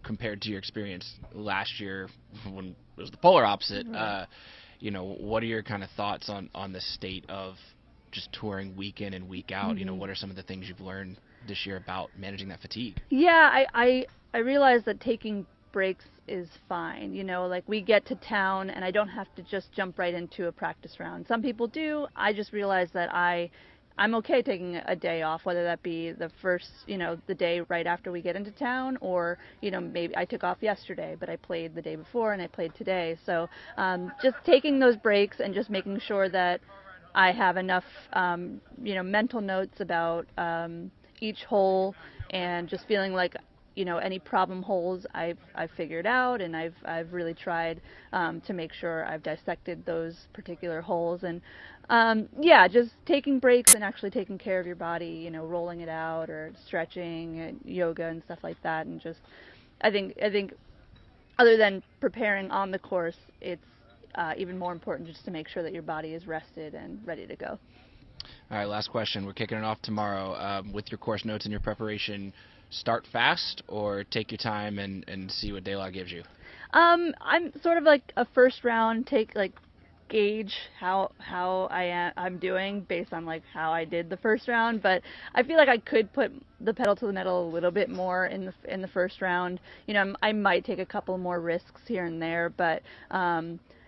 compared to your experience last year when it was the polar opposite. Right. What are your kind of thoughts on the state of just touring week in and week out? What are some of the things you've learned this year about managing that fatigue? Yeah, I realize that taking breaks is fine. Like we get to town and I don't have to just jump right into a practice round. Some people do. I just realize that I'm okay taking a day off, whether that be the first, the day right after we get into town, or, maybe I took off yesterday, but I played the day before and I played today. So just taking those breaks and just making sure that I have enough, mental notes about each hole, and just feeling like, any problem holes I've figured out, and I've really tried to make sure I've dissected those particular holes, and just taking breaks and actually taking care of your body, rolling it out or stretching and yoga and stuff like that, and just I think other than preparing on the course, it's even more important just to make sure that your body is rested and ready to go. All right, last question. We're kicking it off tomorrow. With your course notes and your preparation, start fast or take your time and see what Daylaw gives you? I'm sort of like a first round gauge how I'm doing based on like how I did the first round, but I feel like I could put the pedal to the metal a little bit more in the first round. I might take a couple more risks here and there, but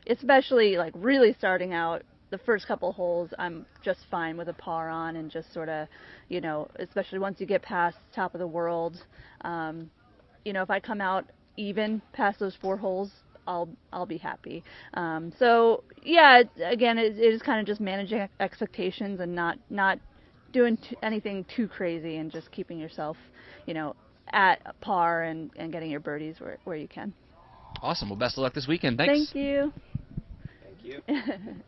especially like really starting out, the first couple holes, I'm just fine with a par on, and just sort of, especially once you get past top of the world, if I come out even past those 4 holes, I'll be happy. So yeah, it is kind of just managing expectations and not doing anything too crazy, and just keeping yourself, at par and getting your birdies where you can. Awesome. Well, best of luck this weekend. Thanks. Thank you. Thank you.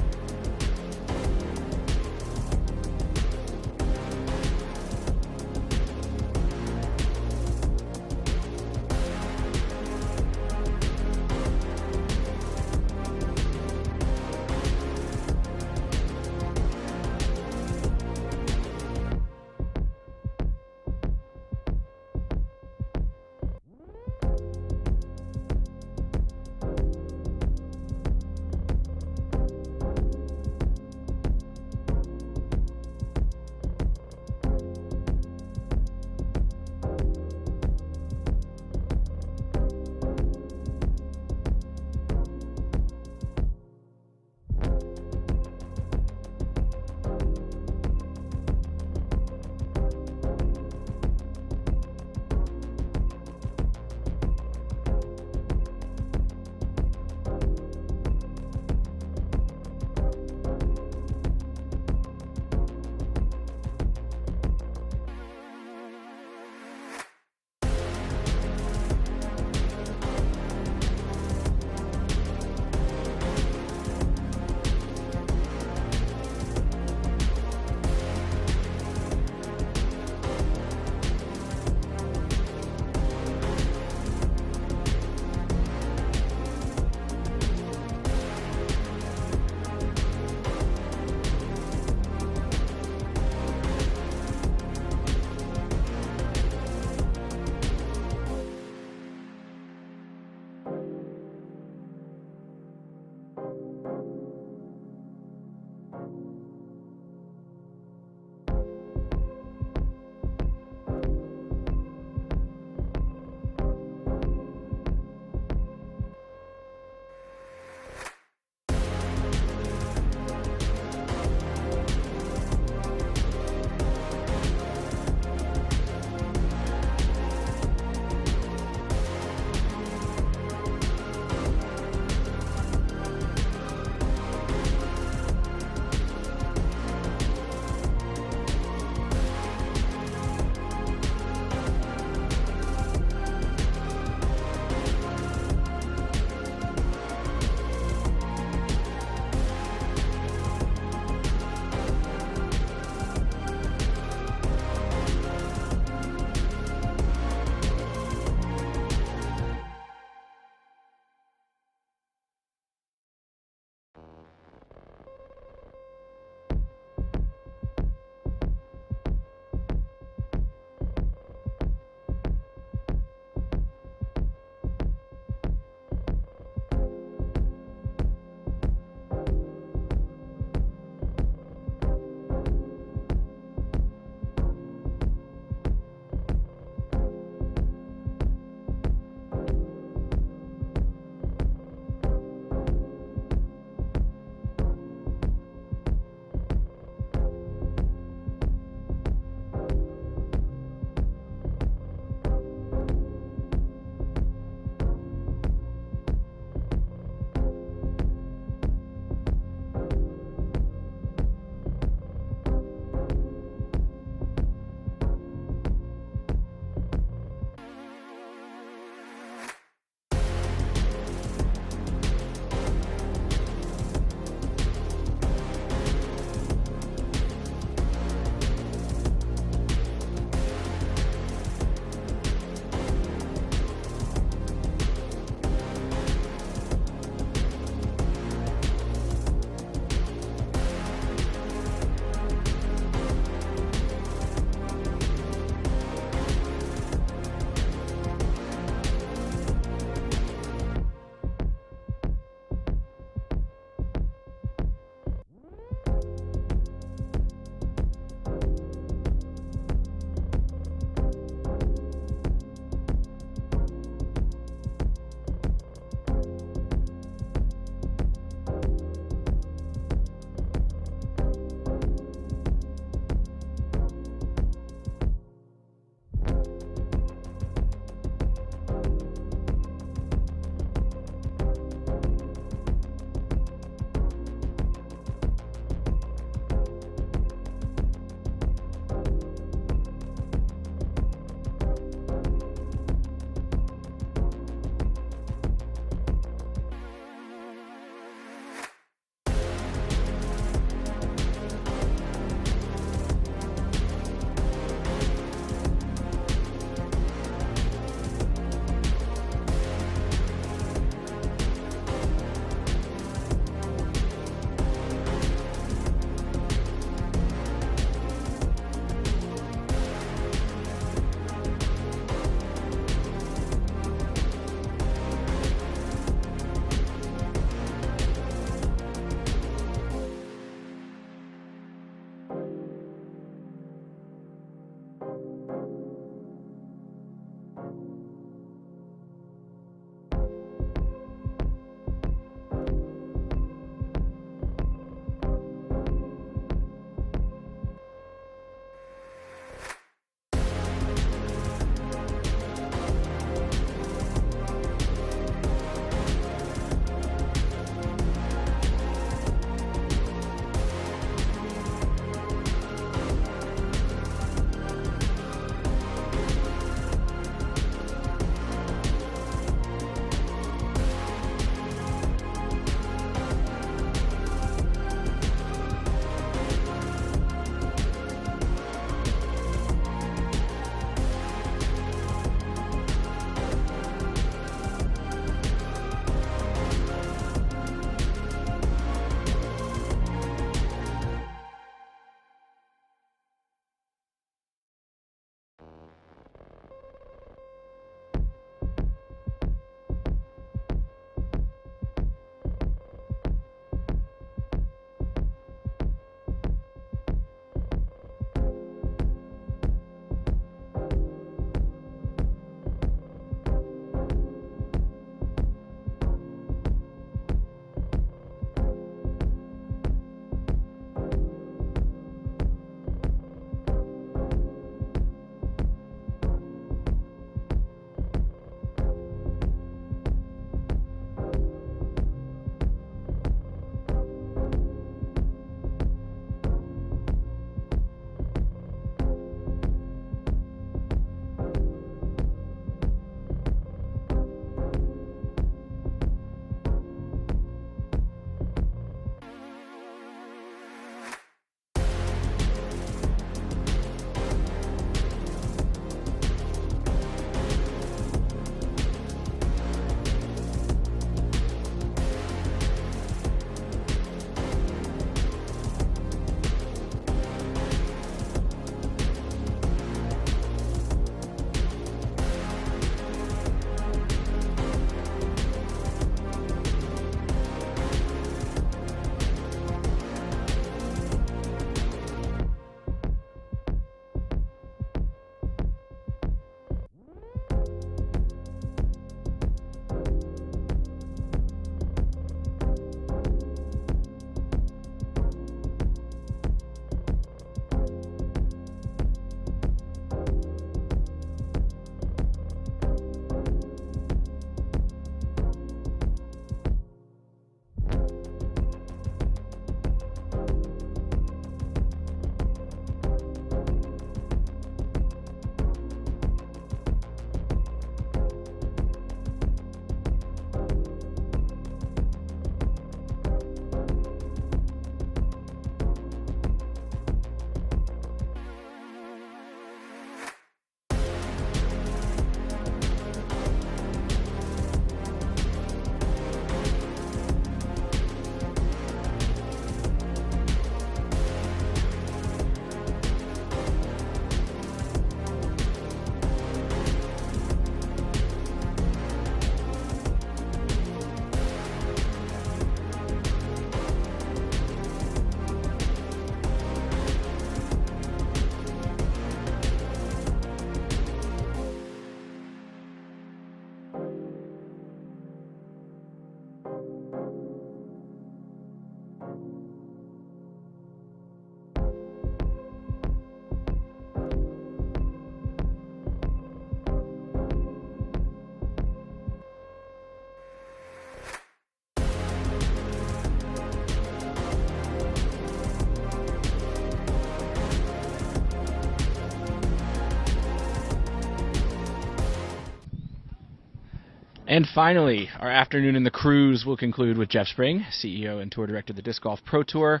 And finally, our afternoon in the cruise will conclude with Jeff Spring, CEO and Tour Director of the Disc Golf Pro Tour.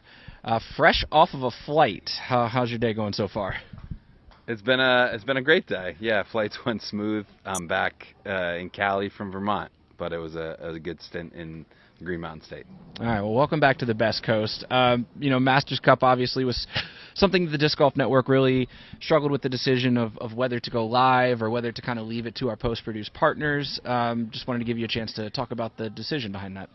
Fresh off of a flight, how's your day going so far? It's been a great day. Yeah, flights went smooth. I'm back in Cali from Vermont, but it was a good stint in Green Mountain State. All right, well, welcome back to the Best Coast. Masters Cup obviously was something that the Disc Golf Network really struggled with the decision of whether to go live or whether to kind of leave it to our post-produced partners. Just wanted to give you a chance to talk about the decision behind that.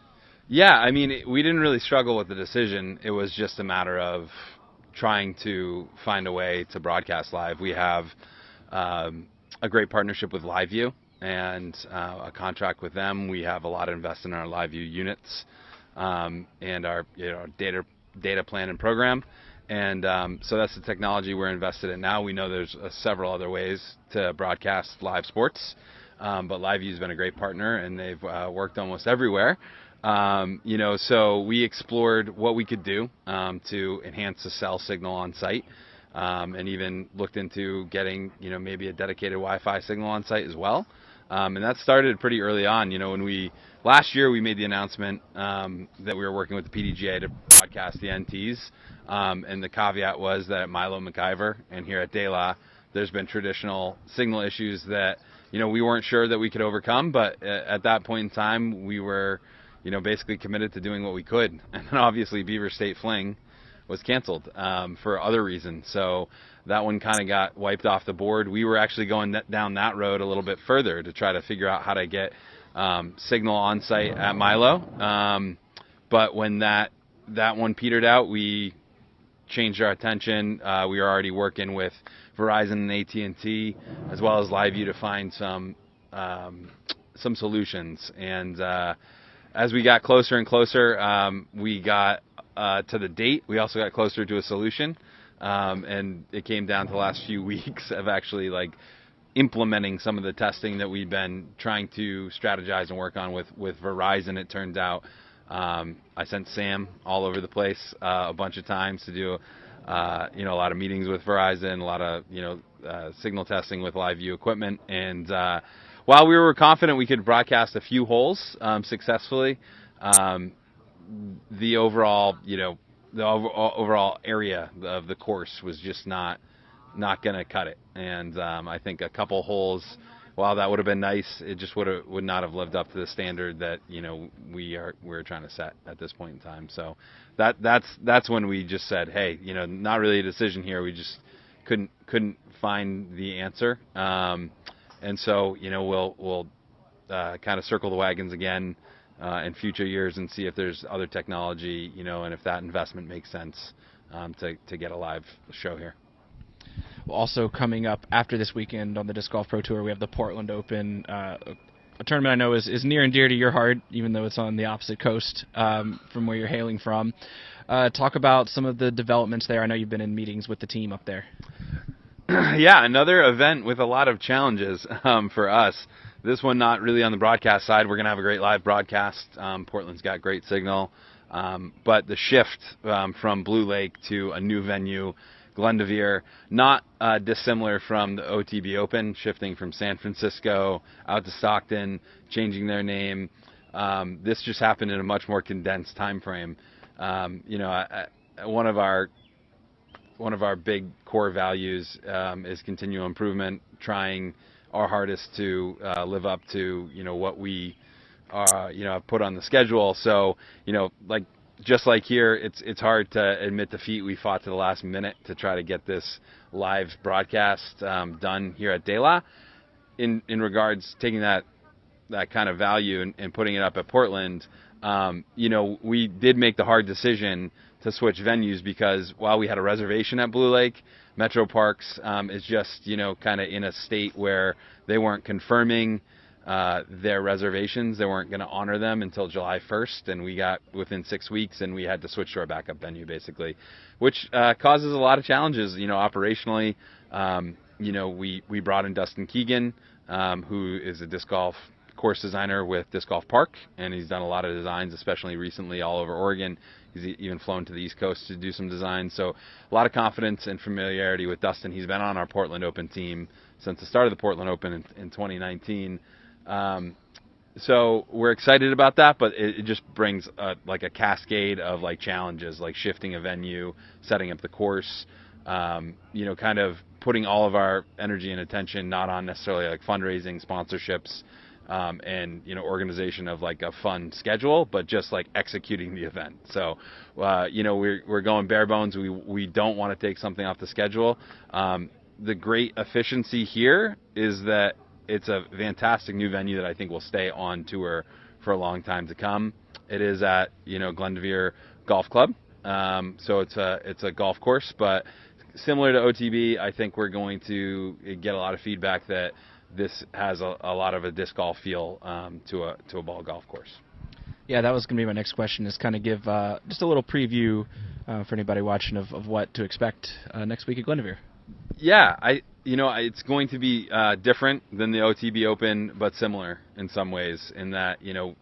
Yeah, I mean, we didn't really struggle with the decision. It was just a matter of trying to find a way to broadcast live. We have a great partnership with LiveView and a contract with them. We have a lot invested in our LiveView units and our data plan and program. And so that's the technology we're invested in now. We know there's several other ways to broadcast live sports, but LiveView's been a great partner, and they've worked almost everywhere. So we explored what we could do to enhance the cell signal on site, and even looked into getting maybe a dedicated Wi-Fi signal on site as well. And that started pretty early on. When last year we made the announcement that we were working with the PDGA to broadcast the NTs, and the caveat was that at Milo McIver and here at De La, there's been traditional signal issues that we weren't sure that we could overcome. But at that point in time, we were basically committed to doing what we could. And then obviously Beaver State Fling was canceled for other reasons. So that one kind of got wiped off the board. We were actually going down that road a little bit further to try to figure out how to get signal on site at Milo. But when that one petered out, we changed our attention. We were already working with Verizon and AT&T as well as LiveView to find some solutions. And as we got closer and closer, we got to the date. We also got closer to a solution, and it came down to the last few weeks of actually implementing some of the testing that we've been trying to strategize and work on with Verizon. It turns out I sent Sam all over the place a bunch of times to do a lot of meetings with Verizon, a lot of signal testing with LiveView equipment, and while we were confident we could broadcast a few holes successfully, the overall area of the course was just not going to cut it. And I think a couple holes, while that would have been nice, it just would not have lived up to the standard that we're trying to set at this point in time. So that's when we just said, hey, not really a decision here. We just couldn't find the answer. And so, we'll kind of circle the wagons again in future years and see if there's other technology, and if that investment makes sense to get a live show here. Well, also coming up after this weekend on the Disc Golf Pro Tour, we have the Portland Open, a tournament I know is near and dear to your heart, even though it's on the opposite coast from where you're hailing from. Talk about some of the developments there. I know you've been in meetings with the team up there. Yeah, another event with a lot of challenges for us. This one not really on the broadcast side. We're going to have a great live broadcast. Portland's got great signal. But the shift from Blue Lake to a new venue, Glendoveer, not dissimilar from the OTB Open, shifting from San Francisco out to Stockton, changing their name. This just happened in a much more condensed time frame. One of our big core values is continual improvement, trying our hardest to live up to what we have put on the schedule. So just like here, it's hard to admit defeat. We fought to the last minute to try to get this live broadcast done here at De La. In regards taking that kind of value and putting it up at Portland, we did make the hard decision to switch venues because while we had a reservation at Blue Lake, Metro Parks is just kind of in a state where they weren't confirming their reservations. They weren't going to honor them until July 1st, and we got within 6 weeks, and we had to switch to our backup venue basically, which causes a lot of challenges. Operationally, we brought in Dustin Keegan, who is a disc golf course designer with Disc Golf Park, and he's done a lot of designs, especially recently all over Oregon. He's even flown to the East Coast to do some design. So a lot of confidence and familiarity with Dustin. He's been on our Portland Open team since the start of the Portland Open in 2019. So we're excited about that, but it just brings like a cascade of like challenges, like shifting a venue, setting up the course, kind of putting all of our energy and attention not on necessarily like fundraising, sponsorships, and organization of like a fun schedule, but just like executing the event. So we're going bare bones. We don't want to take something off the schedule. The great efficiency here is that it's a fantastic new venue that I think will stay on tour for a long time to come. It is at Glendevere Golf Club, so it's a golf course, but similar to OTB, I think we're going to get a lot of feedback that this has a lot of a disc golf feel to a ball golf course. Yeah, that was going to be my next question, is kind of give just a little preview for anybody watching of what to expect next week at Glendevere. Yeah, it's going to be different than the OTB Open, but similar in some ways in that,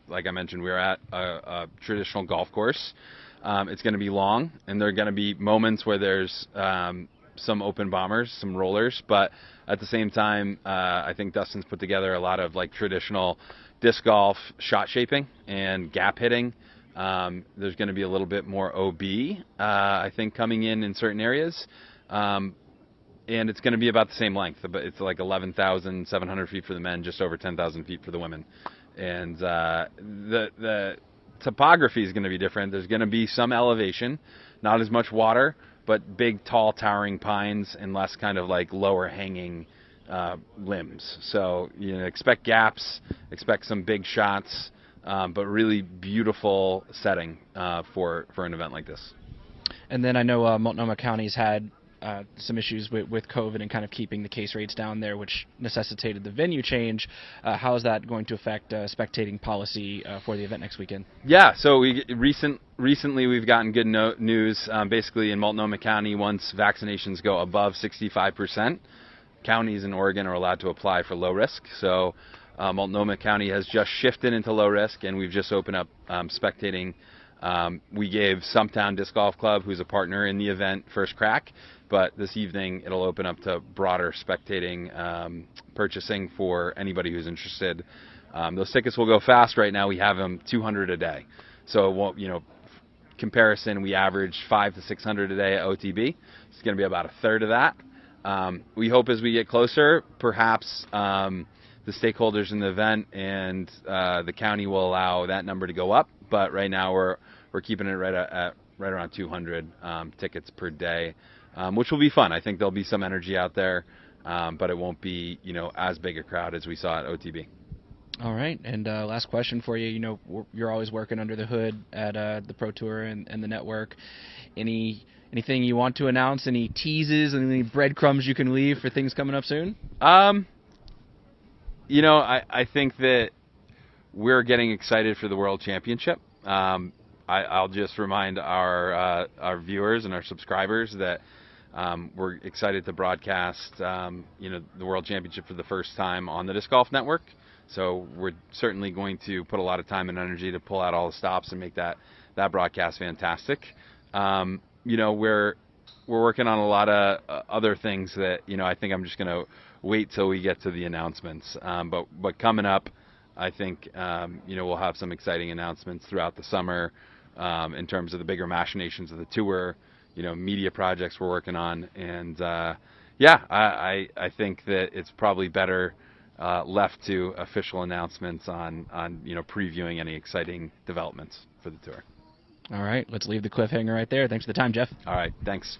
like I mentioned, we're at a traditional golf course. It's going to be long, and there are going to be moments where there's some open bombers, some rollers, but at the same time, I think Dustin's put together a lot of like traditional disc golf shot shaping and gap hitting. There's going to be a little bit more OB, I think, coming in certain areas. And it's going to be about the same length, but it's like 11,700 feet for the men, just over 10,000 feet for the women. And the topography is going to be different. There's going to be some elevation, not as much water, but big, tall, towering pines and less kind of like lower hanging limbs. So expect gaps, expect some big shots, but really beautiful setting for an event like this. And then I know Multnomah County's had some issues with COVID and kind of keeping the case rates down there, which necessitated the venue change. How is that going to affect spectating policy for the event next weekend? Yeah, so recently we've gotten good news. Basically, in Multnomah County, once vaccinations go above 65%, counties in Oregon are allowed to apply for low risk. So Multnomah County has just shifted into low risk, and we've just opened up spectating. We gave Stumptown Disc Golf Club, who's a partner in the event, first crack, but this evening it'll open up to broader spectating purchasing for anybody who's interested. Those tickets will go fast. Right now we have them 200 a day. So it won't, comparison, we average 500 to 600 a day at OTB. It's going to be about a third of that. We hope as we get closer, perhaps the stakeholders in the event and the county will allow that number to go up. But right now we're keeping it right around 200 tickets per day, which will be fun. I think there'll be some energy out there, but it won't be as big a crowd as we saw at OTB. All right, and last question for you. You're always working under the hood at the Pro Tour and the network. Anything you want to announce? Any teases and any breadcrumbs you can leave for things coming up soon? I think that we're getting excited for the World Championship. I'll just remind our viewers and our subscribers that we're excited to broadcast the World Championship for the first time on the Disc Golf Network. So we're certainly going to put a lot of time and energy to pull out all the stops and make that broadcast fantastic. We're working on a lot of other things that I think I'm just going to wait till we get to the announcements. But coming up, I think we'll have some exciting announcements throughout the summer in terms of the bigger machinations of the tour, media projects we're working on, and I think that it's probably better left to official announcements on previewing any exciting developments for the tour. All right, let's leave the cliffhanger right there. Thanks for the time, Jeff. All right, thanks.